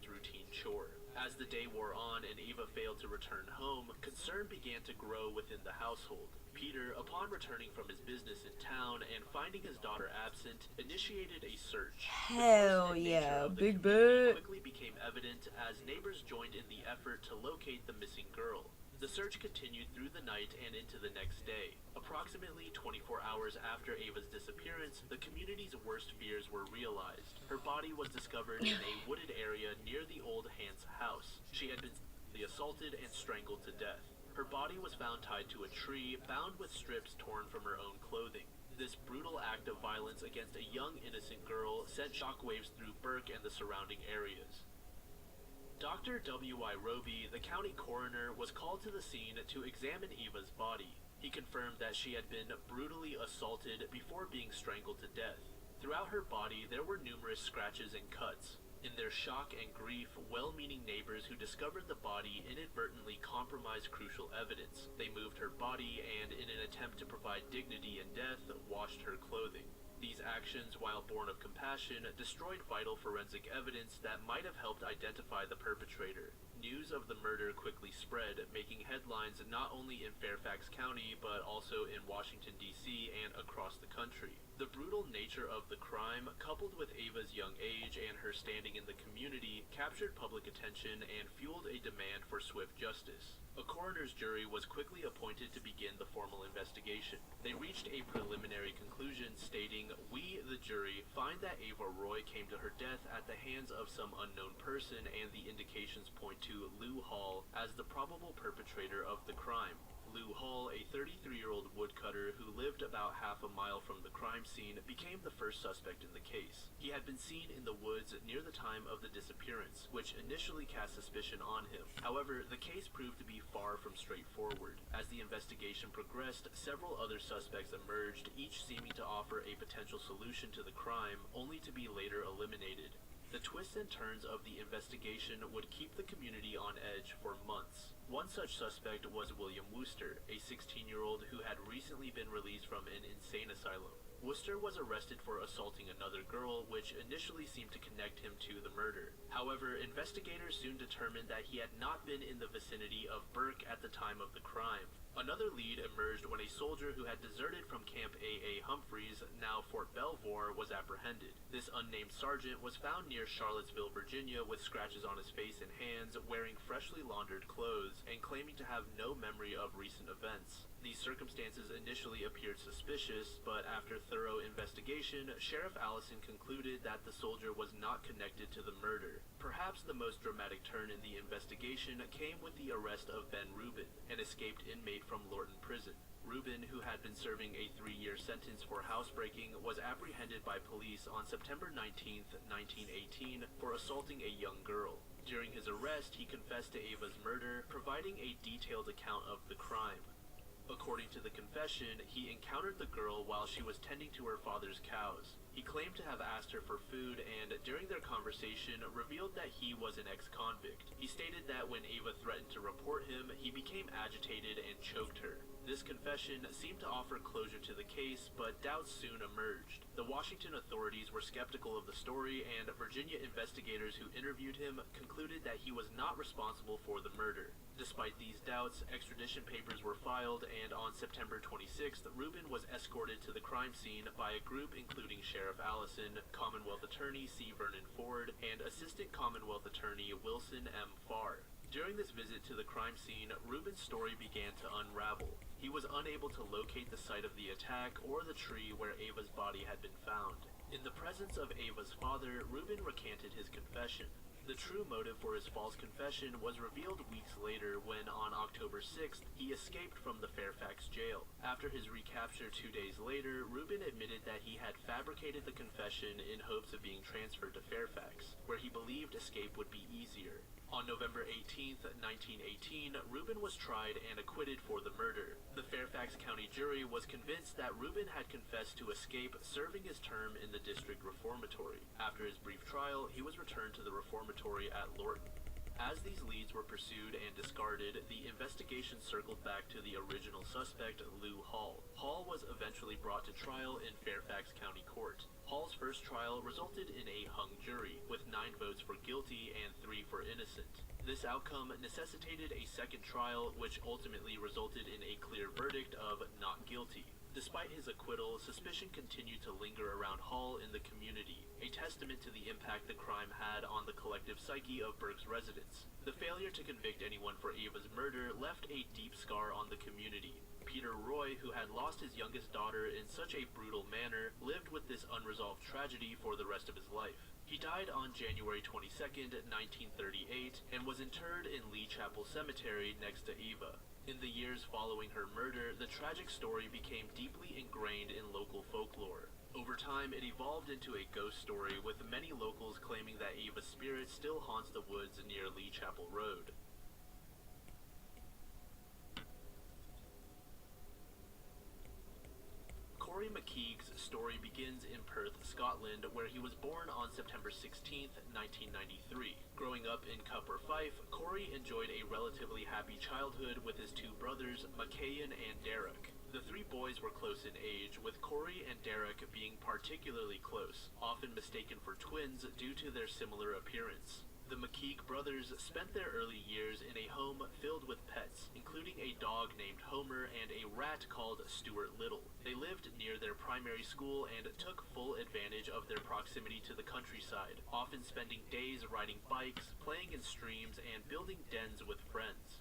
Routine chore. As the day wore on and Eva failed to return home, concern began to grow within the household. Peter, upon returning from his business in town and finding his daughter absent, initiated a search. Hell yeah, big butt. Quickly became evident as neighbors joined in the effort to locate the missing girl. The search continued through the night and into the next day. Approximately 24 hours after Ava's disappearance, the community's worst fears were realized. Her body was discovered in a wooded area near the old Hans house. She had been assaulted and strangled to death. Her body was found tied to a tree, bound with strips torn from her own clothing. This brutal act of violence against a young innocent girl sent shockwaves through Burke and the surrounding areas. Dr. W.I. Roby, the county coroner, was called to the scene to examine Eva's body. He confirmed that she had been brutally assaulted before being strangled to death. Throughout her body, there were numerous scratches and cuts. In their shock and grief, well-meaning neighbors who discovered the body inadvertently compromised crucial evidence. They moved her body and, in an attempt to provide dignity in death, washed her clothing. These actions, while born of compassion, destroyed vital forensic evidence that might have helped identify the perpetrator. News of the murder quickly spread, making headlines not only in Fairfax County but also in Washington, D.C. and across the country. The brutal nature of the crime, coupled with Ava's young age and her standing in the community, captured public attention and fueled a demand for swift justice. A coroner's jury was quickly appointed to begin the formal investigation. They reached a preliminary conclusion stating, "We, the jury, find that Ava Roy came to her death at the hands of some unknown person, and the indications point to Lou Hall as the probable perpetrator of the crime." Lou Hall, a 33-year-old woodcutter who lived about half a mile from the crime scene, became the first suspect in the case. He had been seen in the woods near the time of the disappearance, which initially cast suspicion on him. However, the case proved to be far from straightforward. As the investigation progressed, several other suspects emerged, each seeming to offer a potential solution to the crime, only to be later eliminated. The twists and turns of the investigation would keep the community on edge for months. One such suspect was William Wooster, a 16-year-old who had recently been released from an insane asylum. Wooster was arrested for assaulting another girl, which initially seemed to connect him to the murder. However, investigators soon determined that he had not been in the vicinity of Burke at the time of the crime. Another lead emerged when a soldier who had deserted from Camp A.A. Humphreys, now Fort Belvoir, was apprehended. This unnamed sergeant was found near Charlottesville, Virginia, with scratches on his face and hands, wearing freshly laundered clothes, and claiming to have no memory of recent events. These circumstances initially appeared suspicious, but after thorough investigation, Sheriff Allison concluded that the soldier was not connected to the murder. Perhaps the most dramatic turn in the investigation came with the arrest of Ben Rubin, an escaped inmate from Lorton Prison. Rubin, who had been serving a 3-year sentence for housebreaking, was apprehended by police on September 19, 1918, for assaulting a young girl. During his arrest, he confessed to Ava's murder, providing a detailed account of the crime. According to the confession, he encountered the girl while she was tending to her father's cows. He claimed to have asked her for food and, during their conversation, revealed that he was an ex-convict. He stated that when Ava threatened to report him, he became agitated and choked her. This confession seemed to offer closure to the case, but doubts soon emerged. The Washington authorities were skeptical of the story, and Virginia investigators who interviewed him concluded that he was not responsible for the murder. Despite these doubts, extradition papers were filed, and on September 26th, Rubin was escorted to the crime scene by a group including Sheriff Allison, Commonwealth Attorney C. Vernon Ford, and Assistant Commonwealth Attorney Wilson M. Farr. During this visit to the crime scene, Rubin's story began to unravel. He was unable to locate the site of the attack or the tree where Ava's body had been found. In the presence of Ava's father, Rubin recanted his confession. The true motive for his false confession was revealed weeks later when, on October 6th, he escaped from the Fairfax jail. After his recapture 2 days later, Rubin admitted that he had fabricated the confession in hopes of being transferred to Fairfax, where he believed escape would be easier. On November 18th, 1918, Rubin was tried and acquitted for the murder. The Fairfax County jury was convinced that Rubin had confessed to escape serving his term in the district reformatory. After his brief trial, he was returned to the reformatory at Lorton. As these leads were pursued and discarded, the investigation circled back to the original suspect, Lou Hall. Hall was eventually brought to trial in Fairfax County Court. Hall's first trial resulted in a hung jury, with 9 votes for guilty and 3 for innocent. This outcome necessitated a second trial, which ultimately resulted in a clear verdict of not guilty. Despite his acquittal, suspicion continued to linger around Hall in the community, a testament to the impact the crime had on the collective psyche of Burke's residents. The failure to convict anyone for Ava's murder left a deep scar on the community. Peter Roy, who had lost his youngest daughter in such a brutal manner, lived with this unresolved tragedy for the rest of his life. He died on January 22nd, 1938, and was interred in Lee Chapel Cemetery next to Eva. In the years following her murder, the tragic story became deeply ingrained in local folklore. Over time, it evolved into a ghost story, with many locals claiming that Eva's spirit still haunts the woods near Lee Chapel Road. Corey McKeague's story begins in Perth, Scotland, where he was born on September 16, 1993. Growing up in Cupper Fife, Corey enjoyed a relatively happy childhood with his 2 brothers, Macahan and Derek. The 3 boys were close in age, with Corey and Derek being particularly close, often mistaken for twins due to their similar appearance. The McKeague brothers spent their early years in a home filled with pets, including a dog named Homer and a rat called Stuart Little. They lived near their primary school and took full advantage of their proximity to the countryside, often spending days riding bikes, playing in streams, and building dens with friends.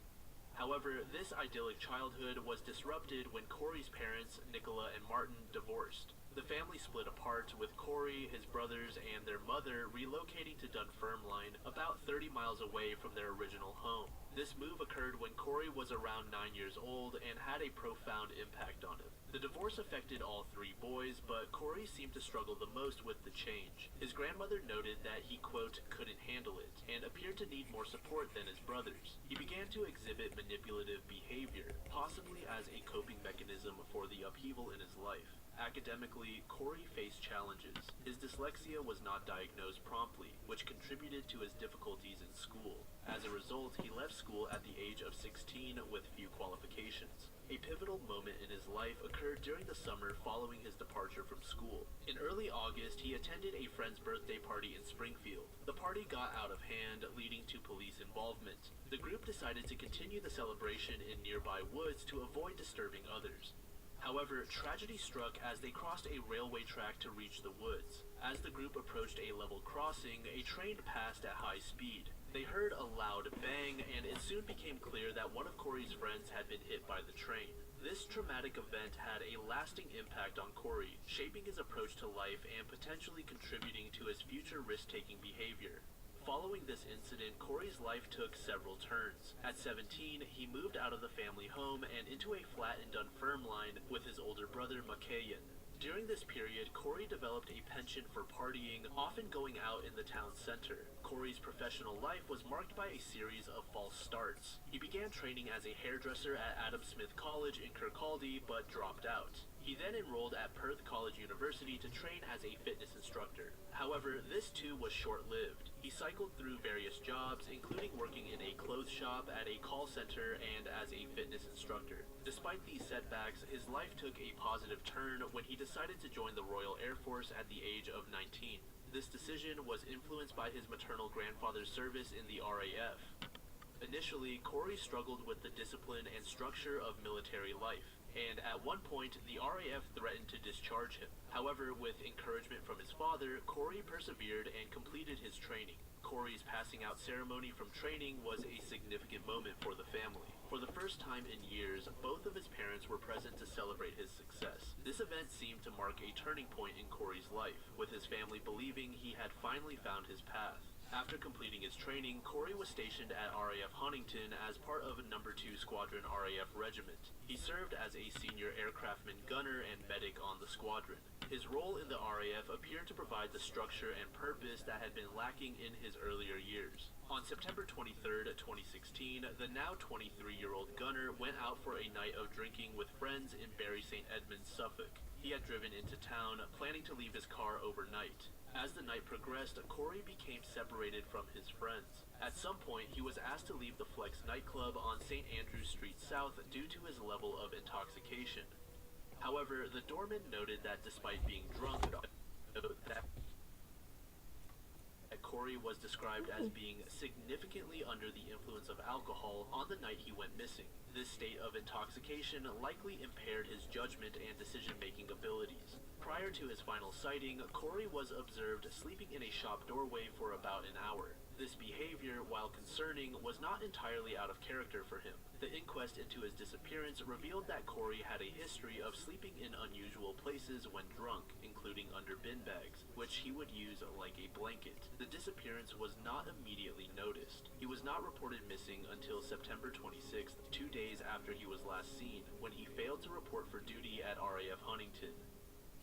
However, this idyllic childhood was disrupted when Corey's parents, Nicola and Martin, divorced. The family split apart, with Corey, his brothers, and their mother relocating to Dunfermline, about 30 miles away from their original home. This move occurred when Corey was around 9 years old and had a profound impact on him. The divorce affected all 3 boys, but Corey seemed to struggle the most with the change. His grandmother noted that he, quote, couldn't handle it, and appeared to need more support than his brothers. He began to exhibit manipulative behavior, possibly as a coping mechanism for the upheaval in his life. Academically, Corey faced challenges. His dyslexia was not diagnosed promptly, which contributed to his difficulties in school. As a result, he left school at the age of 16 with few qualifications. A pivotal moment in his life occurred during the summer following his departure from school. In early August, he attended a friend's birthday party in Springfield. The party got out of hand, leading to police involvement. The group decided to continue the celebration in nearby woods to avoid disturbing others. However, tragedy struck as they crossed a railway track to reach the woods. As the group approached a level crossing, a train passed at high speed. They heard a loud bang, and it soon became clear that one of Corey's friends had been hit by the train. This traumatic event had a lasting impact on Corey, shaping his approach to life and potentially contributing to his future risk-taking behavior. Following this incident, Corey's life took several turns. At 17, he moved out of the family home and into a flat in Dunfermline with his older brother, Macahan. During this period, Corey developed a penchant for partying, often going out in the town center. Corey's professional life was marked by a series of false starts. He began training as a hairdresser at Adam Smith College in Kirkcaldy, but dropped out. He then enrolled at Perth College University to train as a fitness instructor. However, this too was short-lived. He cycled through various jobs, including working in a clothes shop, at a call center, and as a fitness instructor. Despite these setbacks, his life took a positive turn when he decided to join the Royal Air Force at the age of 19. This decision was influenced by his maternal grandfather's service in the RAF. Initially, Corey struggled with the discipline and structure of military life, and at one point, the RAF threatened to discharge him. However, with encouragement from his father, Corey persevered and completed his training. Corey's passing out ceremony from training was a significant moment for the family. For the first time in years, both of his parents were present to celebrate his success. This event seemed to mark a turning point in Corey's life, with his family believing he had finally found his path. After completing his training, Corey was stationed at RAF Huntington as part of No. 2 Squadron RAF Regiment. He served as a senior aircraftman gunner and medic on the squadron. His role in the RAF appeared to provide the structure and purpose that had been lacking in his earlier years. On September 23, 2016, the now 23-year-old gunner went out for a night of drinking with friends in Bury St. Edmunds, Suffolk. He had driven into town, planning to leave his car overnight. As the night progressed, Corey became separated from his friends. At some point, he was asked to leave the Flex nightclub on St. Andrews Street South due to his level of intoxication. However, the doorman noted that despite being drunk, that Corey was described as being significantly under the influence of alcohol on the night he went missing. This state of intoxication likely impaired his judgment and decision-making abilities. Prior to his final sighting, Corey was observed sleeping in a shop doorway for about an hour. This behavior, while concerning, was not entirely out of character for him. The inquest into his disappearance revealed that Corey had a history of sleeping in unusual places when drunk, including under bin bags, which he would use like a blanket. The disappearance was not immediately noticed. He was not reported missing until September 26th, 2 days after he was last seen, when he failed to report for duty at RAF Huntington.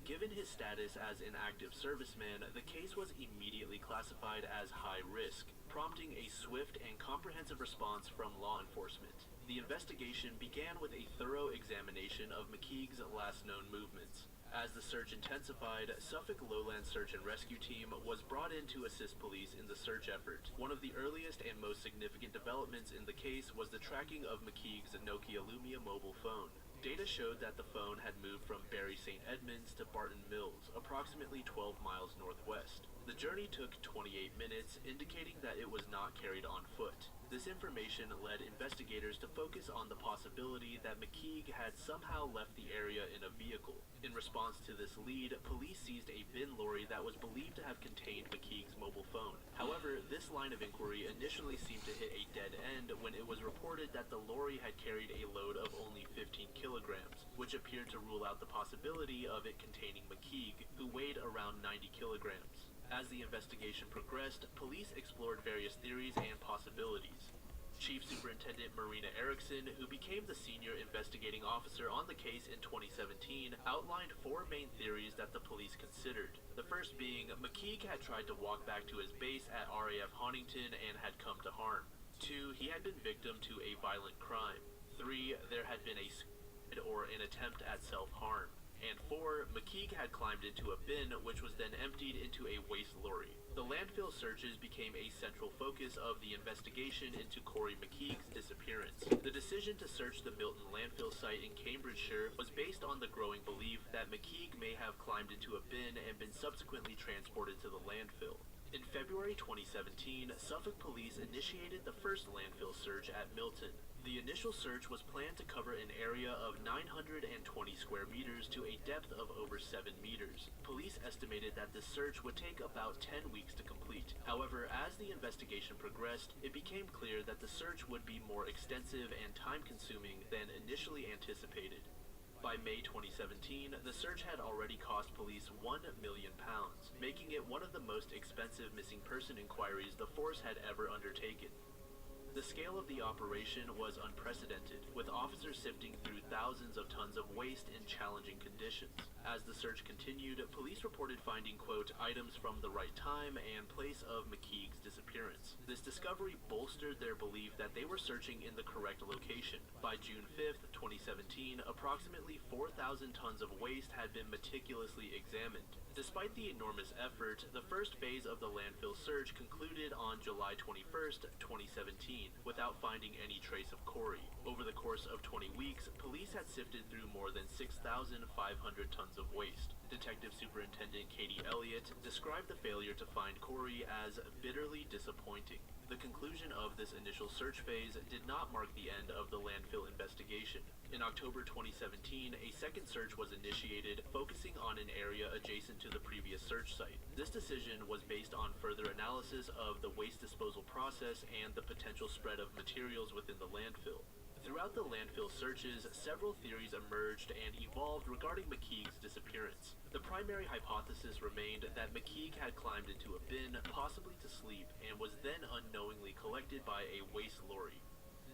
Given his status as an active serviceman, the case was immediately classified as high risk, prompting a swift and comprehensive response from law enforcement. The investigation began with a thorough examination of McKeague's last known movements. As the search intensified, Suffolk Lowland Search and Rescue Team was brought in to assist police in the search effort. One of the earliest and most significant developments in the case was the tracking of McKeague's Nokia Lumia mobile phone. Data showed that the phone had moved from Bury St. Edmunds to Barton Mills, approximately 12 miles northwest. The journey took 28 minutes, indicating that it was not carried on foot. This information led investigators to focus on the possibility that McKeague had somehow left the area in a vehicle. In response to this lead, police seized a bin lorry that was believed to have contained McKeague's mobile phone. However, this line of inquiry initially seemed to hit a dead end when it was reported that the lorry had carried a load of only 15 kilograms, which appeared to rule out the possibility of it containing McKeague, who weighed around 90 kilograms. As the investigation progressed, police explored various theories and possibilities. Chief Superintendent Marina Erickson, who became the senior investigating officer on the case in 2017, outlined 4 main theories that the police considered. The first being, McKeague had tried to walk back to his base at RAF Huntington and had come to harm. 2, he had been victim to a violent crime. 3, there had been a suicide or an attempt at self-harm. And 4, McKeague had climbed into a bin, which was then emptied into a waste lorry. The landfill searches became a central focus of the investigation into Corey McKeague's disappearance. The decision to search the Milton landfill site in Cambridgeshire was based on the growing belief that McKeague may have climbed into a bin and been subsequently transported to the landfill. In February 2017, Suffolk Police initiated the first landfill search at Milton. The initial search was planned to cover an area of 920 square meters to a depth of over 7 meters. Police estimated that this search would take about 10 weeks to complete. However, as the investigation progressed, it became clear that the search would be more extensive and time-consuming than initially anticipated. By May 2017, the search had already cost police £1 million, making it one of the most expensive missing person inquiries the force had ever undertaken. The scale of the operation was unprecedented, with officers sifting through thousands of tons of waste in challenging conditions. As the search continued, police reported finding, quote, items from the right time and place of McKeague's disappearance. This discovery bolstered their belief that they were searching in the correct location. By June 5th, 2017, approximately 4,000 tons of waste had been meticulously examined. Despite the enormous effort, the first phase of the landfill search concluded on July 21st, 2017, without finding any trace of Corey. Over the course of 20 weeks, police had sifted through more than 6,500 tons of waste. Detective Superintendent Katie Elliott described the failure to find Corey as bitterly disappointing. The conclusion of this initial search phase did not mark the end of the landfill investigation. In October 2017, a second search was initiated, focusing on an area adjacent to the previous search site. This decision was based on further analysis of the waste disposal process and the potential spread of materials within the landfill. Throughout the landfill searches, several theories emerged and evolved regarding McKeague's disappearance. The primary hypothesis remained that McKeague had climbed into a bin, possibly to sleep, and was then unknowingly collected by a waste lorry.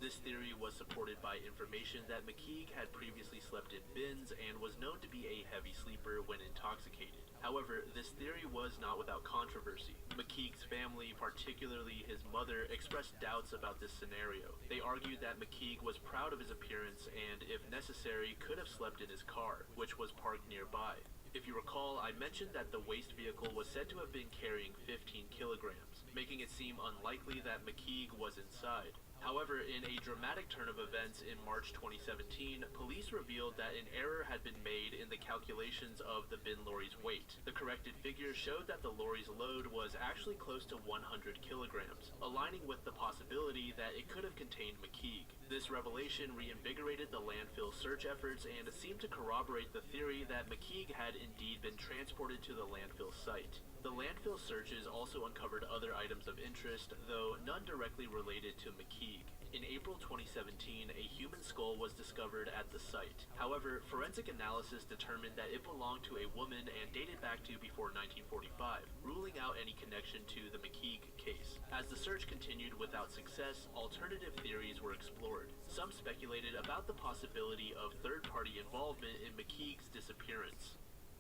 This theory was supported by information that McKeague had previously slept in bins and was known to be a heavy sleeper when intoxicated. However, this theory was not without controversy. McKeague's family, particularly his mother, expressed doubts about this scenario. They argued that McKeague was proud of his appearance and, if necessary, could have slept in his car, which was parked nearby. If you recall, I mentioned that the waste vehicle was said to have been carrying 15 kilograms, making it seem unlikely that McKeague was inside. However, in a dramatic turn of events in March 2017, police revealed that an error had been made in the calculations of the bin lorry's weight. The corrected figure showed that the lorry's load was actually close to 100 kilograms, aligning with the possibility that it could have contained McKeague. This revelation reinvigorated the landfill search efforts and seemed to corroborate the theory that McKeague had indeed been transported to the landfill site. The landfill searches also uncovered other items of interest, though none directly related to McKeague. In April 2017, a human skull was discovered at the site. However, forensic analysis determined that it belonged to a woman and dated back to before 1945, ruling out any connection to the McKeague case. As the search continued without success, alternative theories were explored. Some speculated about the possibility of third-party involvement in McKeague's disappearance.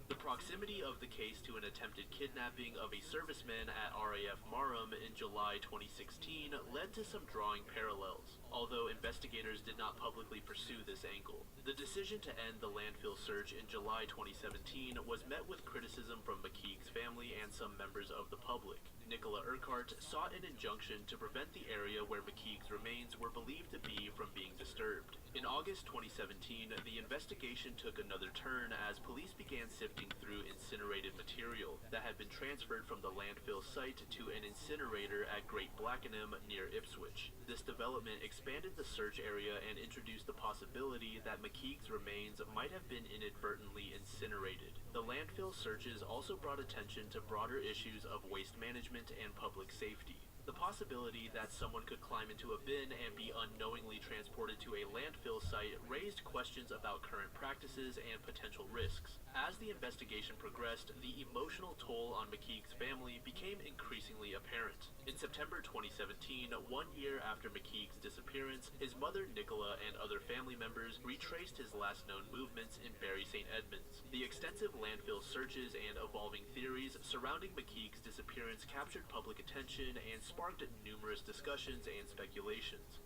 The proximity of the case to an attempted kidnapping of a serviceman at RAF Marham in July 2016 led to some drawing parallels, although investigators did not publicly pursue this angle. The decision to end the landfill search in July 2017 was met with criticism from McKeague's family and some members of the public. Nicola Urquhart sought an injunction to prevent the area where McKeague's remains were believed to be from being disturbed. In August 2017, the investigation took another turn as police began sifting through incinerated material that had been transferred from the landfill site to an incinerator at Great Blackenham near Ipswich. This development expanded the search area and introduced the possibility that McKeague's remains might have been inadvertently incinerated. The landfill searches also brought attention to broader issues of waste management and public safety. The possibility that someone could climb into a bin and be unknowingly transported to a landfill site raised questions about current practices and potential risks. As the investigation progressed, the emotional toll on McKeague's family became increasingly apparent. In September 2017, 1 year after McKeague's disappearance, his mother Nicola and other family members retraced his last known movements in Bury St. Edmunds. The extensive landfill searches and evolving theories surrounding McKeague's disappearance captured public attention and sparked numerous discussions and speculations.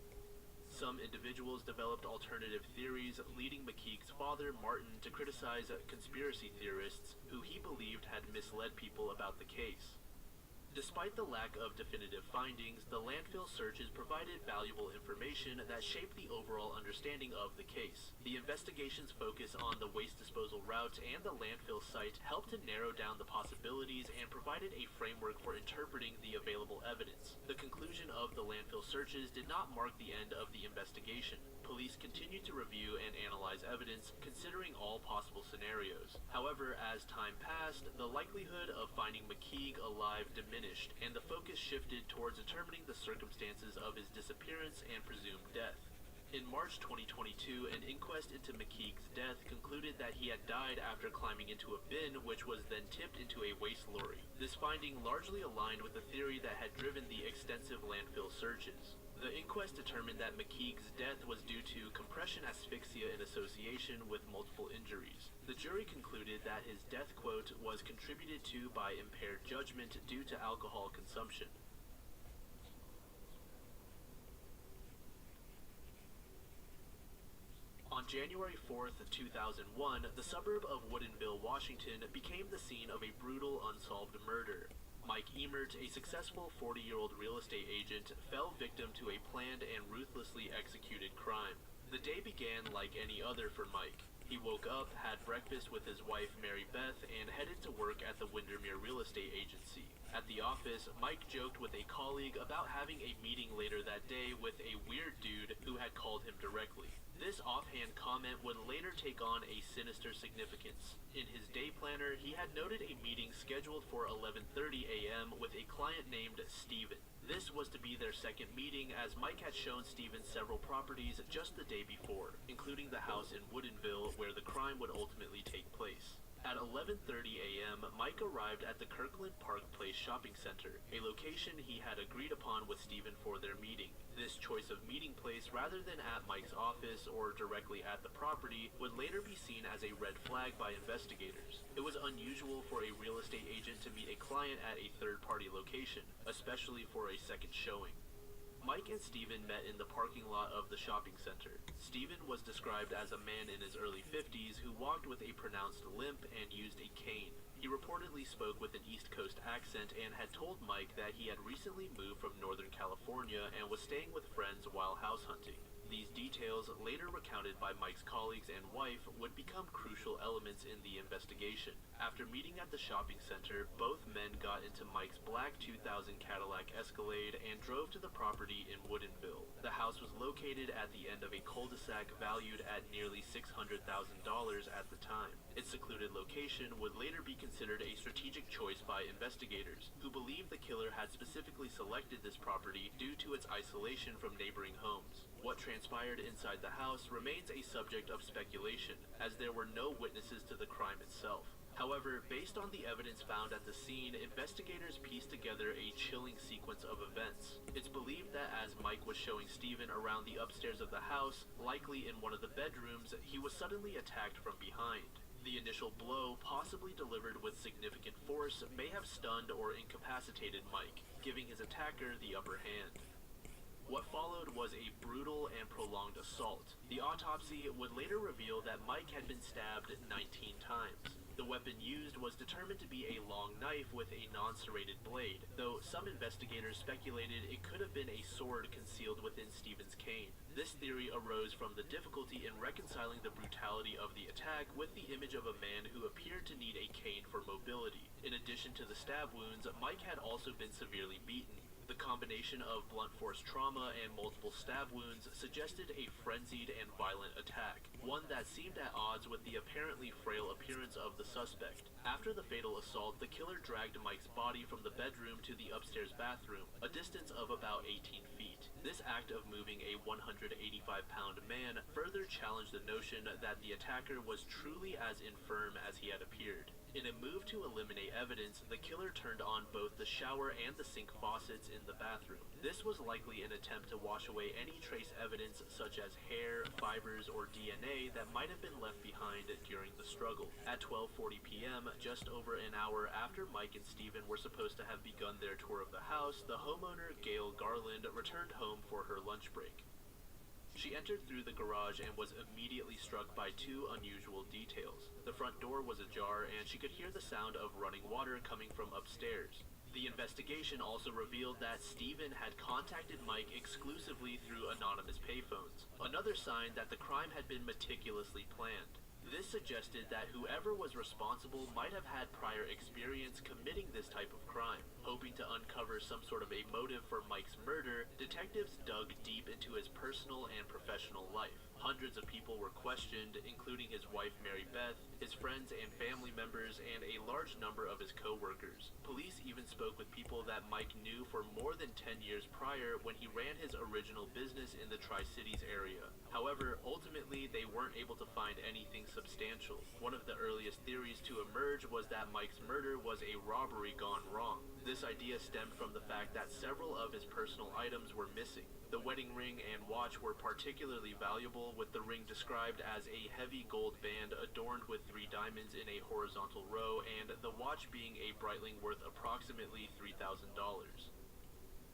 Some individuals developed alternative theories, leading McKeague's father, Martin, to criticize conspiracy theorists who he believed had misled people about the case. Despite the lack of definitive findings, the landfill searches provided valuable information that shaped the overall understanding of the case. The investigation's focus on the waste disposal route and the landfill site helped to narrow down the possibilities and provided a framework for interpreting the available evidence. The conclusion of the landfill searches did not mark the end of the investigation. Police continued to review and analyze evidence, considering all possible scenarios. However, as time passed, the likelihood of finding McKeague alive diminished, and the focus shifted towards determining the circumstances of his disappearance and presumed death. In March 2022, an inquest into McKeague's death concluded that he had died after climbing into a bin, which was then tipped into a waste lorry. This finding largely aligned with the theory that had driven the extensive landfill searches. The inquest determined that McKeague's death was due to compression asphyxia in association with multiple injuries. The jury concluded that his death, quote, was contributed to by impaired judgment due to alcohol consumption. On January 4th, 2001, the suburb of Woodinville, Washington, became the scene of a brutal unsolved murder. Mike Emert, a successful 40-year-old real estate agent, fell victim to a planned and ruthlessly executed crime. The day began like any other for Mike. He woke up, had breakfast with his wife Mary Beth, and headed to work at the Windermere Real Estate Agency. At the office, Mike joked with a colleague about having a meeting later that day with a weird dude who had called him directly. This offhand comment would later take on a sinister significance. In his day planner, he had noted a meeting scheduled for 11:30 a.m. with a client named Steven. This was to be their second meeting, as Mike had shown Steven several properties just the day before, including the house in Woodinville where the crime would ultimately take place. At 11:30 a.m., Mike arrived at the Kirkland Park Place shopping center, a location he had agreed upon with Steven for their meeting. This choice of meeting place rather than at Mike's office or directly at the property would later be seen as a red flag by investigators. It was unusual for a real estate agent to meet a client at a third-party location, especially for a second showing. Mike and Steven met in the parking lot of the shopping center. Steven was described as a man in his early 50s who walked with a pronounced limp and used a cane. He reportedly spoke with an East Coast accent and had told Mike that he had recently moved from Northern California and was staying with friends while house hunting. These details, later recounted by Mike's colleagues and wife, would become crucial elements in the investigation. After meeting at the shopping center, both men got into Mike's black 2000 Cadillac Escalade and drove to the property in Woodinville. The house was located at the end of a cul-de-sac valued at nearly $600,000 at the time. Its secluded location would later be considered a strategic choice by investigators, who believed the killer had specifically selected this property due to its isolation from neighboring homes. What transpired inside the house remains a subject of speculation, as there were no witnesses to the crime itself. However, based on the evidence found at the scene, investigators pieced together a chilling sequence of events. It's believed that as Mike was showing Steven around the upstairs of the house, likely in one of the bedrooms, he was suddenly attacked from behind. The initial blow, possibly delivered with significant force, may have stunned or incapacitated Mike, giving his attacker the upper hand. What followed was a brutal and prolonged assault. The autopsy would later reveal that Mike had been stabbed 19 times. The weapon used was determined to be a long knife with a non-serrated blade, though some investigators speculated it could have been a sword concealed within Steven's cane. This theory arose from the difficulty in reconciling the brutality of the attack with the image of a man who appeared to need a cane for mobility. In addition to the stab wounds, Mike had also been severely beaten. The combination of blunt force trauma and multiple stab wounds suggested a frenzied and violent attack, one that seemed at odds with the apparently frail appearance of the suspect. After the fatal assault, the killer dragged Mike's body from the bedroom to the upstairs bathroom, a distance of about 18 feet. This act of moving a 185-pound man further challenged the notion that the attacker was truly as infirm as he had appeared. In a move to eliminate evidence, the killer turned on both the shower and the sink faucets in the bathroom. This was likely an attempt to wash away any trace evidence such as hair, fibers, or DNA that might have been left behind during the struggle. At 12:40 p.m., just over an hour after Mike and Steven were supposed to have begun their tour of the house, the homeowner Gail Garland returned home for her lunch break. She entered through the garage and was immediately struck by two unusual details. The front door was ajar, and she could hear the sound of running water coming from upstairs. The investigation also revealed that Steven had contacted Mike exclusively through anonymous payphones, another sign that the crime had been meticulously planned. This suggested that whoever was responsible might have had prior experience committing this type of crime. Hoping to uncover some sort of a motive for Mike's murder, detectives dug deep into his personal and professional life. Hundreds of people were questioned, including his wife Mary Beth, his friends and family members, and a large number of his co-workers. Police even spoke with people that Mike knew for more than 10 years prior when he ran his original business in the Tri-Cities area. However, ultimately they weren't able to find anything substantial. One of the earliest theories to emerge was that Mike's murder was a robbery gone wrong. This idea stemmed from the fact that several of his personal items were missing. The wedding ring and watch were particularly valuable, with the ring described as a heavy gold band adorned with 3 diamonds in a horizontal row, and the watch being a Breitling worth approximately $3,000.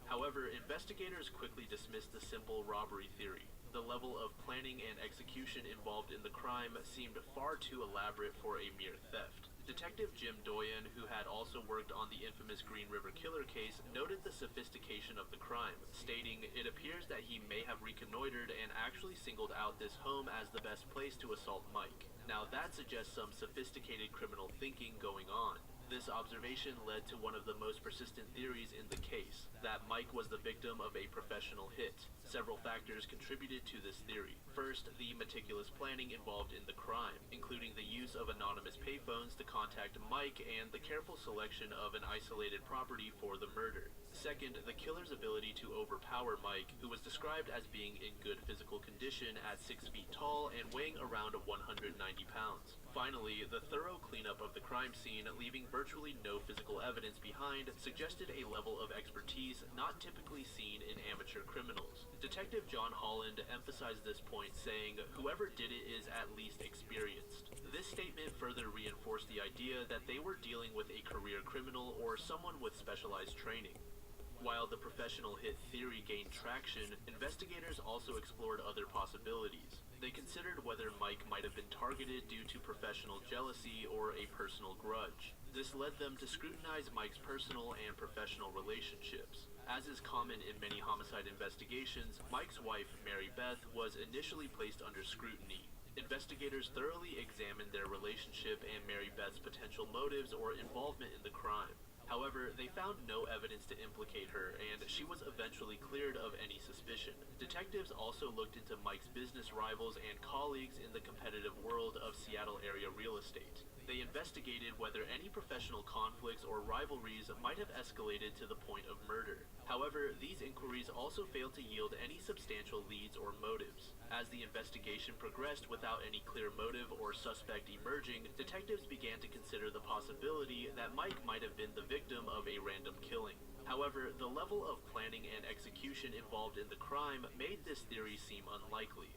However, investigators quickly dismissed the simple robbery theory. The level of planning and execution involved in the crime seemed far too elaborate for a mere theft. Detective Jim Doyen, who had also worked on the infamous Green River Killer case, noted the sophistication of the crime, stating, "It appears that he may have reconnoitered and actually singled out this home as the best place to assault Mike." Now that suggests some sophisticated criminal thinking going on. This observation led to one of the most persistent theories in the case, that Mike was the victim of a professional hit. Several factors contributed to this theory. First, the meticulous planning involved in the crime, including the use of anonymous payphones to contact Mike and the careful selection of an isolated property for the murder. Second, the killer's ability to overpower Mike, who was described as being in good physical condition at 6 feet tall and weighing around 190 pounds. Finally, the thorough cleanup of the crime scene, leaving virtually no physical evidence behind, suggested a level of expertise not typically seen in amateur criminals. Detective John Holland emphasized this point, saying, "Whoever did it is at least experienced." This statement further reinforced the idea that they were dealing with a career criminal or someone with specialized training. While the professional hit theory gained traction, investigators also explored other possibilities. They considered whether Mike might have been targeted due to professional jealousy or a personal grudge. This led them to scrutinize Mike's personal and professional relationships. As is common in many homicide investigations, Mike's wife, Mary Beth, was initially placed under scrutiny. Investigators thoroughly examined their relationship and Mary Beth's potential motives or involvement in the crime. However, they found no evidence to implicate her, and she was eventually cleared of any suspicion. Detectives also looked into Mike's business rivals and colleagues in the competitive world of Seattle area real estate. They investigated whether any professional conflicts or rivalries might have escalated to the point of murder. However, these inquiries also failed to yield any substantial leads or motives. As the investigation progressed without any clear motive or suspect emerging, detectives began to consider the possibility that Mike might have been the victim of a random killing. However, the level of planning and execution involved in the crime made this theory seem unlikely.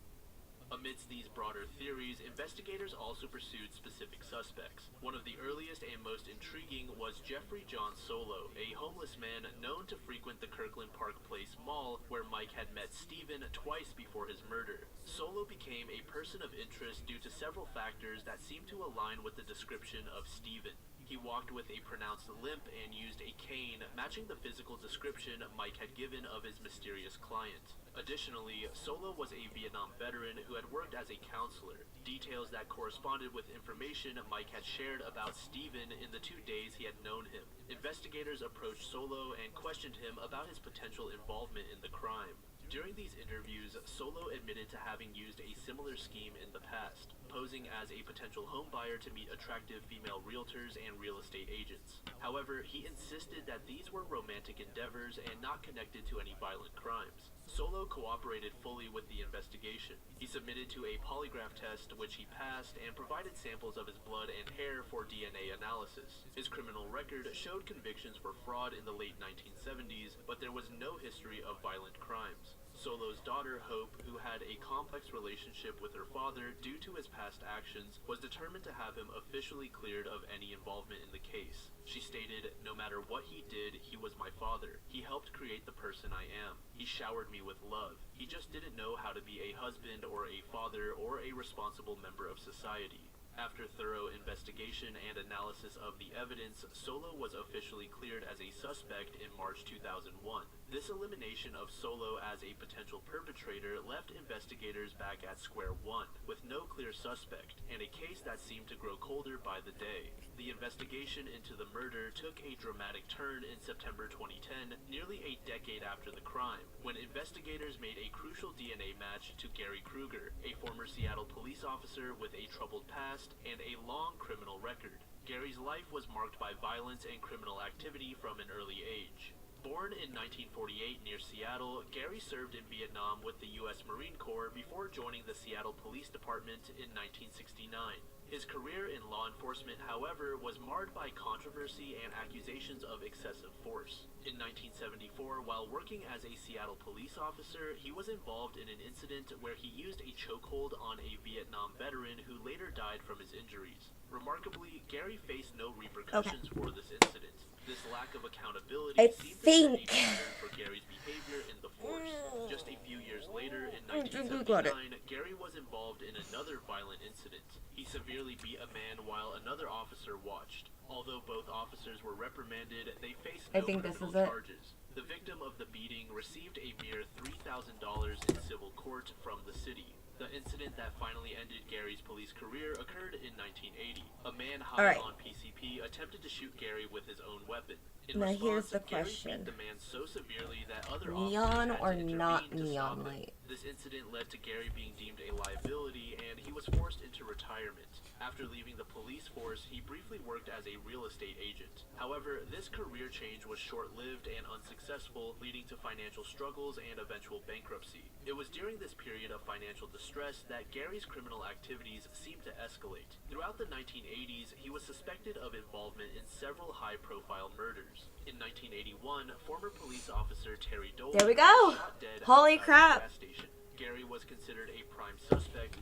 Amidst these broader theories, investigators also pursued specific suspects. One of the earliest and most intriguing was Jeffrey John Solo, a homeless man known to frequent the Kirkland Park Place Mall, where Mike had met Stephen twice before his murder. Solo became a person of interest due to several factors that seemed to align with the description of Stephen. He walked with a pronounced limp and used a cane, matching the physical description Mike had given of his mysterious client. Additionally, Solo was a Vietnam veteran who had worked as a counselor, details that corresponded with information Mike had shared about Stephen in the 2 days he had known him. Investigators approached Solo and questioned him about his potential involvement in the crime. During these interviews, Solo admitted to having used a similar scheme in the past, posing as a potential homebuyer to meet attractive female realtors and real estate agents. However, he insisted that these were romantic endeavors and not connected to any violent crimes. Solo cooperated fully with the investigation. He submitted to a polygraph test, which he passed, and provided samples of his blood and hair for DNA analysis. His criminal record showed convictions for fraud in the late 1970s, but there was no history of violent crimes. Solo's daughter, Hope, who had a complex relationship with her father due to his past actions, was determined to have him officially cleared of any involvement in the case. She stated, "No matter what he did, he was my father. He helped create the person I am. He showered me with love. He just didn't know how to be a husband or a father or a responsible member of society." After thorough investigation and analysis of the evidence, Solo was officially cleared as a suspect in March 2001. This elimination of Solo as a potential perpetrator left investigators back at square one, with no clear suspect, and a case that seemed to grow colder by the day. The investigation into the murder took a dramatic turn in September 2010, nearly a decade after the crime, when investigators made a crucial DNA match to Gary Kruger, a former Seattle police officer with a troubled past and a long criminal record. Gary's life was marked by violence and criminal activity from an early age. Born in 1948 near Seattle, Gary served in Vietnam with the U.S. Marine Corps before joining the Seattle Police Department in 1969. His career in law enforcement, however, was marred by controversy and accusations of excessive force. In 1974, while working as a Seattle police officer, he was involved in an incident where he used a chokehold on a Vietnam veteran who later died from his injuries. Remarkably, Gary faced no repercussions for this incident. This lack of accountability seemed to set a pattern for Gary's behavior in the force. Just a few years later, in 1979, Gary was involved in another violent incident. He severely beat a man while another officer watched. Although both officers were reprimanded, they faced no criminal charges. The victim of the beating received a mere $3,000 in civil court from the city. The incident that finally ended Gary's police career occurred in 1980. A man high right. on PCP attempted to shoot Gary with his own weapon. In Now response, here's the Gary question. beat the man so severely that other Neon officers had or to intervene not to stop neon him. light? This incident led to Gary being deemed a liability, and he was forced into retirement. After leaving the police force, he briefly worked as a real estate agent. However, this career change was short-lived and unsuccessful, leading to financial struggles and eventual bankruptcy. It was during this period of financial distress that Gary's criminal activities seemed to escalate. Throughout the 1980s, he was suspected of involvement in several high-profile murders. In 1981, former police officer Terry Dolan There we go. was shot dead Holy outside crap. a gas station. Gary was considered a prime suspect.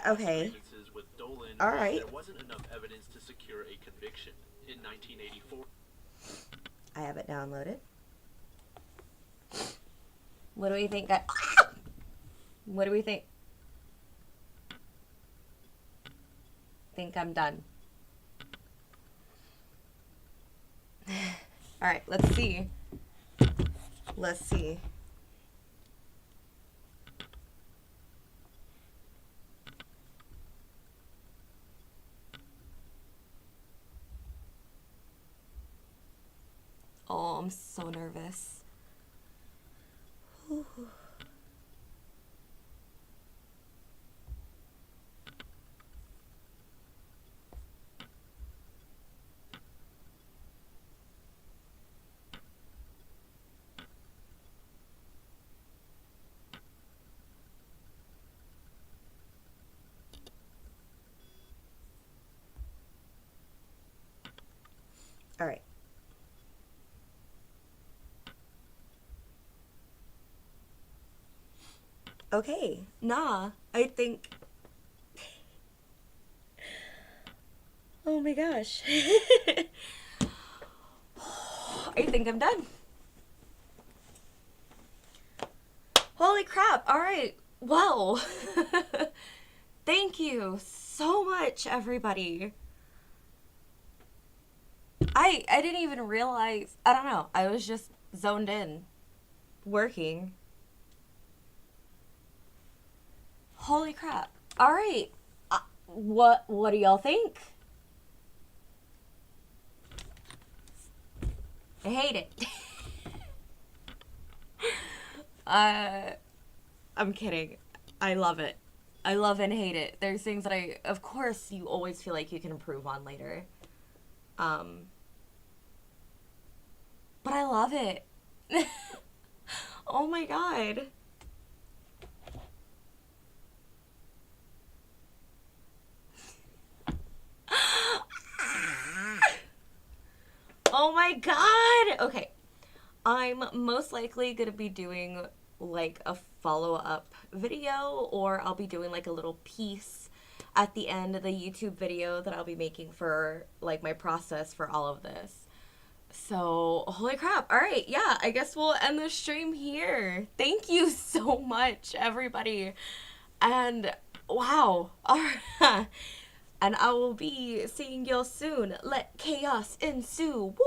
Okay. With Dolan, All right. there wasn't enough evidence to secure a conviction. In 1984, I have it downloaded. What do we think? What do we think? Think I'm done. All right, let's see. Let's see. Oh, I'm so nervous. Whew. All right. Okay, nah, I think... Oh my gosh. I think I'm done. Holy crap, alright, well, thank you so much, everybody. I didn't even realize, I don't know, I was just zoned in, working. Holy crap. All right. What do y'all think? I hate it. I'm kidding. I love it. I love and hate it. There's things that of course, you always feel like you can improve on later. But I love it. Oh my god. Oh my god! Okay. I'm most likely gonna be doing like a follow-up video, or I'll be doing like a little piece at the end of the YouTube video that I'll be making for like my process for all of this. So, holy crap. All right, yeah, I guess we'll end the stream here. Thank you so much, everybody. And wow. All right. And I will be seeing y'all soon. Let chaos ensue. Woo!